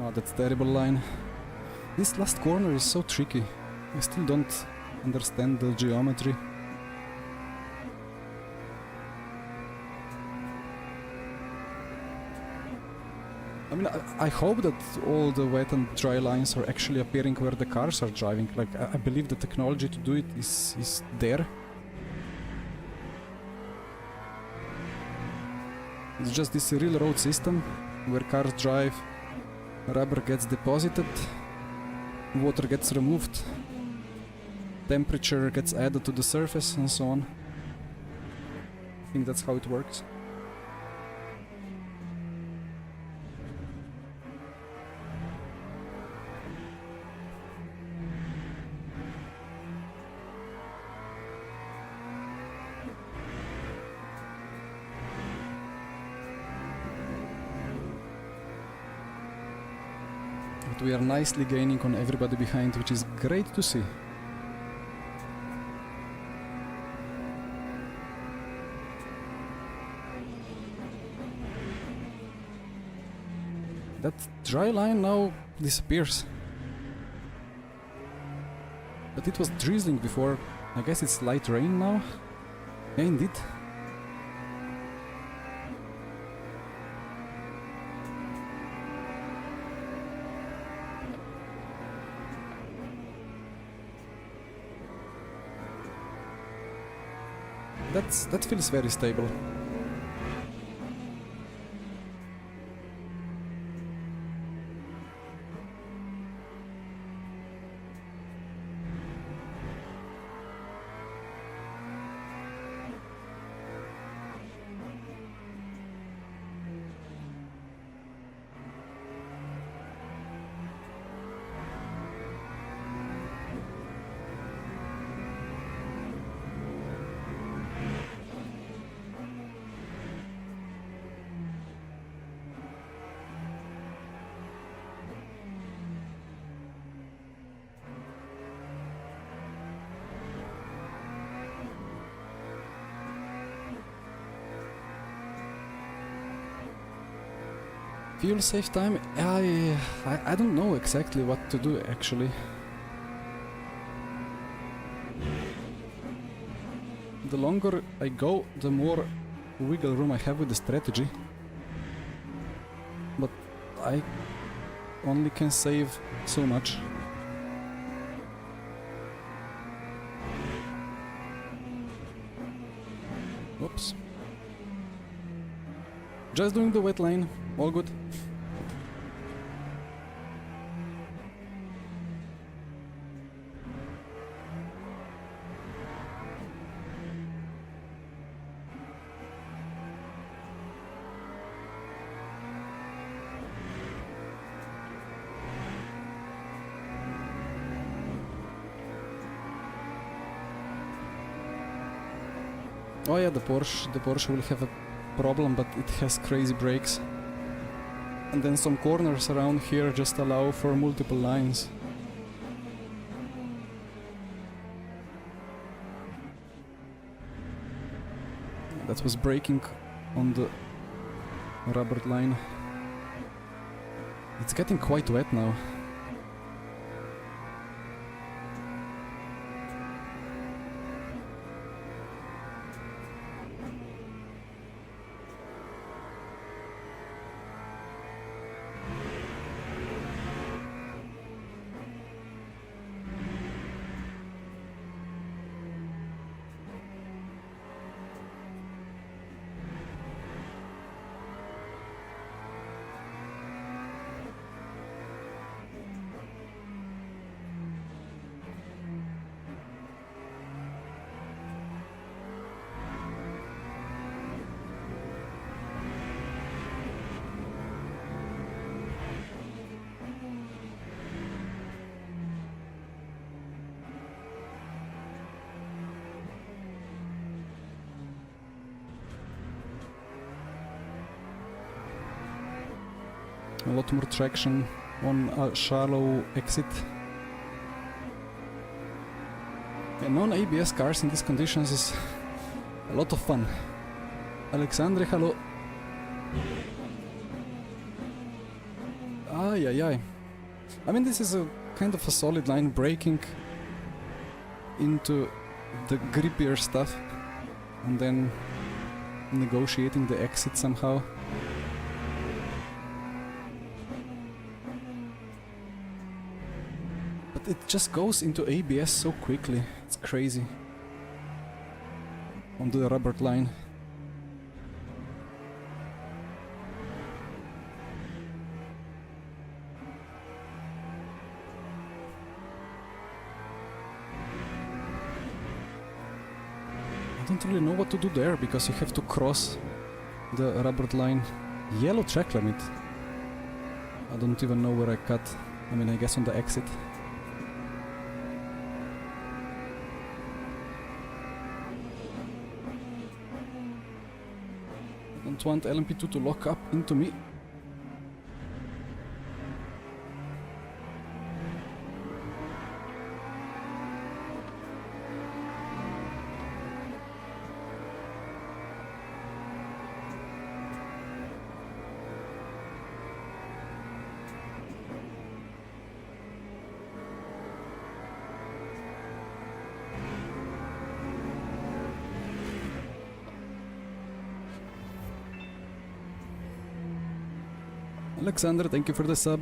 Oh, that's terrible line. This last corner is so tricky. I still don't understand the geometry. I mean, I hope that all the wet and dry lines are actually appearing where the cars are driving. Like, I believe the technology to do it is there. It's just this real road system where cars drive, rubber gets deposited, water gets removed, temperature gets added to the surface and so on. I think that's how it works. But we are nicely gaining on everybody behind, which is great to see. That dry line now disappears. But it was drizzling before. I guess it's light rain now. Yeah, indeed. That feels very stable. Fuel save time? I don't know exactly what to do actually. The longer I go, the more wiggle room I have with the strategy. But I only can save so much. Oops. Just doing the wet line, all good. Oh yeah, the Porsche will have a problem, but it has crazy brakes. And then some corners around here just allow for multiple lines. That was braking on the rubber line. It's getting quite wet now. a lot more traction on a shallow exit. And non-ABS cars in these conditions is a lot of fun. Alexandre, hello. Ay, ay, ay. I mean, this is a kind of a solid line, breaking into the grippier stuff and then negotiating the exit somehow. But it just goes into ABS so quickly, it's crazy. Onto the rubber line. I don't really know what to do there, because you have to cross the rubber line. Yellow track limit. I don't even know where I cut. I mean, I guess on the exit. I don't want LMP2 to lock up into me. Alexander, thank you for the sub.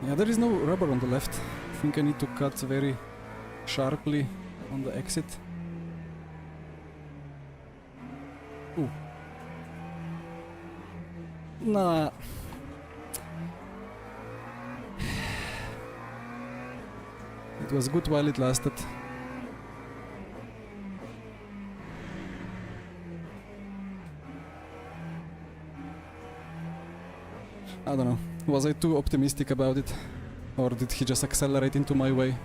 Yeah, there is no rubber on the left. I think I need to cut very sharply on the exit. Ooh. Nah. It was good while it lasted. I don't know, was I too optimistic about it? Or did he just accelerate into my way?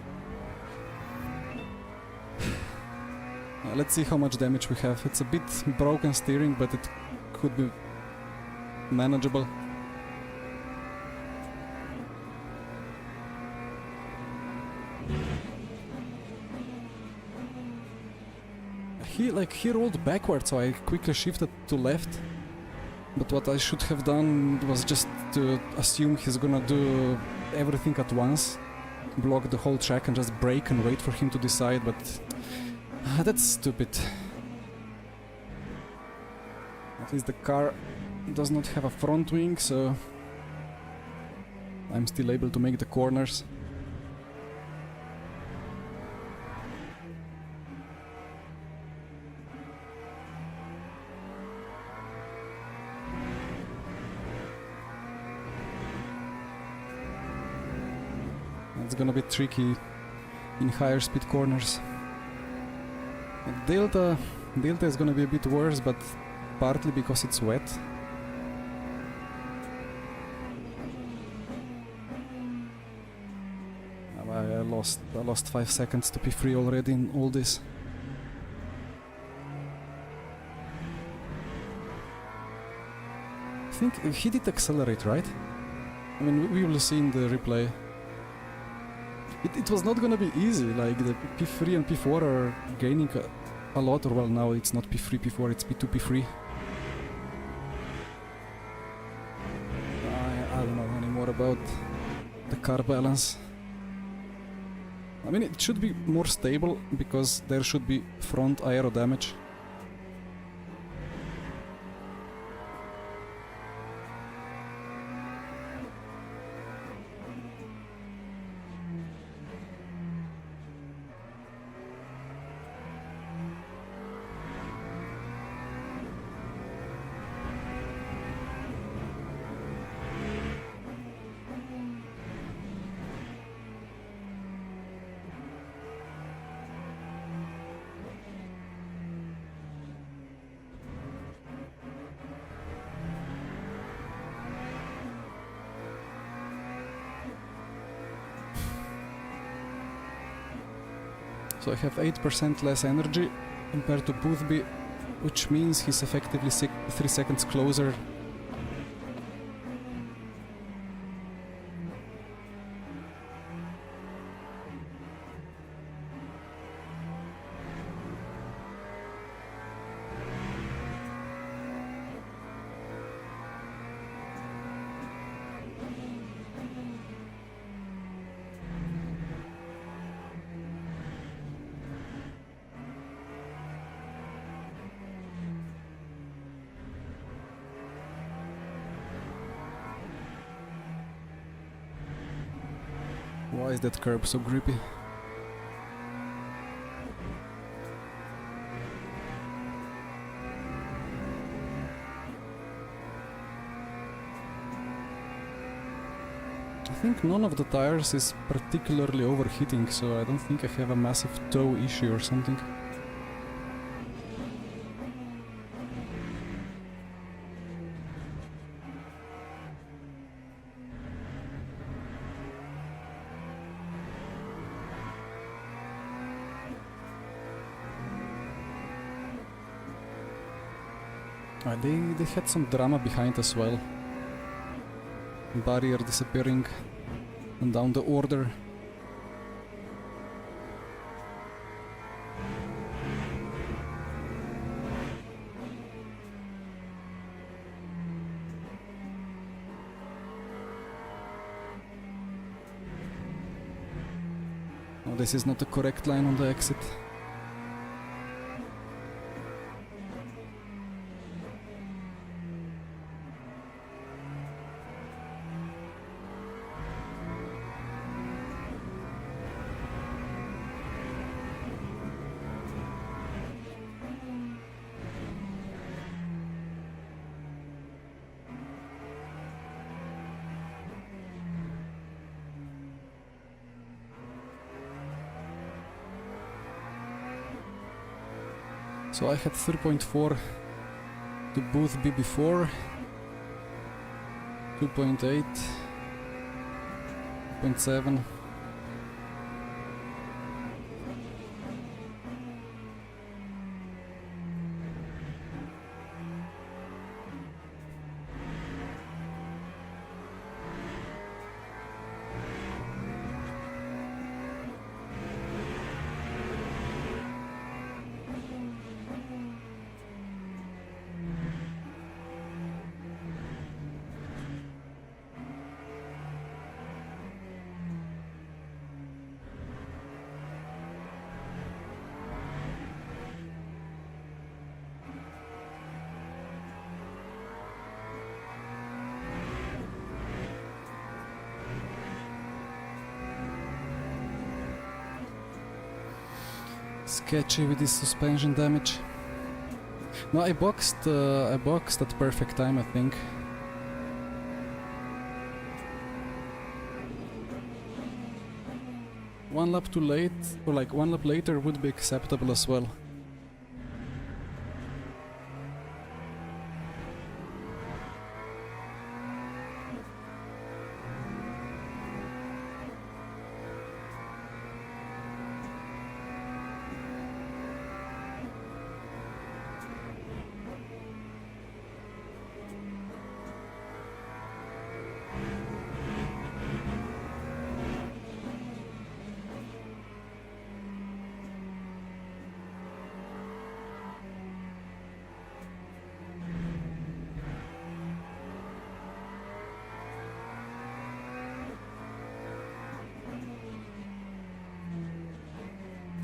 Let's see how much damage we have. It's a bit broken steering, but it could be manageable. He rolled backwards, so I quickly shifted to left. But what I should have done was just to assume he's gonna do everything at once, block the whole track and just brake and wait for him to decide, but that's stupid. At least the car does not have a front wing, so I'm still able to make the corners. It's gonna be tricky in higher speed corners. Delta is gonna be a bit worse, but partly because it's wet. I lost 5 seconds to P3 already in all this. I think he did accelerate, right? I mean, we will see in the replay. It was not gonna be easy, like the P3 and P4 are gaining a lot, or well, now it's not P3, P4, it's P2, P3. I don't know anymore about the car balance. I mean, it should be more stable, because there should be front aero damage. So I have 8% less energy compared to Boothby, which means he's effectively 3 seconds closer Why is that curb so grippy? I think none of the tires is particularly overheating, so I don't think I have a massive toe issue or something. They had some drama behind as well. Barrier disappearing and down the order. Oh, this is not the correct line on the exit. So I had 3.4 to booth B before, 2.8, 0.7. Sketchy with this suspension damage. No, I boxed at perfect time, I think. One lap too late, or like one lap later, would be acceptable as well.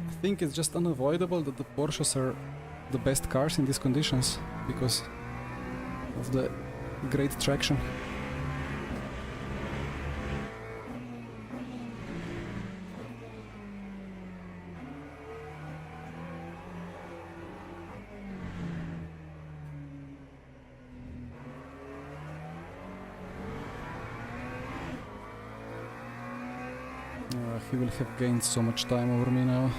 I think it's just unavoidable that the Porsches are the best cars in these conditions because of the great traction. He will have gained so much time over me now.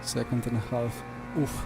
Second and a half. Oof.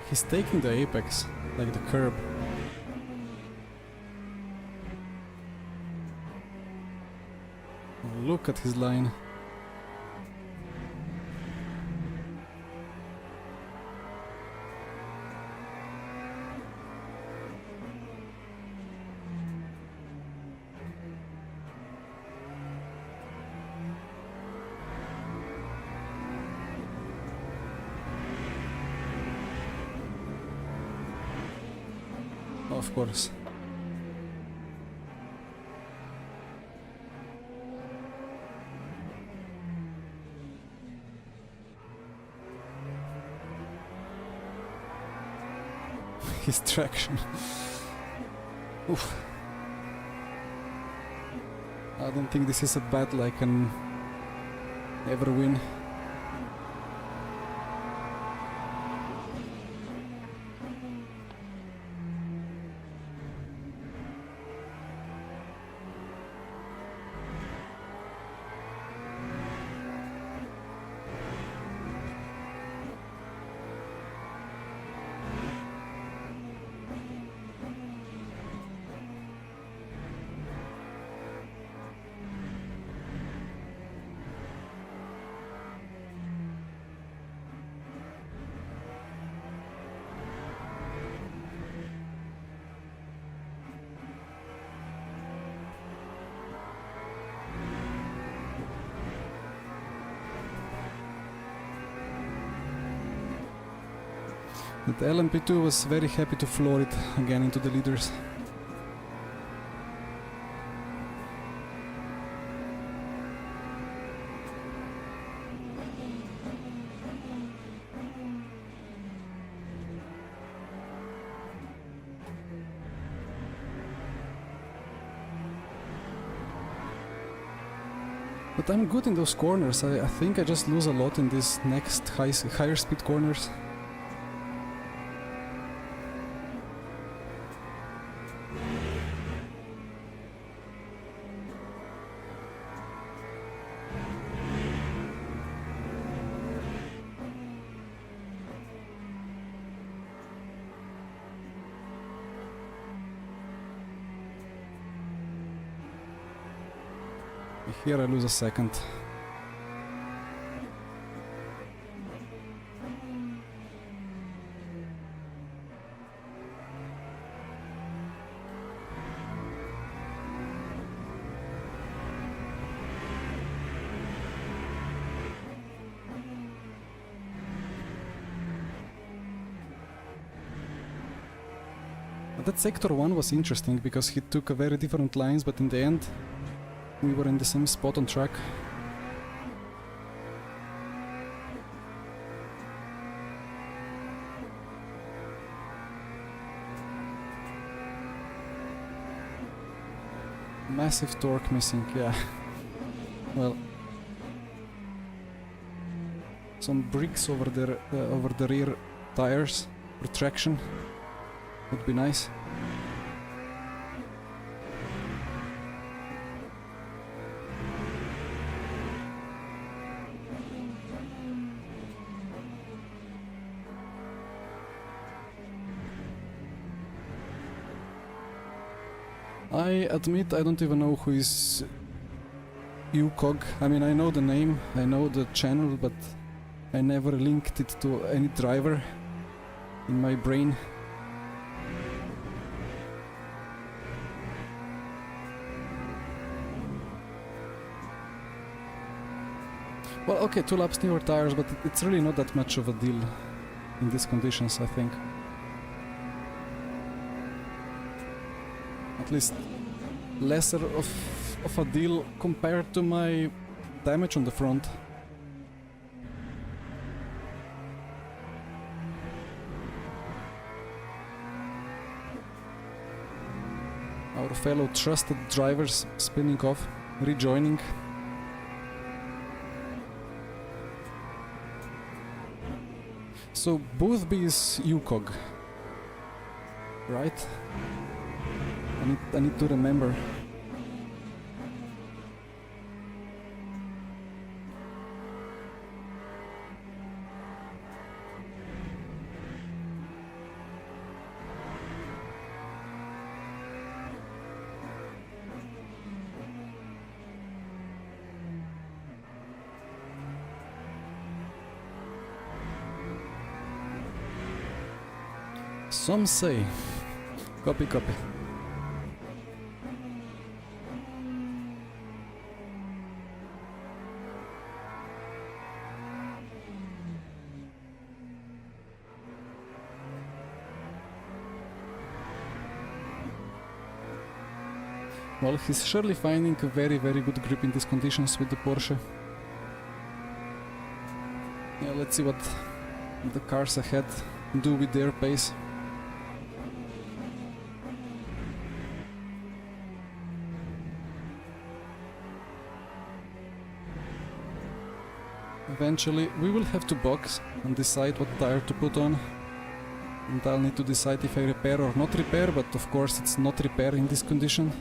He's taking the apex, like the curb. Oh, look at his line. Of course. His traction. Oof. I don't think this is a battle I can ever win. But LMP2 was very happy to floor it again into the leaders. But I'm good in those corners. I think I just lose a lot in these next higher speed corners. Here I lose a second. But that sector 1 was interesting because he took a very different lines, but in the end we were in the same spot on track. Massive torque missing, yeah. Well, some bricks over the rear tires for traction would be nice. I admit I don't even know who is UCOG. I mean, I know the name, I know the channel, but I never linked it to any driver in my brain. Well, okay, 2 laps newer tires, but it's really not that much of a deal in these conditions, I think. At least lesser of a deal compared to my damage on the front. Our fellow trusted drivers spinning off, rejoining. So Boothby is UCOG, right? I need to remember. Some say. Copy, copy. Well, he's surely finding a very, very good grip in these conditions with the Porsche. Yeah, let's see what the cars ahead do with their pace. Eventually we will have to box and decide what tire to put on. And I'll need to decide if I repair or not repair, but of course it's not repair in this condition.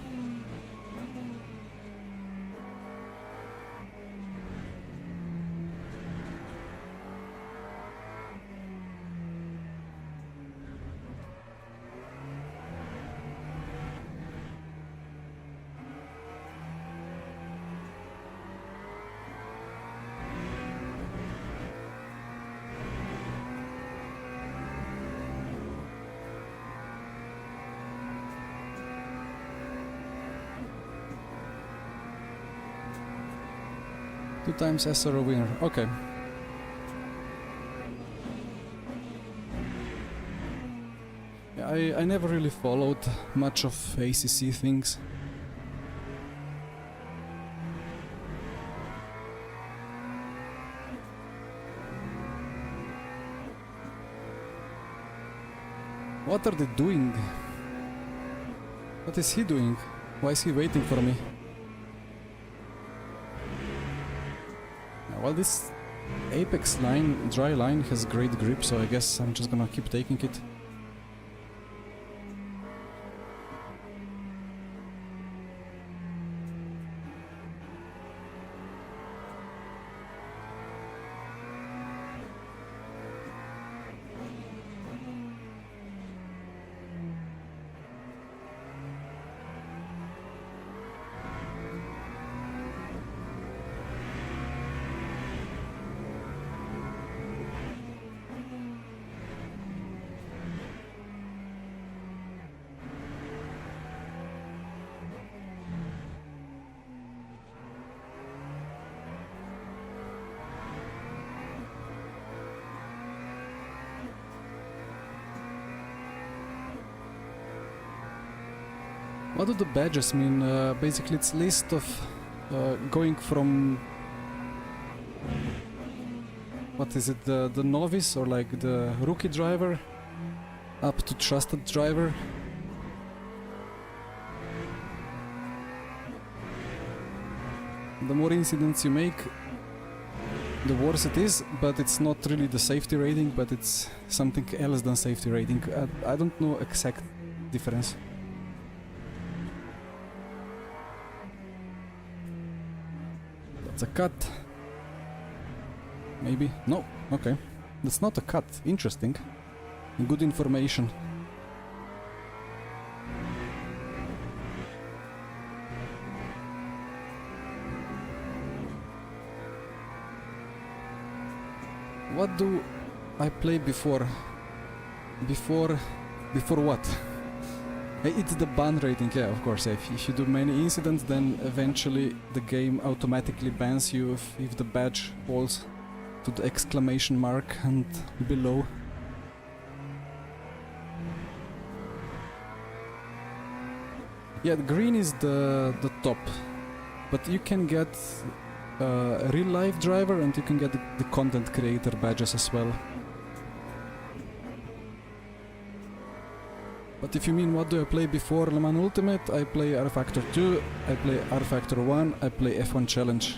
Two times SRO winner, okay. Yeah, I never really followed much of ACC things. What are they doing? What is he doing? Why is he waiting for me? Well, this apex line, dry line, has great grip, so I guess I'm just gonna keep taking it. What do the badges mean? Basically it's list of going from... What is it? The novice or like the rookie driver up to trusted driver. The more incidents you make, the worse it is, but it's not really the safety rating, but it's something else than safety rating. I don't know exact difference. That's a cut. Maybe? No. Okay. That's not a cut. Interesting. Good information. What do I play before? Before what? It's the ban rating, yeah, of course. If you do many incidents, then eventually the game automatically bans you if the badge falls to the exclamation mark and below. Yeah, the green is the top, but you can get a real life driver and you can get the content creator badges as well. But if you mean what do I play before Le Mans Ultimate, I play R Factor 2, I play R Factor 1, I play F1 Challenge.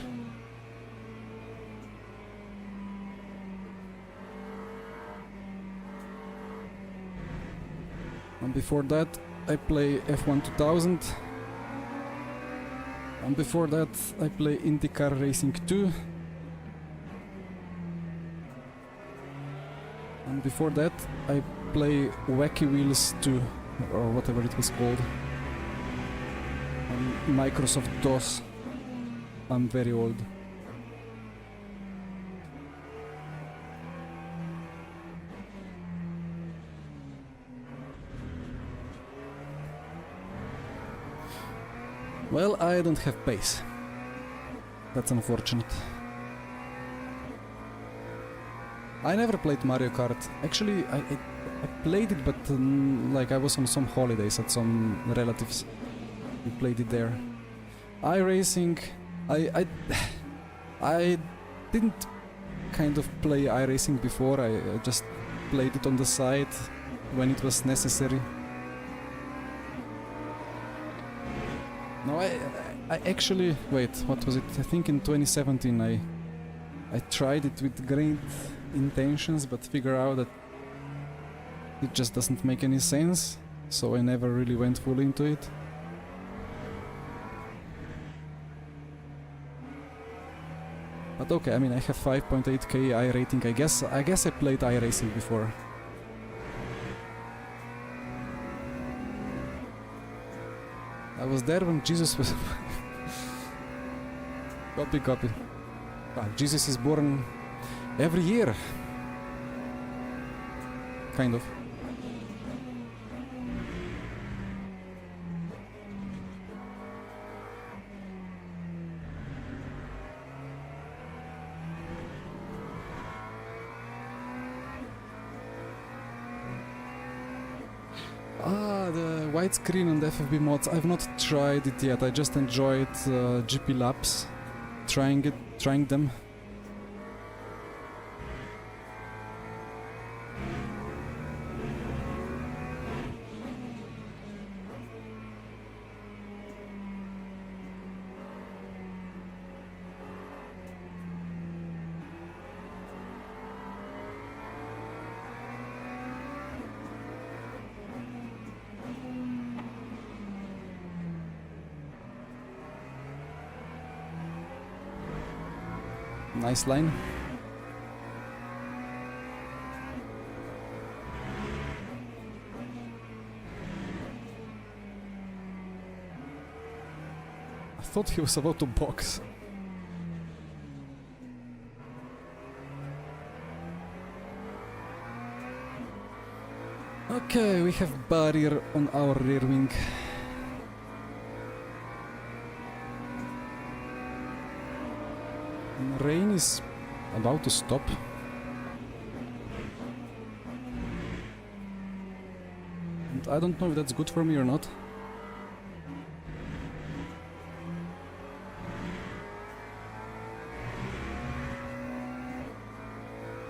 And before that I play F1 2000. And before that I play IndyCar Racing 2. And before that I play Wacky Wheels 2, or whatever it was called. On Microsoft DOS. I'm very old. Well, I don't have pace. That's unfortunate. I never played Mario Kart. Actually, I played it, but like I was on some holidays at some relatives. We played it there. iRacing, I didn't kind of play iRacing before. I just played it on the side when it was necessary. No, I actually... Wait, what was it? I think in 2017 I tried it with great intentions, but figure out that it just doesn't make any sense, so I never really went fully into it. But okay, I mean, I have 5.8k I rating. I guess I played iRacing before. I was there when Jesus was... Copy. Ah, Jesus is born every year. Kind of. Ah, the widescreen and FFB mods. I've not tried it yet. I just enjoyed GP laps, trying them. Nice line. I thought he was about to box. Okay, we have barrier on our rear wing. Rain is about to stop. And I don't know if that's good for me or not.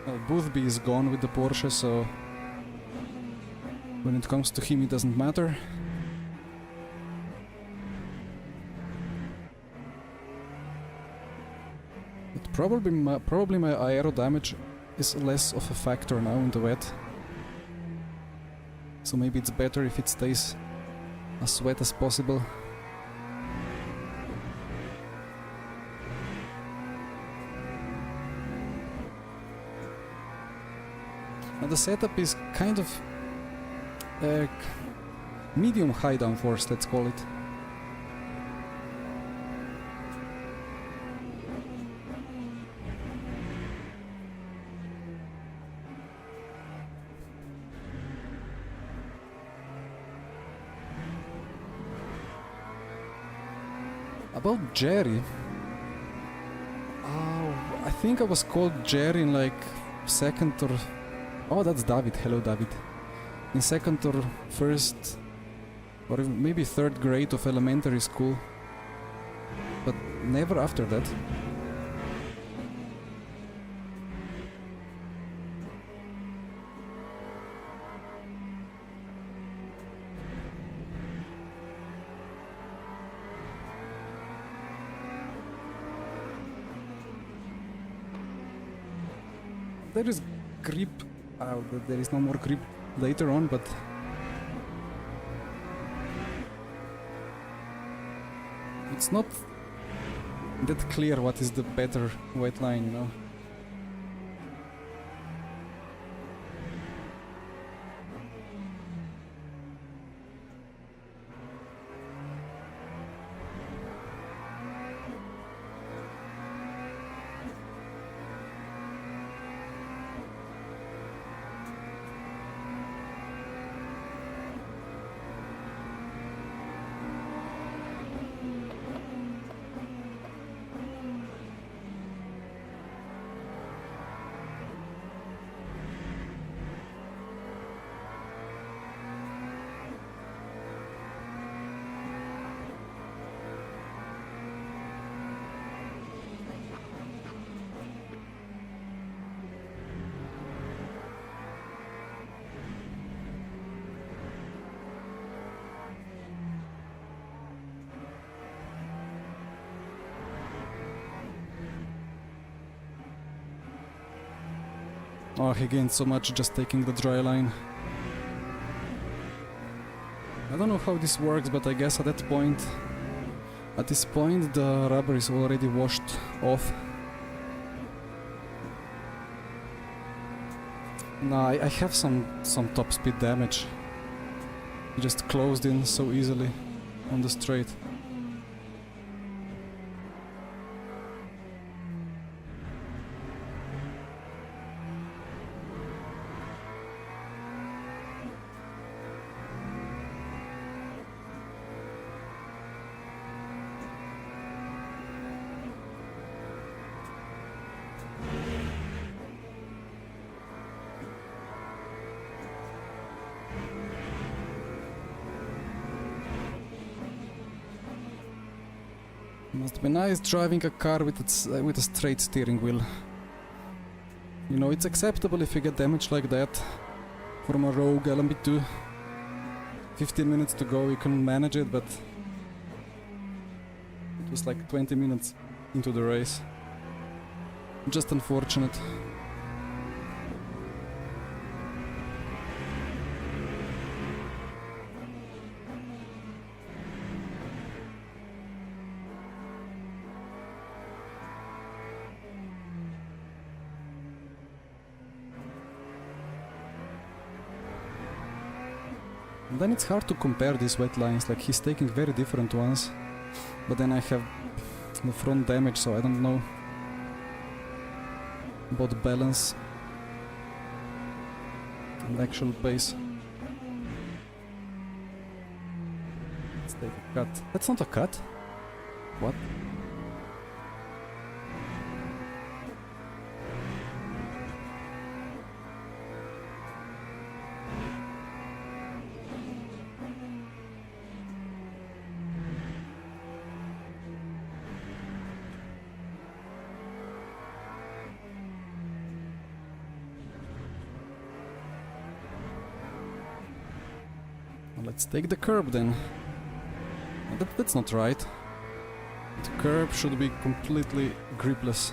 Well, Boothby is gone with the Porsche, so when it comes to him it doesn't matter. Probably my aero damage is less of a factor now in the wet. So maybe it's better if it stays as wet as possible. Now the setup is kind of medium high downforce, let's call it. About Jerry, I think I was called Jerry in like second or... Oh, that's David. Hello, David. In second or first, or maybe third grade of elementary school, but never after that. There is grip. There is no more grip later on, but it's not that clear what is the better wet line, you know. Oh, he gained so much just taking the dry line. I don't know how this works, but I guess at this point the rubber is already washed off. No, I have some top speed damage. He just closed in so easily on the straight. Must be nice driving a car with a straight steering wheel. You know, it's acceptable if you get damage like that from a rogue LMU2. 15 minutes to go, you can manage it, but it was like 20 minutes into the race. Just unfortunate. And then it's hard to compare these wet lines, like he's taking very different ones, but then I have the front damage, so I don't know about balance and actual pace. Let's take a cut. That's not a cut? What? Let's take the curb then. That's not right. The curb should be completely gripless.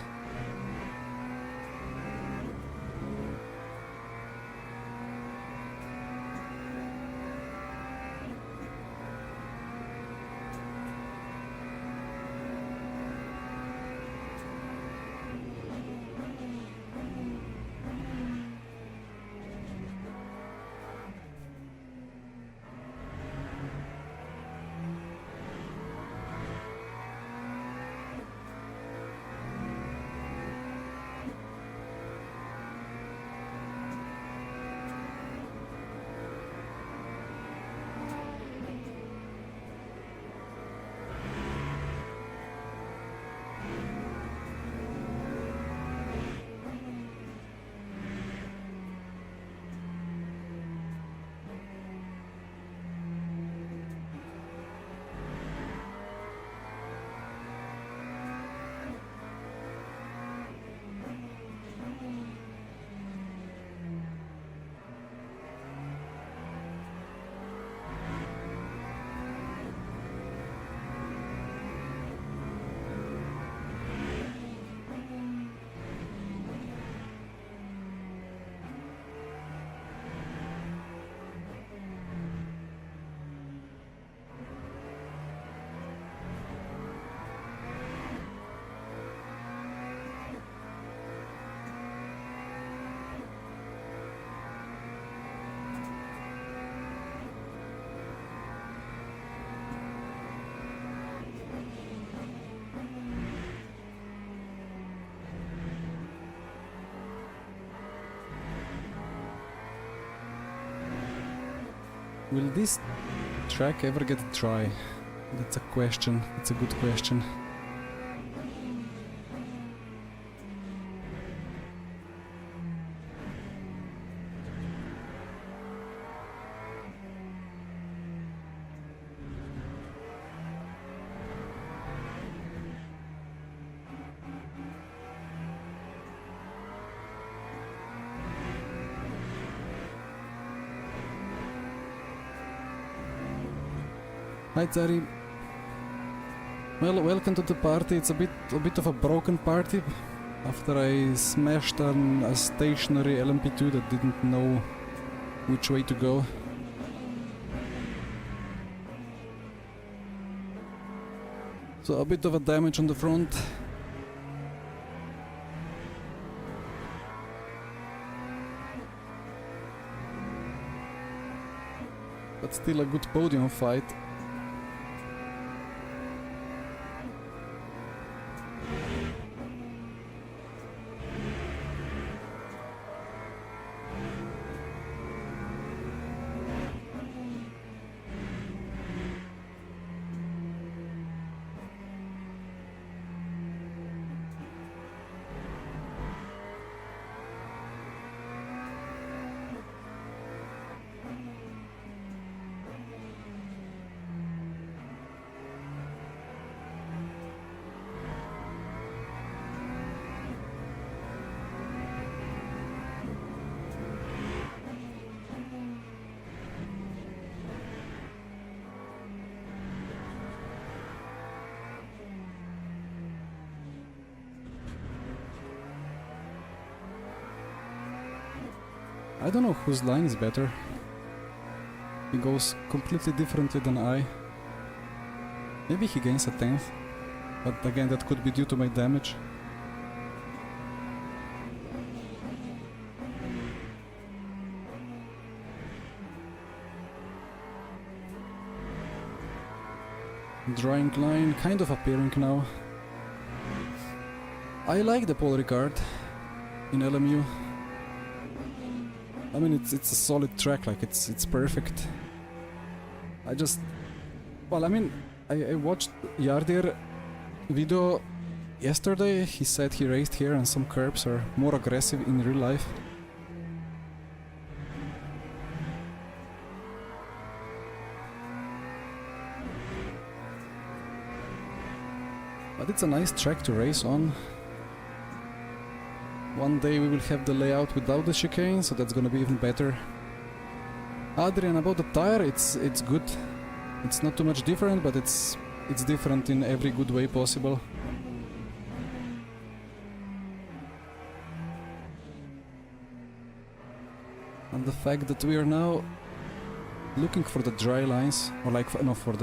Will this track ever get dry? That's a question. It's a good question. Hi Terry. Well, welcome to the party. It's a bit of a broken party, After I smashed a stationary LMP2 that didn't know which way to go. So a bit of a damage on the front. But still a good podium fight. I don't know whose line is better. He goes completely differently than I. Maybe he gains a 10th, but again that could be due to my damage. Drawing line kind of appearing now. I like the Paul Ricard in LMU. I mean, it's a solid track, like it's perfect. I just, well, I mean, I watched Yardir video yesterday. He said he raced here and some curbs are more aggressive in real life. But it's a nice track to race on. One day we will have the layout without the chicane, so that's gonna be even better. Adrian, about the tire, it's good. It's not too much different, but it's different in every good way possible. And the fact that we are now looking for the dry lines, or like for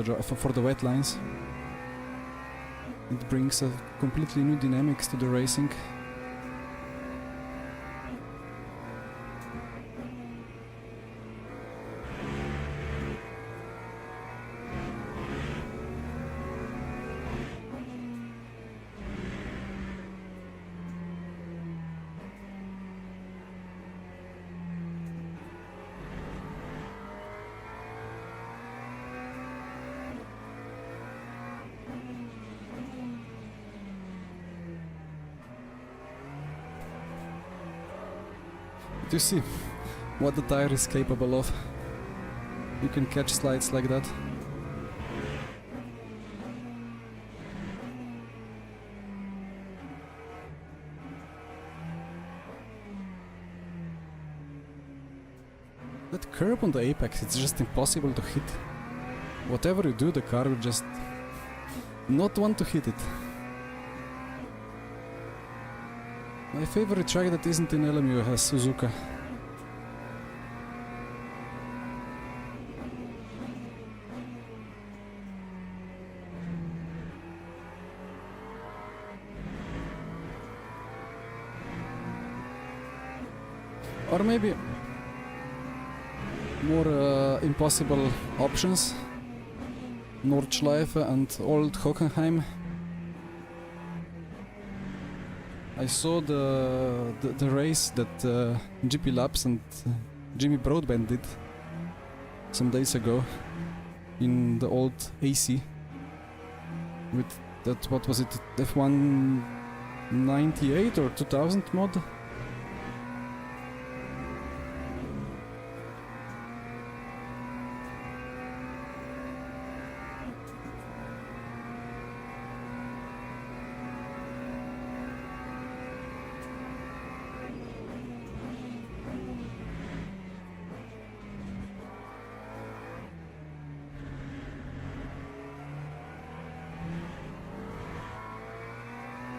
the wet lines, it brings a completely new dynamics to the racing. You see what the tire is capable of. You can catch slides like that. That curb on the apex, it's just impossible to hit. Whatever you do, the car will just not want to hit it. My favorite track that isn't in LMU has Suzuka. Or maybe more impossible options. Nordschleife and Old Hockenheim. I saw the race that GP Labs and Jimmy Broadbent did some days ago in the old AC with that, what was it, F1 98 or 2000 mod?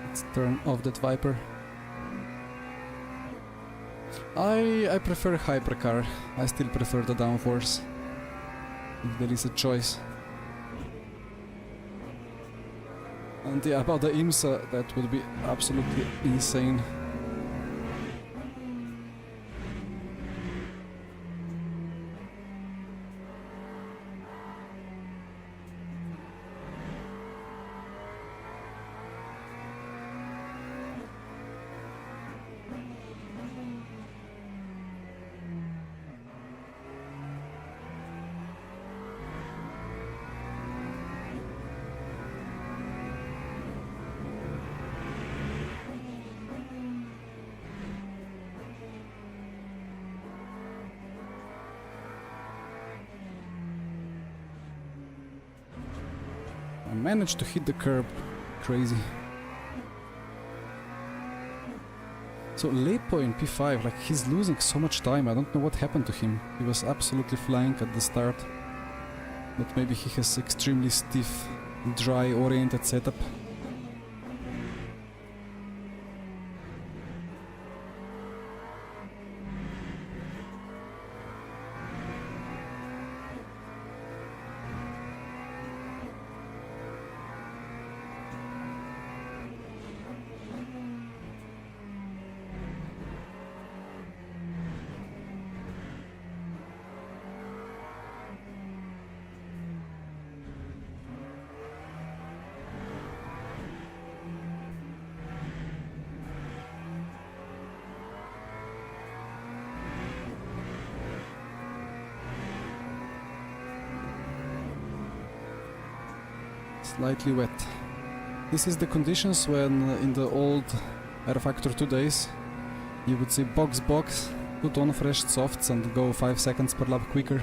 Let's turn off that Viper. I prefer hypercar. I still prefer the downforce, if there is a choice. And yeah, about the IMSA, that would be absolutely insane. I managed to hit the curb. Crazy. So Lepo in P5, like, he's losing so much time. I don't know what happened to him. He was absolutely flying at the start. But maybe he has extremely stiff, dry oriented setup. Slightly wet. This is the conditions when in the old R Factor 2 days you would say box, put on fresh softs and go 5 seconds per lap quicker.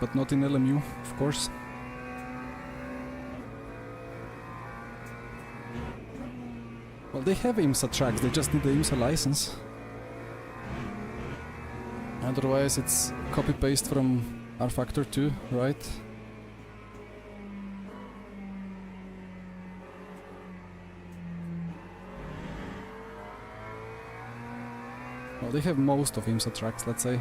But not in LMU, of course. Well, they have IMSA tracks, they just need the IMSA license. Otherwise it's copy-paste from R Factor 2, right? Well, they have most of IMSA tracks, let's say.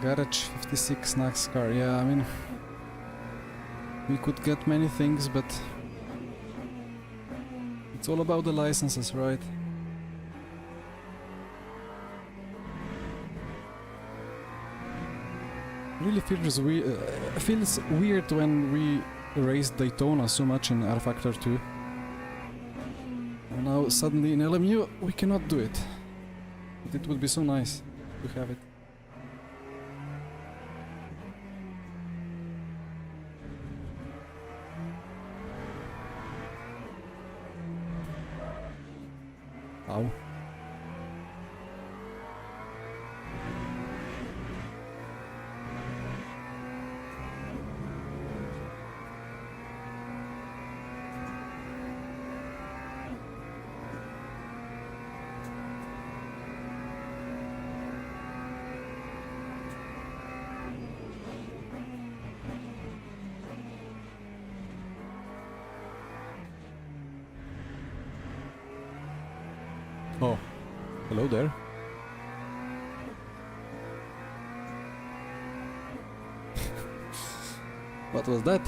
Garage 56 NASCAR, yeah, I mean, we could get many things, but it's all about the licenses, right? Really feels weird when we raced Daytona so much in R Factor 2. And now suddenly in LMU we cannot do it. But it would be so nice to have it. Ow. Oh, hello there. What was that?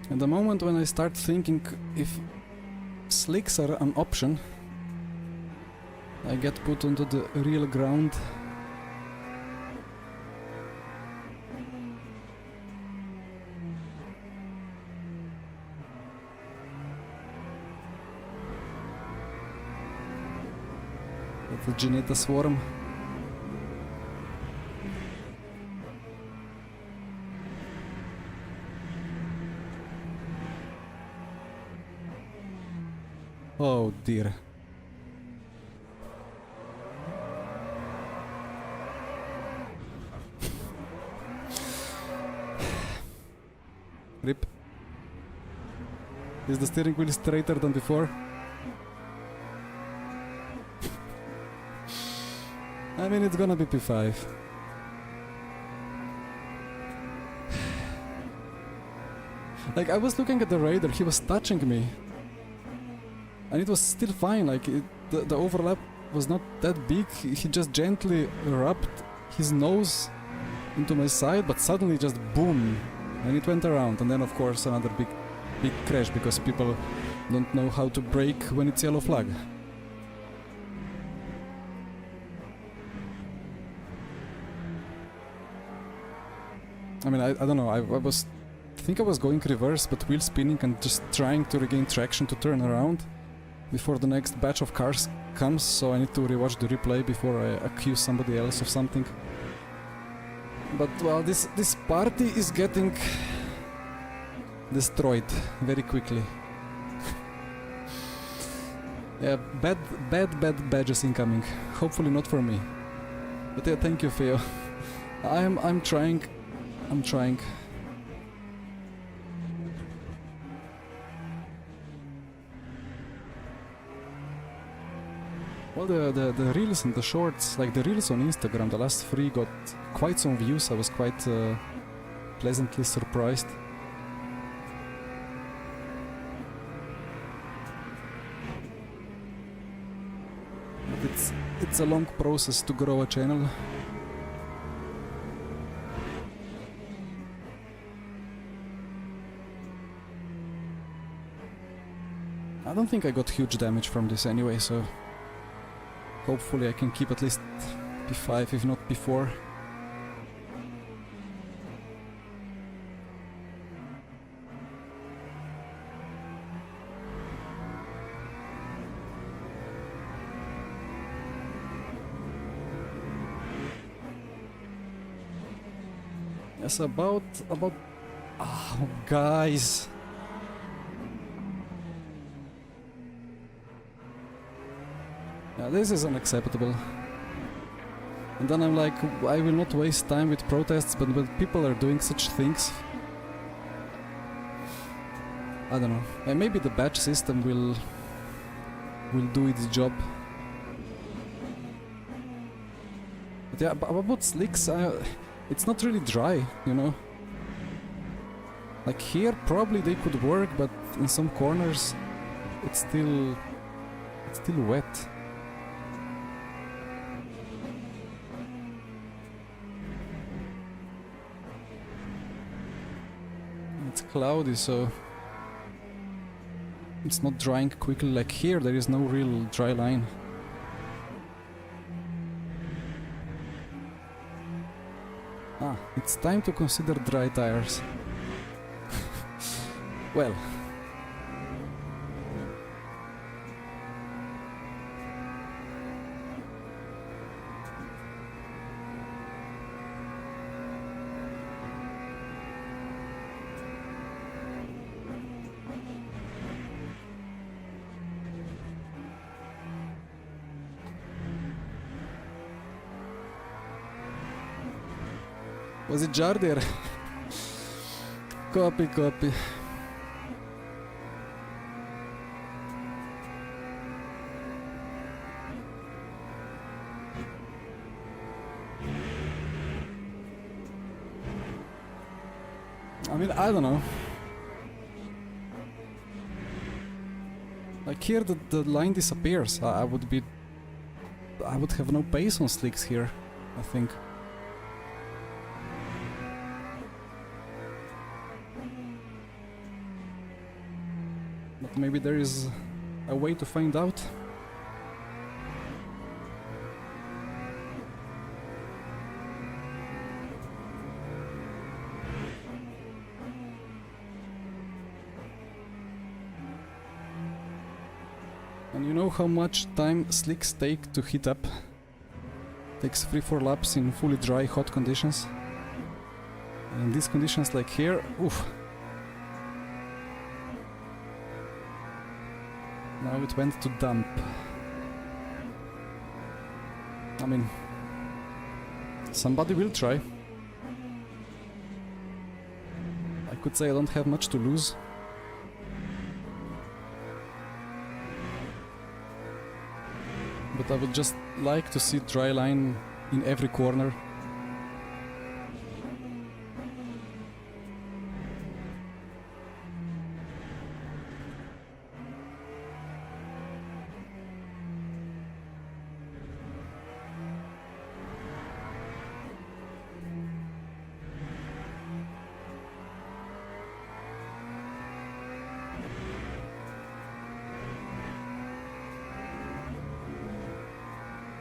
And the moment when I start thinking if slicks are an option. I get put onto the real ground. That's the Geneta swarm. Oh dear. Rip. Is the steering wheel straighter than before? I mean, it's gonna be P5. Like, I was looking at the radar, he was touching me. And it was still fine, like, the overlap was not that big. He just gently rubbed his nose into my side, but suddenly just boom, and it went around. And then of course another big crash, because people don't know how to brake when it's yellow flag. I mean, I don't know, I think I was going reverse, but wheel spinning and just trying to regain traction to turn around before the next batch of cars comes, so I need to rewatch the replay before I accuse somebody else of something. But well, this party is getting destroyed very quickly. Yeah, bad badges incoming. Hopefully not for me. But yeah, thank you, Theo. I'm trying. Well, the reels and the shorts, like the reels on Instagram, the last 3 got quite some views. I was quite pleasantly surprised. But it's a long process to grow a channel. I don't think I got huge damage from this anyway, so hopefully I can keep at least P5, if not P4. Yes, about... Oh, guys! Yeah, this is unacceptable. And then I'm like, I will not waste time with protests, but when people are doing such things, I don't know. And maybe the batch system will do its job. But yeah, about slicks, it's not really dry, you know. Like here, probably they could work, but in some corners, it's still wet. It's cloudy, so it's not drying quickly. Like here, there is no real dry line. Ah, it's time to consider dry tires. Well. Was it Jardir? Copy. I mean, I don't know. Like here the line disappears. I would have no pace on slicks here, I think. But maybe there is a way to find out. And you know how much time slicks take to heat up? Takes 3-4 laps in fully dry, hot conditions. And in these conditions like here, oof. Now it went to damp. I mean, somebody will try. I could say I don't have much to lose. But I would just like to see dry line in every corner.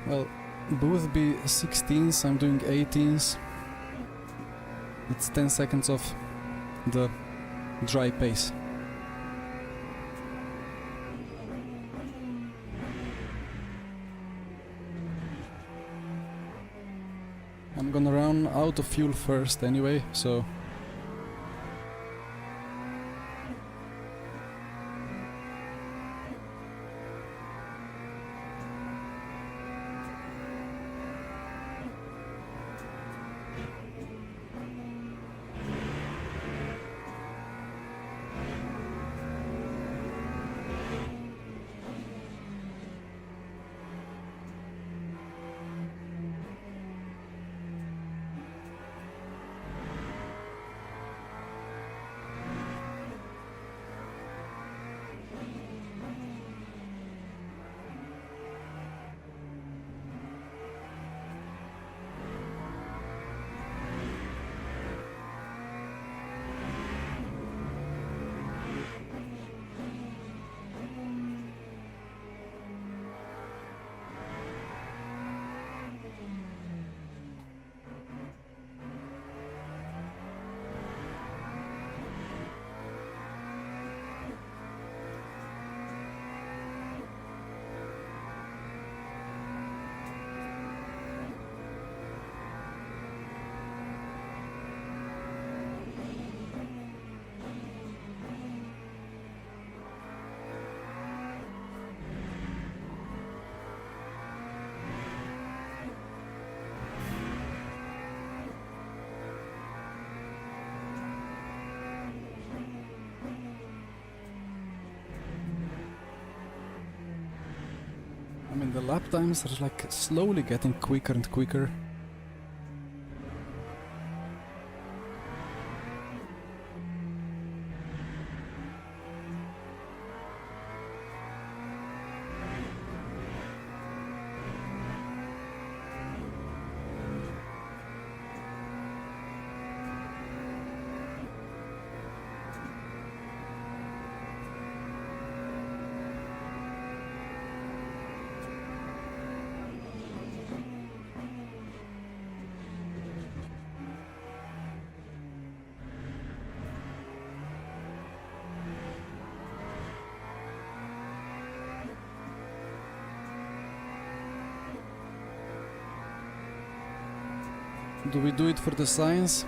Well, both be 16s, I'm doing 18s. It's 10 seconds off the dry pace. I'm gonna run out of fuel first anyway, so... I mean, the lap times are like slowly getting quicker and quicker. Do we do it for the science?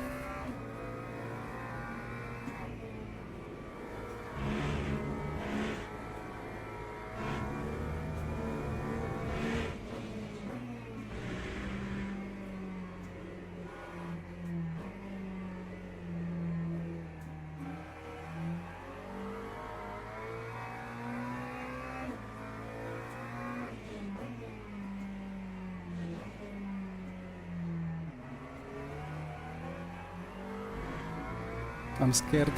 I'm scared.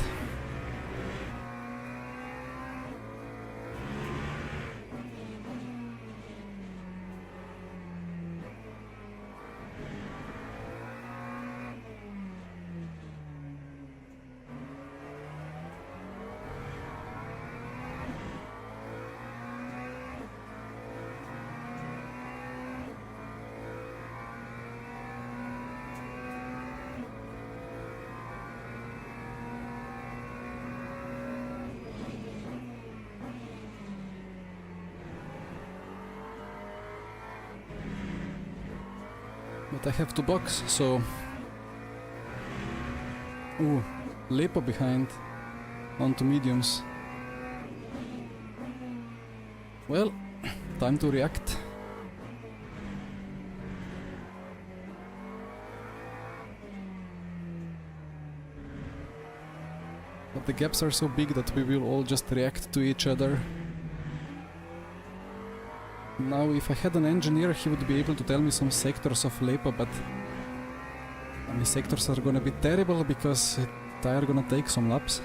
I have to box, so... Ooh, Lepo behind, onto mediums. Well, time to react. But the gaps are so big that we will all just react to each other. Now, if I had an engineer, he would be able to tell me some sectors of Lepo, but... I mean, sectors are gonna be terrible because they are gonna take some laps.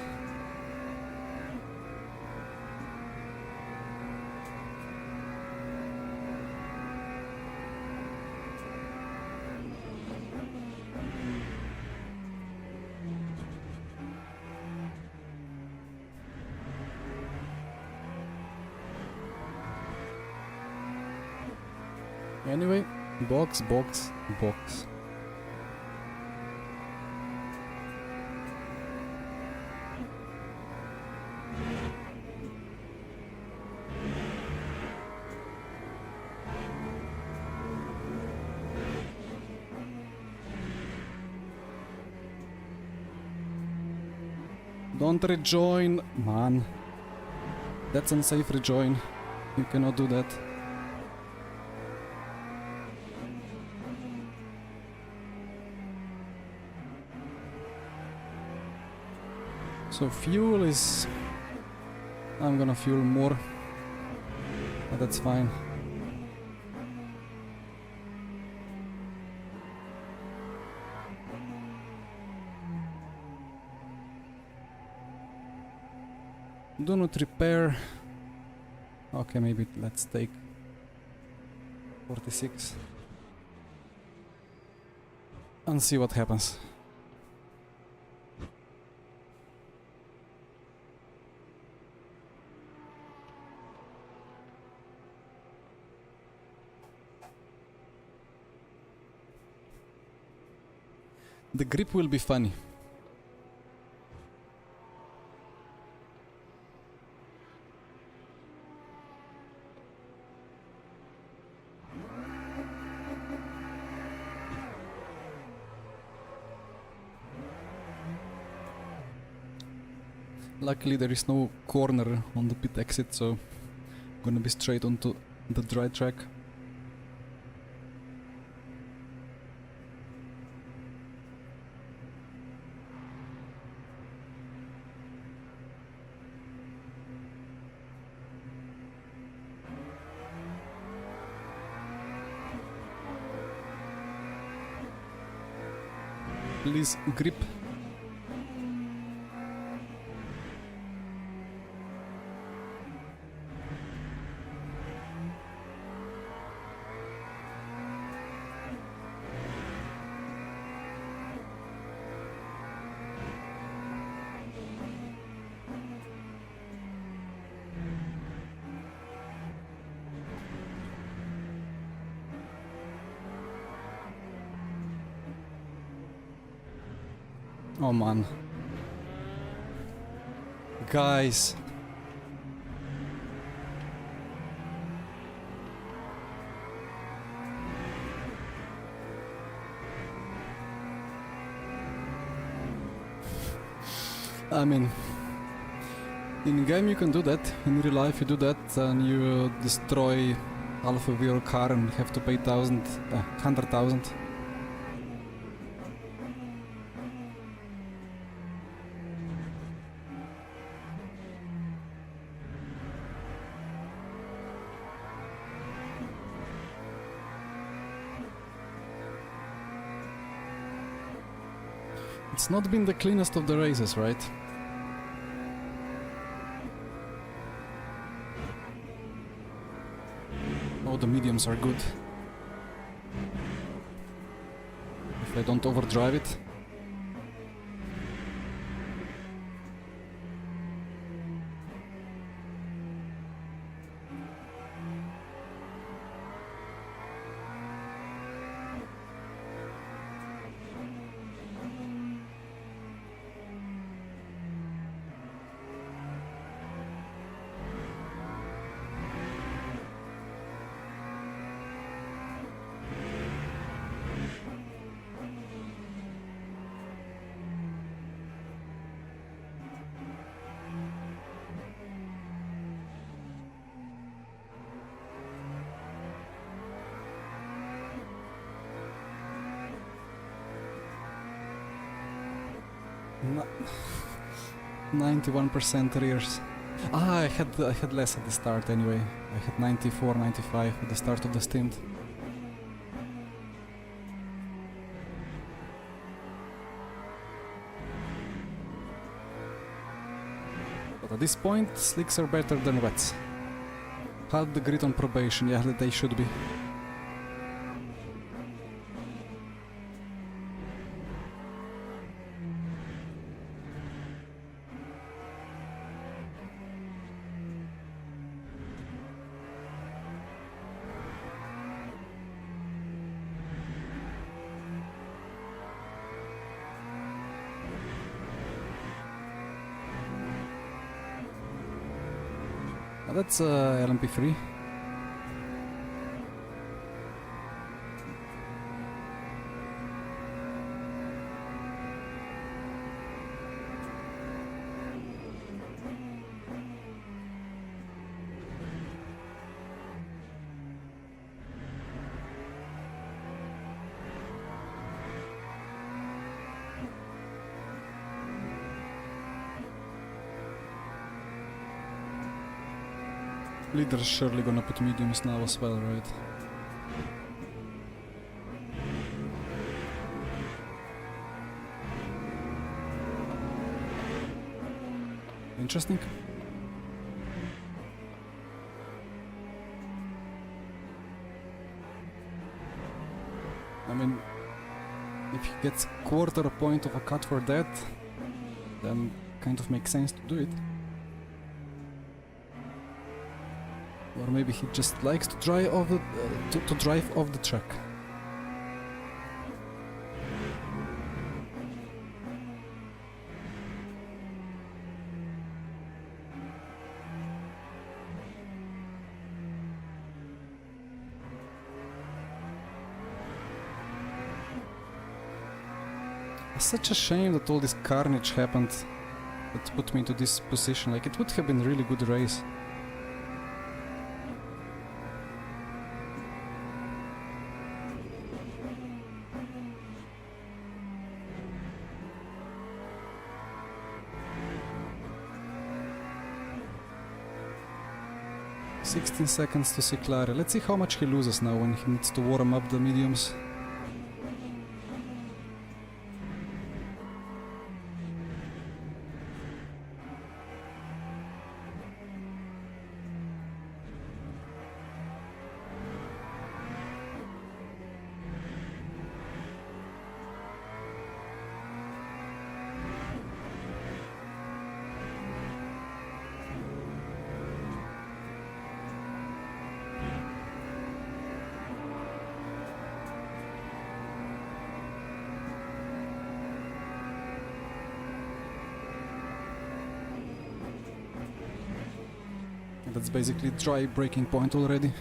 Anyway, box, box, box. Don't rejoin, man. That's unsafe rejoin. You cannot do that. So fuel is... I'm gonna fuel more, but that's fine. Do not repair. Okay, maybe let's take 46 and see what happens. The grip will be funny. Luckily there is no corner on the pit exit, so I'm gonna be straight onto the dry track. Please grip. Oh man. Guys. I mean, in game you can do that, in real life you do that and you destroy half of your car and have to pay 100,000. It's not been the cleanest of the races, right? Oh, the mediums are good. If I don't overdrive it. 91% rears. I had less at the start anyway. I had 94, 95 at the start of the stint. But at this point, slicks are better than wets. Had the grid on probation, yeah, they should be. That's LMP3. Leader's surely gonna put mediums now as well, right? Interesting. I mean, if he gets quarter a point of a cut for that, then kind of makes sense to do it. Or maybe he just likes to drive off the track. It's such a shame that all this carnage happened that put me into this position. Like, it would have been a really good race. $16 seconds to Ciclare. Let's see how much he loses now when he needs to warm up the mediums. That's basically dry breaking point already.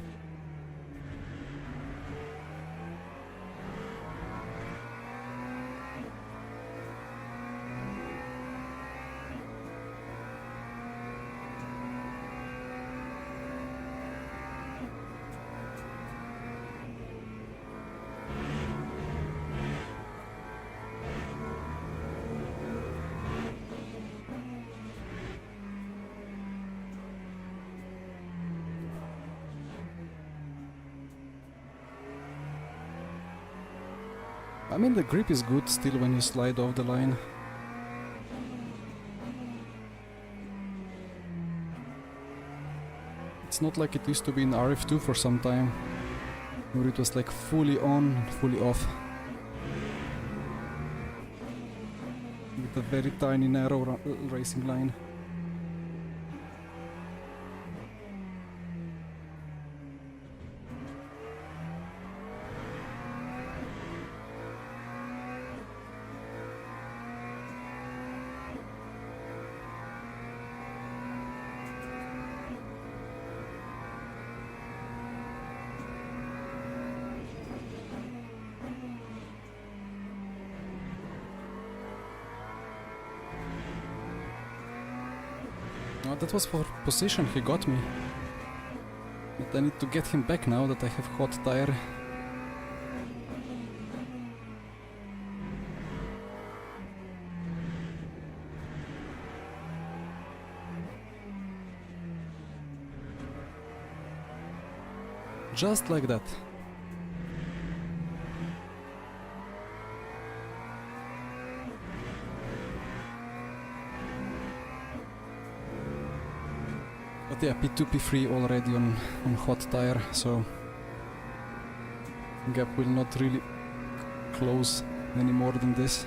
I mean, the grip is good still when you slide off the line. It's not like it used to be in RF2 for some time, where it was like fully on, fully off. With a very tiny narrow racing line. Oh, that was for position, he got me. But I need to get him back now that I have hot tire. Just like that. But yeah, P2, P3 already on hot tire, so gap will not really close any more than this.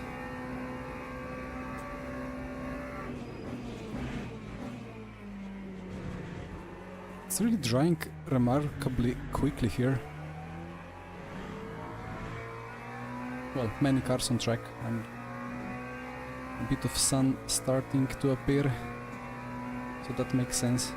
It's really drying remarkably quickly here. Well, many cars on track and a bit of sun starting to appear, so that makes sense.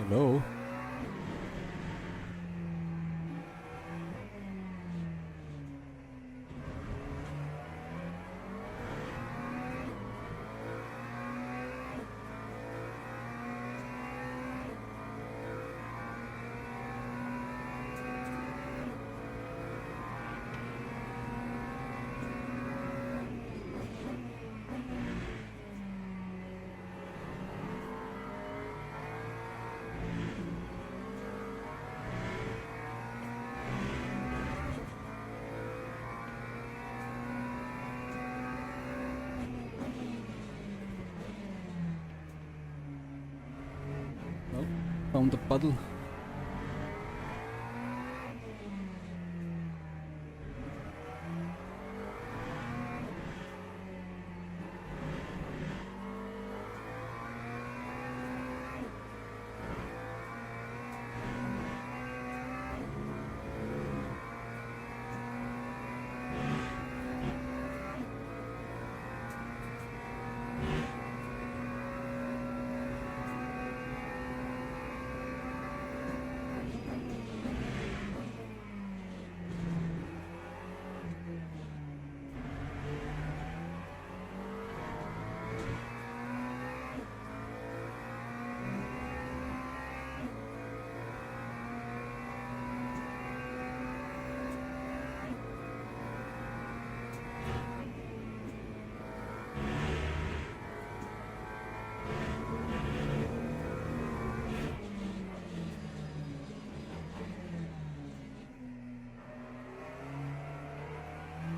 Hello? Found the puddle.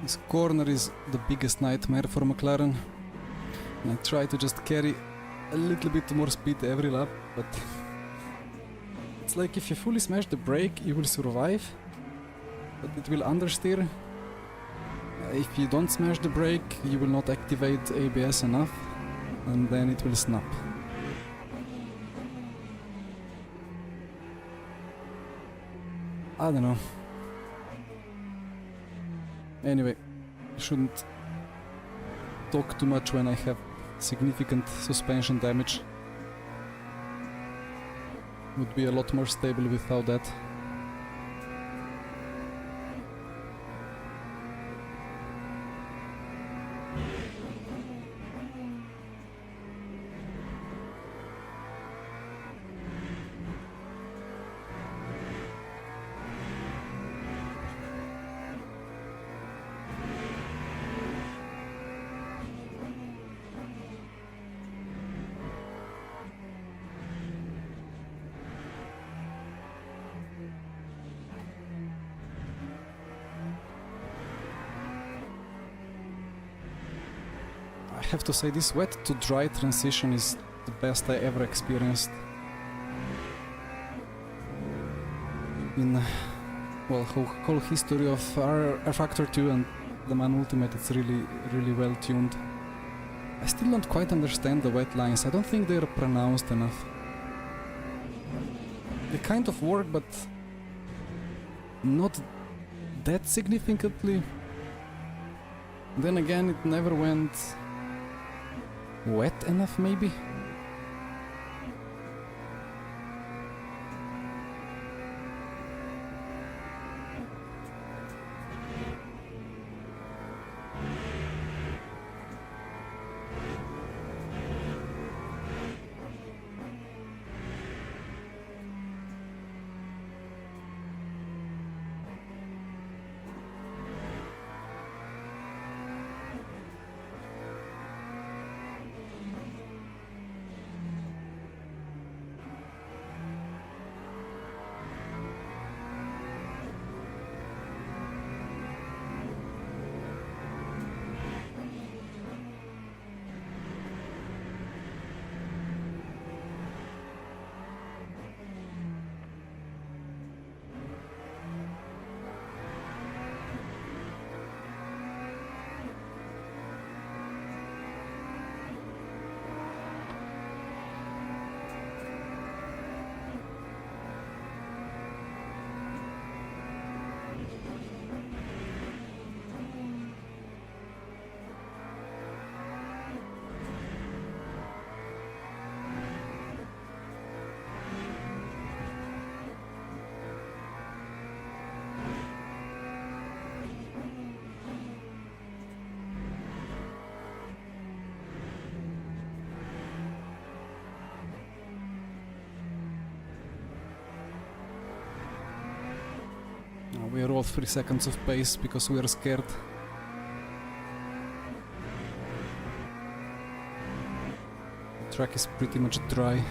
This corner is the biggest nightmare for McLaren. I try to just carry a little bit more speed every lap, but it's like if you fully smash the brake, you will survive, but it will understeer. If you don't smash the brake, you will not activate ABS enough, and then it will snap. I don't know. Anyway, shouldn't talk too much when I have significant suspension damage. Would be a lot more stable without that. I have to say, this wet to dry transition is the best I ever experienced in well, whole history of R Factor 2 and the Man Ultimate. It's really well tuned. I still don't quite understand the wet lines. I don't think they're pronounced enough. They kind of work, but not that significantly. Then again, it never went wet enough maybe? We are all 3 seconds of pace because we are scared. The track is pretty much dry.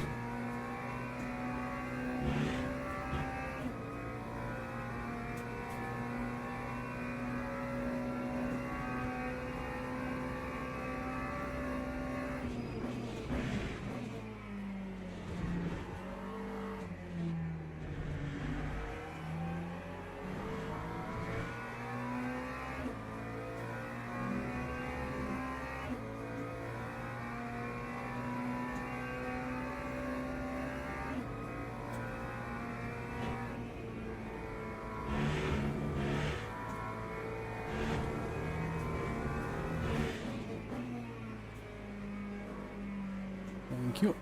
Thank you.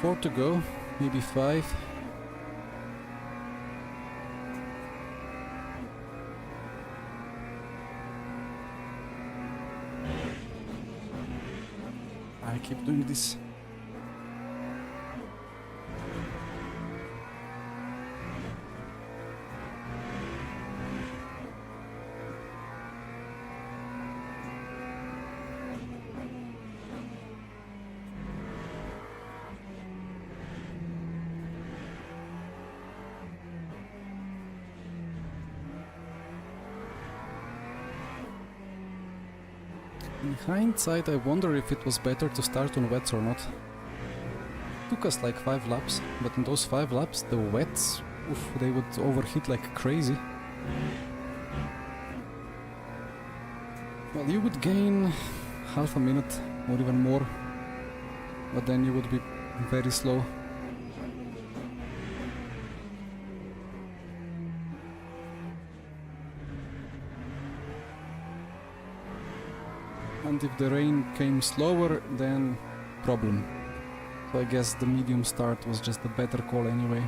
Four to go, maybe 5. I keep doing this. In hindsight, I wonder if it was better to start on wets or not. Took us like 5 laps, but in those 5 laps, the wets, oof, they would overheat like crazy. Well, you would gain half a minute or even more, but then you would be very slow. And if the rain came slower, then problem. So I guess the medium start was just a better call anyway.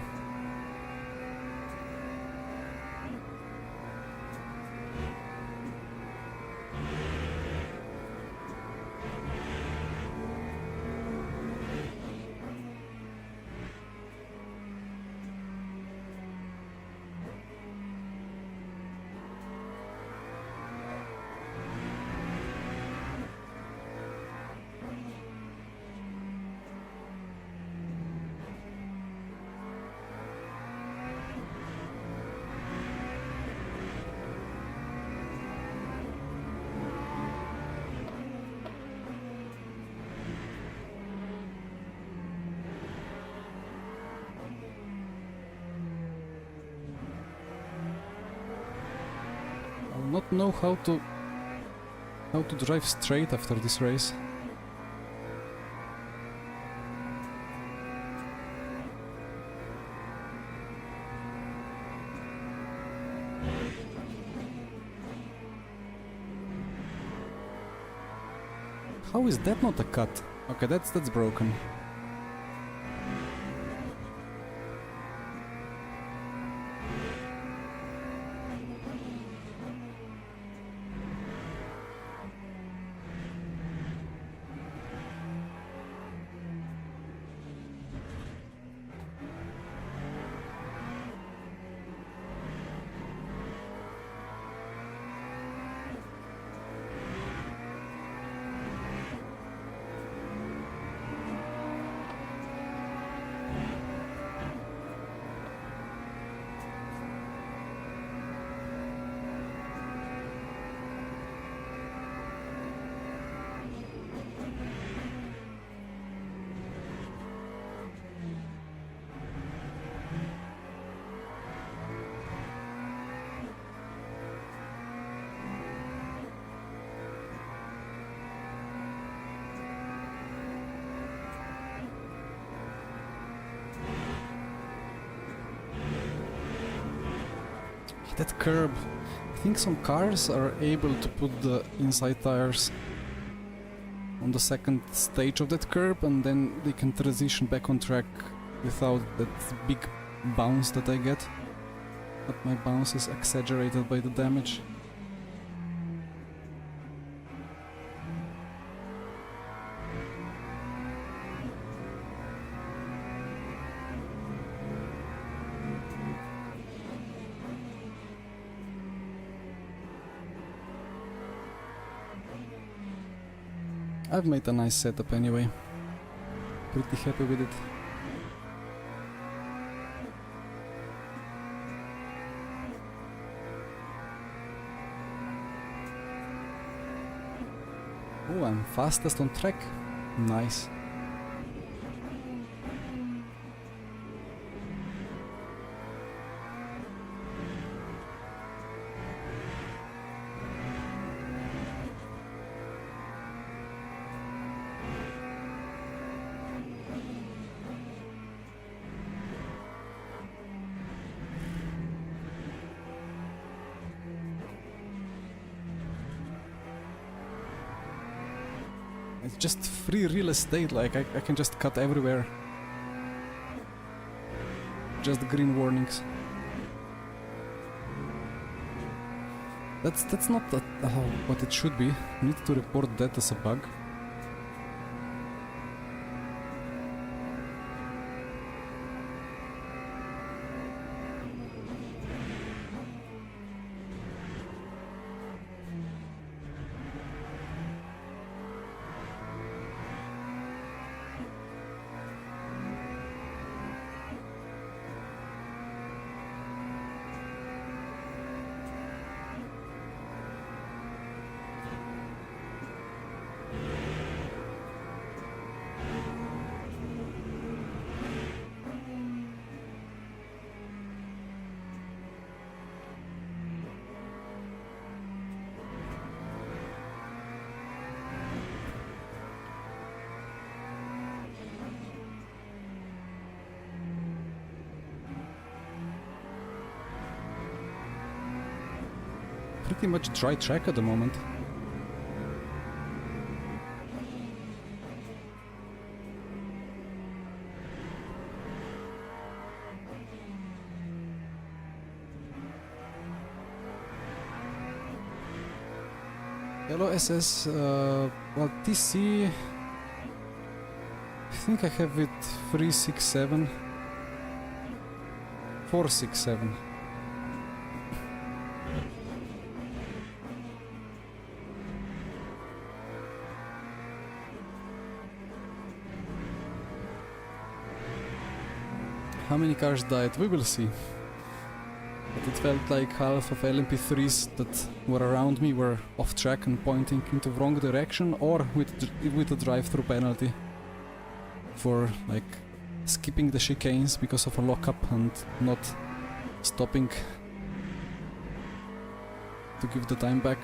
not know how to drive straight after this race. How is that not a cut? Okay, that's broken. That curb. I think some cars are able to put the inside tires on the second stage of that curb and then they can transition back on track without that big bounce that I get. But my bounce is exaggerated by the damage. I've made a nice setup anyway. Pretty happy with it. Oh, I'm fastest on track. Nice. It's just free real estate, like I can just cut everywhere. Just green warnings. That's not what it should be. Need to report that as a bug. Pretty much dry track at the moment. Yellow SS, well, TC, I think I have it 367, 467. How many cars died? We will see. But it felt like half of LMP3s that were around me were off track and pointing into the wrong direction, or with a drive-through penalty for like skipping the chicanes because of a lockup and not stopping. to give the time back.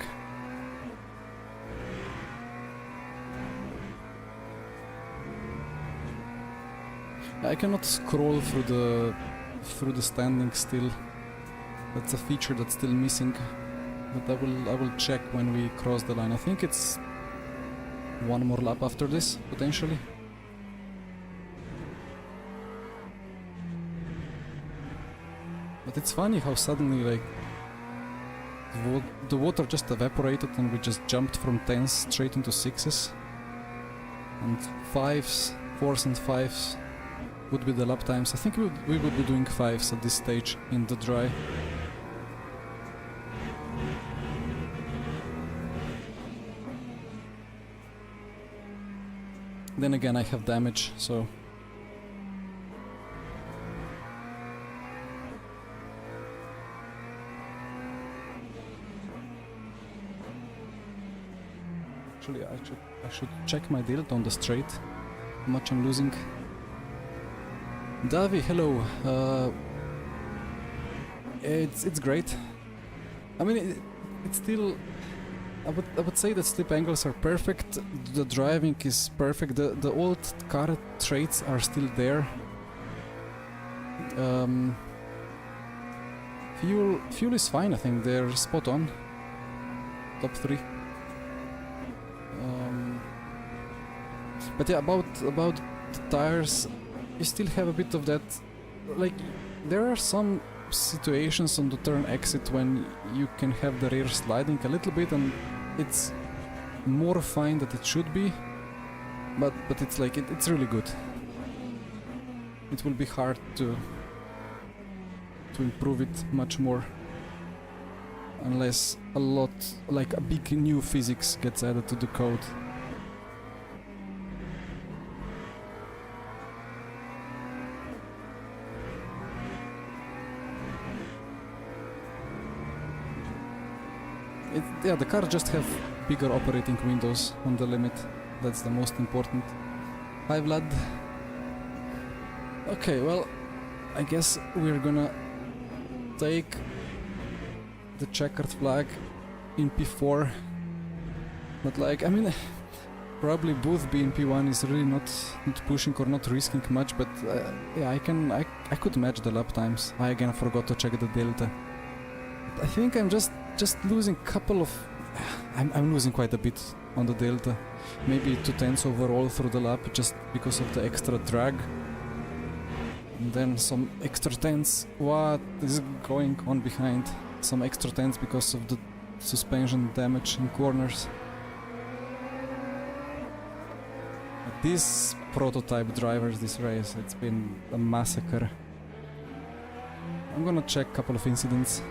I cannot scroll through the standings still. That's a feature that's still missing. But I will check when we cross the line. I think it's one more lap after this, potentially. But it's funny how suddenly, like, the water just evaporated and we just jumped from 10s straight into 6s. And 5s, 4s and 5s would be the lap times. I think we would be doing 5s at this stage in the dry. Then again, I have damage, so... Actually, I should check my delta on the straight. How much I'm losing. Davi, hello. It's great. I mean, it's still... I would say that slip angles are perfect. The driving is perfect. The old car traits are still there. Fuel is fine. I think they're spot on. Top 3. But yeah, about the tires, you still have a bit of that. Like, there are some situations on the turn exit when you can have the rear sliding a little bit, and it's more fine than it should be. But it's like it's really good. It will be hard to improve it much more, unless a lot, like a big new physics gets added to the code. Yeah, the car just have bigger operating windows on the limit. That's the most important. Hi Vlad. Okay, well, I guess we're gonna take the checkered flag in P4. But like, I mean, probably both B and P1 is really not pushing or not risking much, but yeah, I could match the lap times. I again forgot to check the delta. But I think I'm just losing couple of... I'm losing quite a bit on the delta. Maybe 2/10 overall through the lap just because of the extra drag. And then some extra tenths. What is going on behind? Some extra tenths because of the suspension damage in corners. But these prototype drivers this race, it's been a massacre. I'm gonna check a couple of incidents.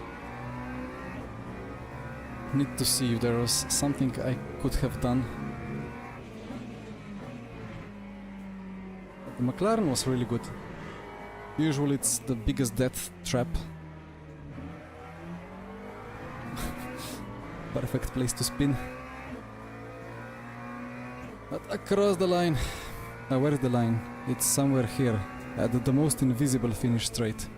Need to see if there was something I could have done. The McLaren was really good. Usually it's the biggest death trap. Perfect place to spin. But across the line. Now where is the line? It's somewhere here. At the most invisible finish straight.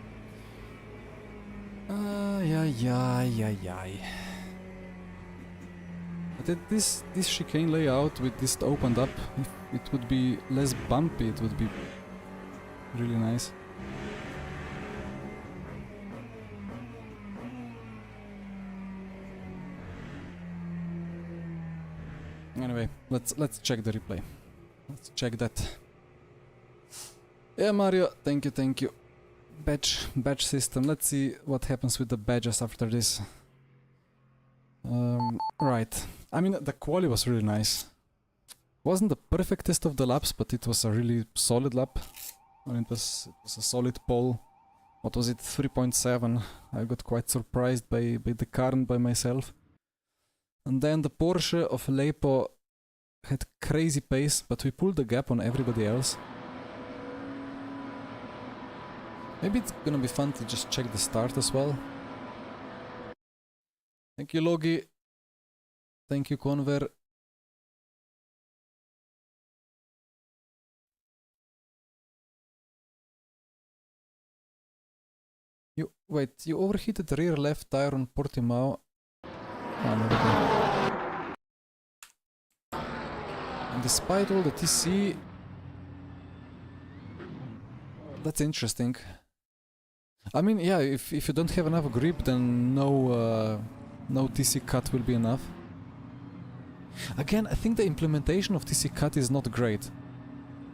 Ay. But this chicane layout with this opened up, if it would be less bumpy, it would be really nice. Anyway, let's check the replay. Let's check that. Yeah, Mario, thank you. Badge system. Let's see what happens with the badges after this. Right. I mean, the quali was really nice. Wasn't the perfectest of the laps, but it was a really solid lap. I mean, it was a solid pole. What was it? 3.7. I got quite surprised by the car and by myself. And then the Porsche of Leipo had crazy pace, but we pulled the gap on everybody else. Maybe it's gonna be fun to just check the start as well. Thank you, Logi. Thank you, Conver. You overheated rear left tire on Portimao. Ah, no, okay. And despite all the TC, that's interesting. I mean, yeah, if you don't have enough grip, then no TC cut will be enough. Again, I think the implementation of TC cut is not great.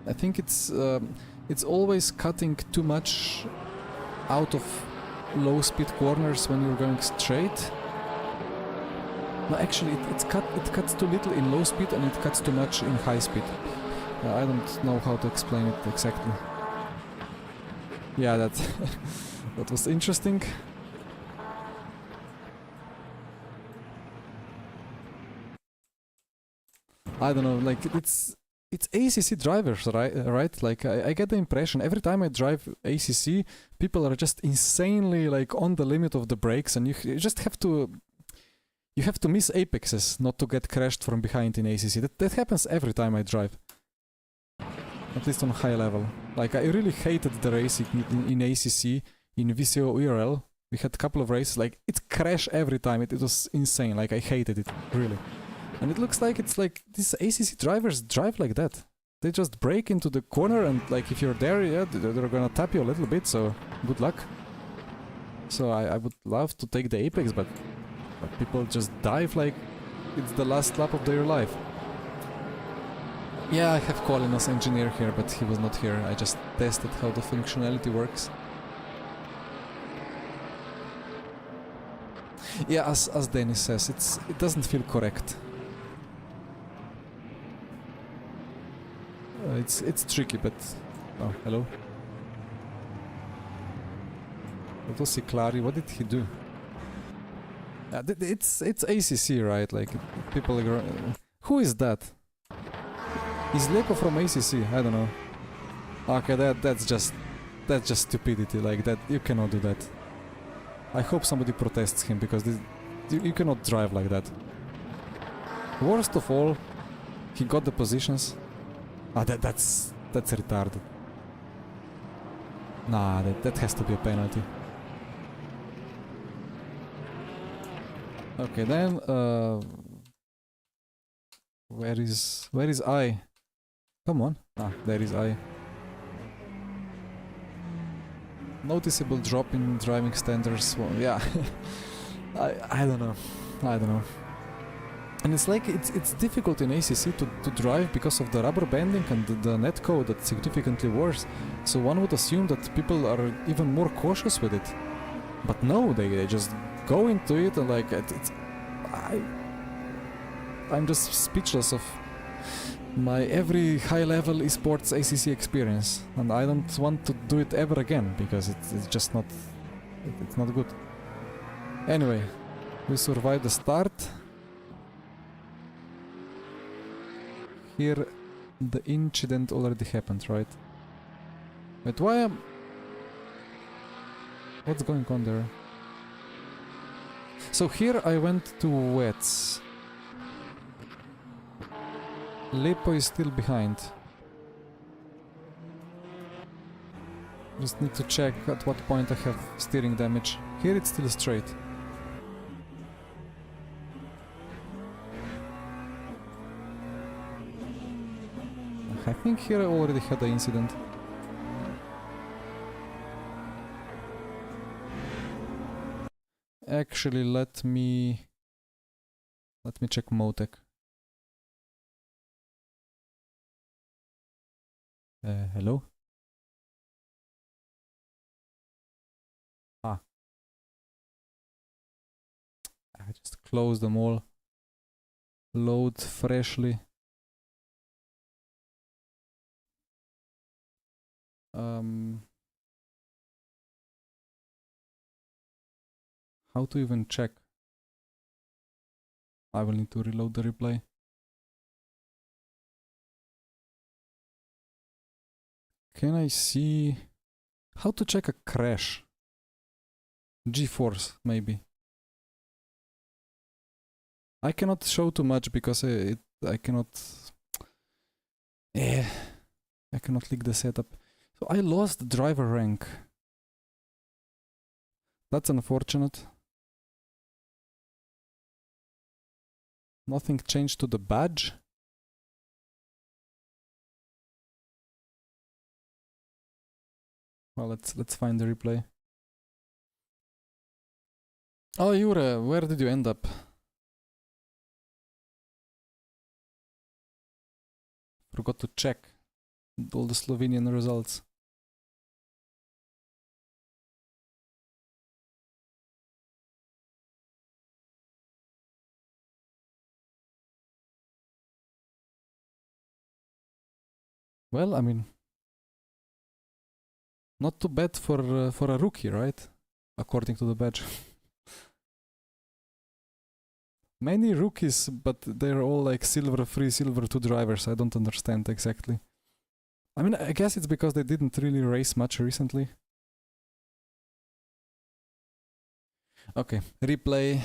I think it's always cutting too much out of low speed corners when you're going straight. No, actually, it cuts too little in low speed and it cuts too much in high speed. I don't know how to explain it exactly. Yeah, that that was interesting. I don't know, like it's ACC drivers, right? Like I get the impression every time I drive ACC, people are just insanely like on the limit of the brakes, and you just have to miss apexes not to get crashed from behind in ACC. That happens every time I drive, at least on high level. Like I really hated the racing in ACC in VCO ERL. We had a couple of races, like it crashed every time. It was insane. Like I hated it really. And it looks like it's like these ACC drivers drive like that. They just brake into the corner and like if you're there, yeah, they're gonna tap you a little bit, so good luck. So I would love to take the apex, but people just dive like it's the last lap of their life. Yeah, I have Quali as engineer here, but he was not here. I just tested how the functionality works. Yeah, as Dennis says, it doesn't feel correct. It's tricky, but oh, hello. What was Clary? What did he do? It's ACC, right? Like people are. Who is that? Is Lepo from ACC? I don't know. Okay, that's just stupidity. Like that, you cannot do that. I hope somebody protests him because you cannot drive like that. Worst of all, he got the positions. Ah, that's retarded. Nah, that has to be a penalty. Okay, then where is I? Come on. Ah, there is I. Noticeable drop in driving standards. Well, yeah. I don't know. I don't know. And it's like it's difficult in ACC to drive because of the rubber banding and the netcode that's significantly worse. So one would assume that people are even more cautious with it. But no, they just go into it and like I'm just speechless of my every high-level esports ACC experience, and I don't want to do it ever again because it's just not it's not good. Anyway, we survived the start. Here the incident already happened, right? But why am... What's going on there? So here I went to wets. Lepo is still behind. Just need to check at what point I have steering damage. Here it's still straight. I think here I already had the incident. Actually, let me check Motec. Hello? Ah. I just closed them all. Load freshly. How to even check? I will need to reload the replay. Can I see how to check a crash? G-force, maybe. I cannot show too much because I cannot. I cannot leak the setup. So I lost driver rank. That's unfortunate. Nothing changed to the badge. Well, let's find the replay. Oh, Jure, where did you end up? Forgot to check all the Slovenian results. Well, I mean, not too bad for a rookie, right? According to the badge. Many rookies, but they're all like silver 3, silver 2 drivers. I don't understand exactly. I mean, I guess it's because they didn't really race much recently. Okay, replay.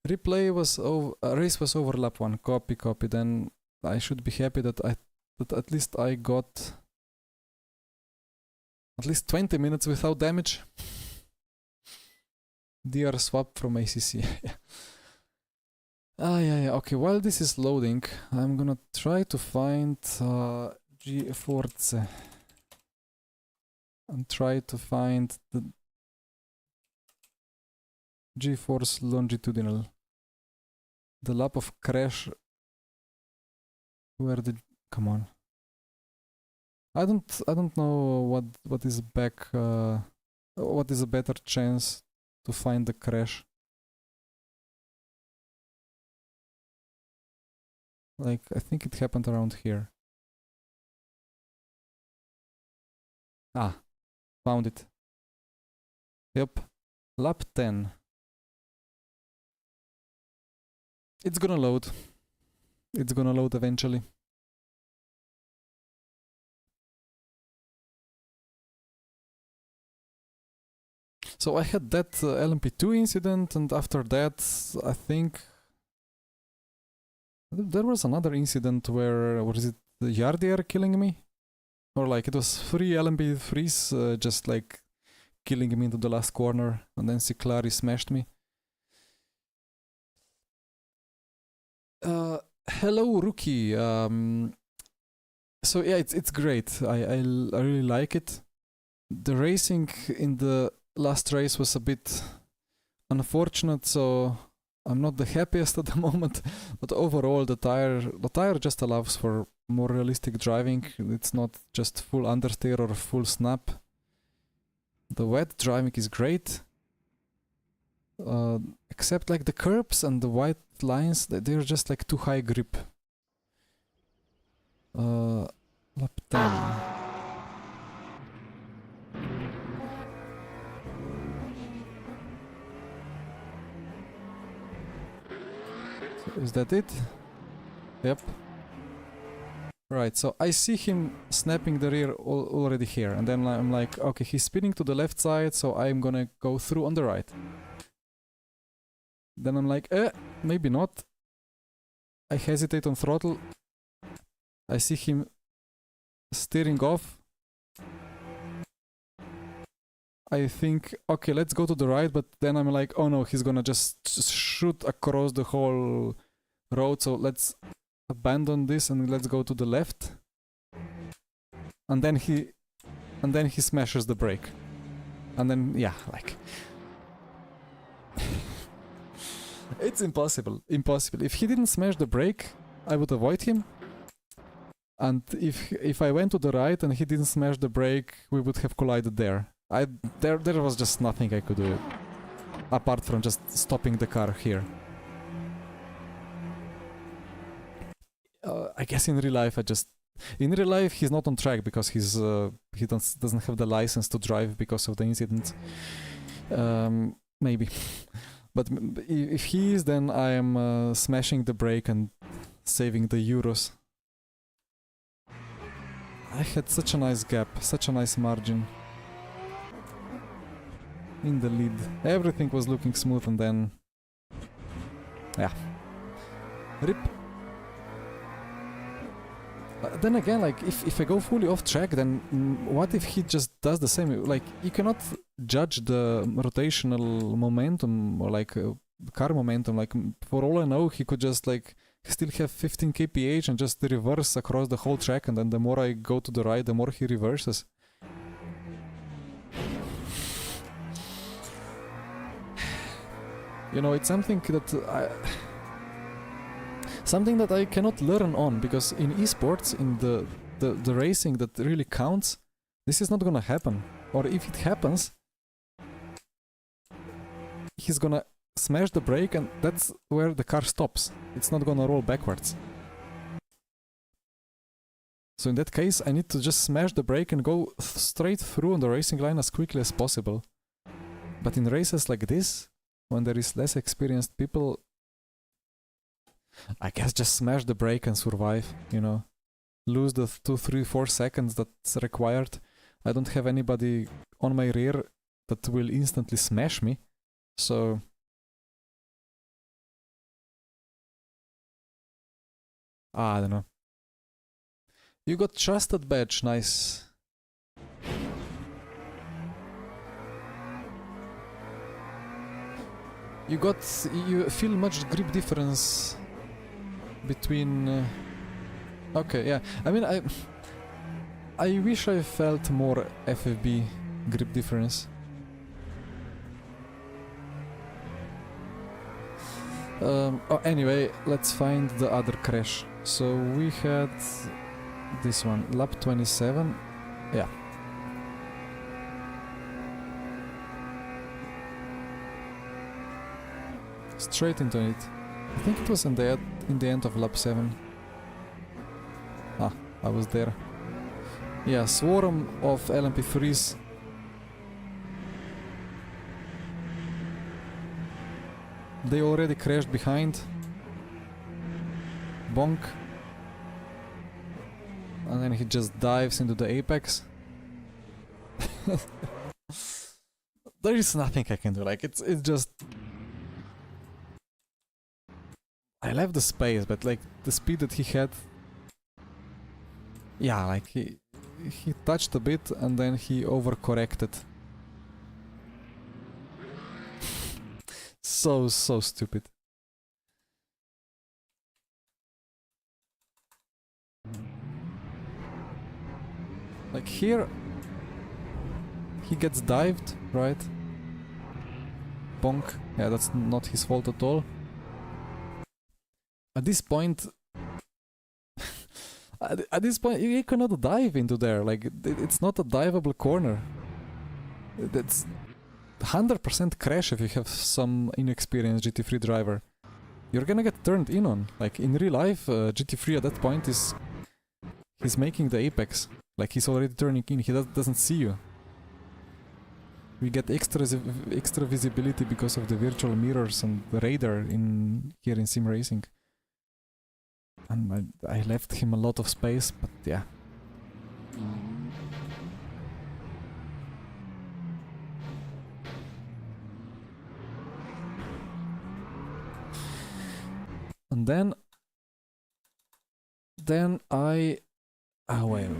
Replay was race was over lap 1. Copy. Then I should be happy that at least I got at least 20 minutes without damage. DR swap from ACC. Yeah. Okay, while this is loading, I'm gonna try to find G-Forze and try to find the G-Force longitudinal. The lap of crash. Where did... Come on. I don't know what is back... what is a better chance to find the crash. Like, I think it happened around here. Ah, found it. Yep, lap 10. It's gonna load. It's gonna load eventually. So I had that LMP2 incident, and after that, I think there was another incident where, was it the Yardier killing me? Or like it was 3 LMP3s just like killing me into the last corner, and then Ciclari smashed me. Hello, rookie. So yeah, it's great. I really like it. The racing in the last race was a bit unfortunate, so I'm not the happiest at the moment. But overall, the tire just allows for more realistic driving. It's not just full understeer or full snap. The wet driving is great. Except like the curbs and the white lines, they're just like too high grip. Lap 10. So is that it? Yep. Right, so I see him snapping the rear already here, and then I'm like, okay, he's spinning to the left side, so I'm gonna go through on the right. Then I'm like, maybe not. I hesitate on throttle. I see him steering off. I think, okay, let's go to the right, but then I'm like, oh no, he's gonna just shoot across the whole road, so let's abandon this and let's go to the left. And then he smashes the brake. And then, yeah, like... It's impossible. If he didn't smash the brake, I would avoid him. And if I went to the right and he didn't smash the brake, we would have collided there. There was just nothing I could do apart from just stopping the car here. I guess in real life he's not on track because he doesn't have the license to drive because of the incident. Maybe. But if he is, then I am smashing the brake and saving the euros. I had such a nice gap, such a nice margin. In the lead. Everything was looking smooth, and then... yeah. RIP. Then again, like, if I go fully off track, then what if he just does the same? Like, you cannot judge the rotational momentum or like car momentum. Like, for all I know, he could just like still have 15 kph and just reverse across the whole track, and then the more I go to the right, the more he reverses. You know, it's something that I cannot learn on, because in esports, in the racing that really counts, this is not gonna happen. Or if it happens, he's gonna smash the brake and that's where the car stops. It's not gonna roll backwards. So in that case, I need to just smash the brake and go straight through on the racing line as quickly as possible. But in races like this, when there is less experienced people, I guess just smash the brake and survive, you know. Lose the 2, 3, 4 seconds that's required. I don't have anybody on my rear that will instantly smash me, so... I don't know. You got trusted badge, nice. You feel much grip difference between... okay, yeah. I mean, I wish I felt more FFB grip difference. Oh, anyway, let's find the other crash. So we had this one, lap 27. Yeah. Straight into it. I think it was in the end of lap 7. Ah, I was there. Yeah, swarm of LMP3s. They already crashed behind. Bonk. And then he just dives into the apex. There is nothing I can do, like it's just... I left the space, but like the speed that he had... Yeah, like he touched a bit and then he overcorrected. So stupid. Like here, he gets dived, right? Bonk. Yeah, that's not his fault at all. At this point, at this point, you cannot dive into there. Like, it's not a diveable corner. That's 100% crash if you have some inexperienced GT3 driver. You're gonna get turned in on. Like, in real life, GT3 at that point he's making the apex. Like, he's already turning in, he doesn't see you. We get extra visibility because of the virtual mirrors and the radar here in sim racing. And I left him a lot of space, but yeah. And then I... Ah, wait.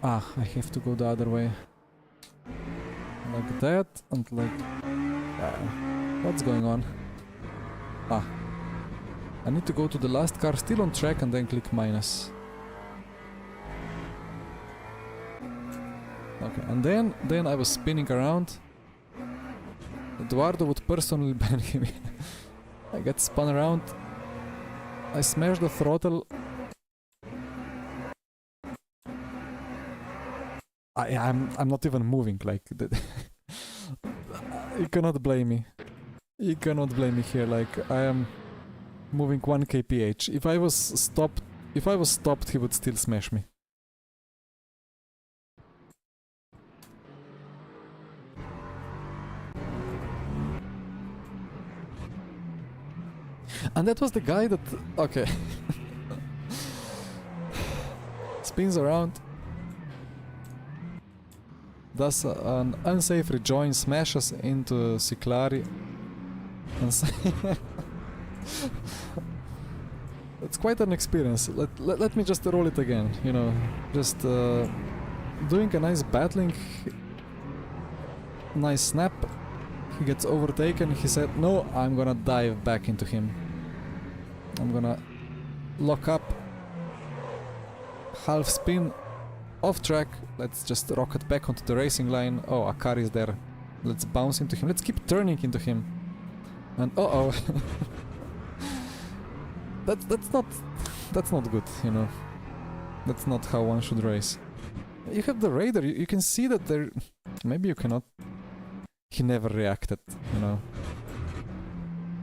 Ah, I have to go the other way. Like that, and like... what's going on? Ah. I need to go to the last car, still on track, and then click minus. Okay, and then I was spinning around. Eduardo would personally ban him. I get spun around. I smashed the throttle. I'm not even moving, like... You cannot blame me. You cannot blame me here, like, I am moving 1 kph. If I was stopped, he would still smash me. And that was the guy that... Okay. Spins around. Does an unsafe rejoin, smashes into Ciclari. It's quite an experience. Let me just roll it again, you know. Just doing a nice battling. Nice snap. He gets overtaken. He said, no, I'm gonna dive back into him. I'm gonna lock up. Half spin. Off track. Let's just rocket back onto the racing line. Oh, a car is there. Let's bounce into him. Let's keep turning into him. And uh-oh. That's not good, you know. That's not how one should race. You have the radar, you can see that there... Maybe you cannot... He never reacted, you know.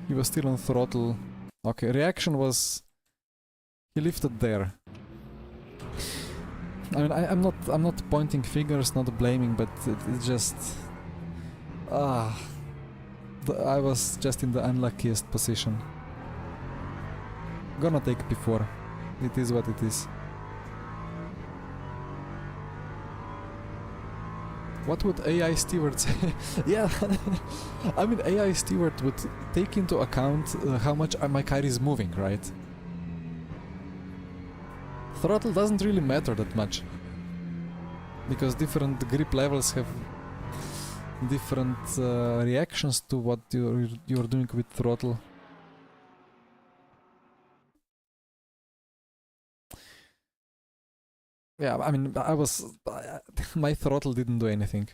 He was still on throttle. Okay, reaction was... He lifted there. I mean, I'm not pointing fingers, not blaming, but it's just... I was just in the unluckiest position. Gonna take P4. It is what it is. What would AI steward say? Yeah, I mean, AI steward would take into account how much my car is moving, right? Throttle doesn't really matter that much. Because different grip levels have different reactions to what you're doing with throttle. Yeah, I mean, my throttle didn't do anything.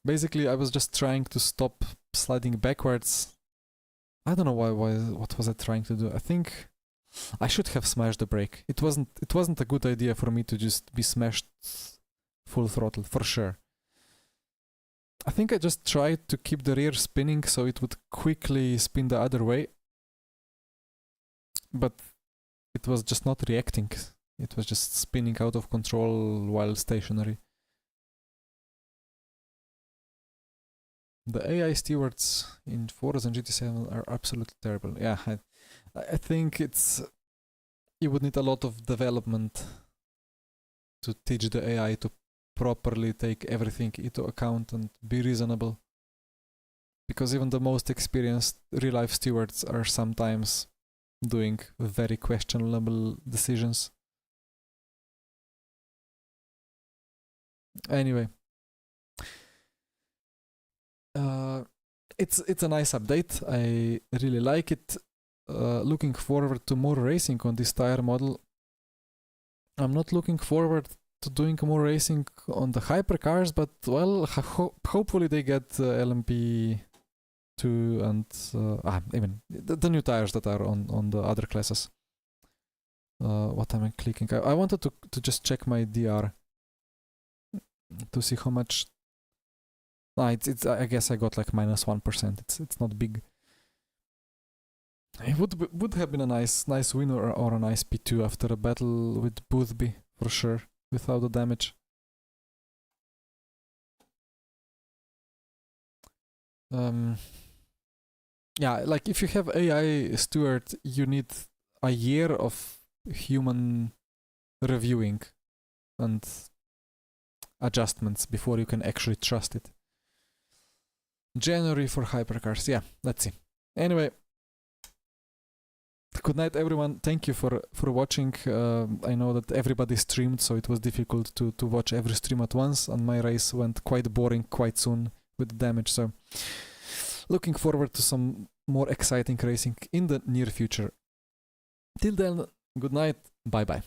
Basically, I was just trying to stop sliding backwards. I don't know what was I trying to do. I think I should have smashed the brake. It wasn't a good idea for me to just be smashed full throttle, for sure. I think I just tried to keep the rear spinning so it would quickly spin the other way. But it was just not reacting. It was just spinning out of control while stationary. The AI stewards in Forza and GT7 are absolutely terrible. Yeah, I think you would need a lot of development to teach the AI to properly take everything into account and be reasonable. Because even the most experienced real-life stewards are sometimes doing very questionable decisions. Anyway, it's a nice update. I really like it. Looking forward to more racing on this tire model. I'm not looking forward to doing more racing on the hypercars, but well, hopefully they get LMP2 and even the new tires that are on the other classes. What am I clicking? I wanted to just check my DR to see how much. It's I guess I got like -1%. It's not big. It would have been a nice win or a nice P2 after a battle with Boothby for sure, without the damage. Yeah, like if you have AI steward, you need a year of human reviewing and adjustments before you can actually trust it. January for hypercars, yeah, let's see. Anyway, good night everyone, thank you for watching. I know that everybody streamed, so it was difficult to watch every stream at once, and my race went quite boring quite soon with the damage, so looking forward to some more exciting racing in the near future. Till then, good night, bye bye.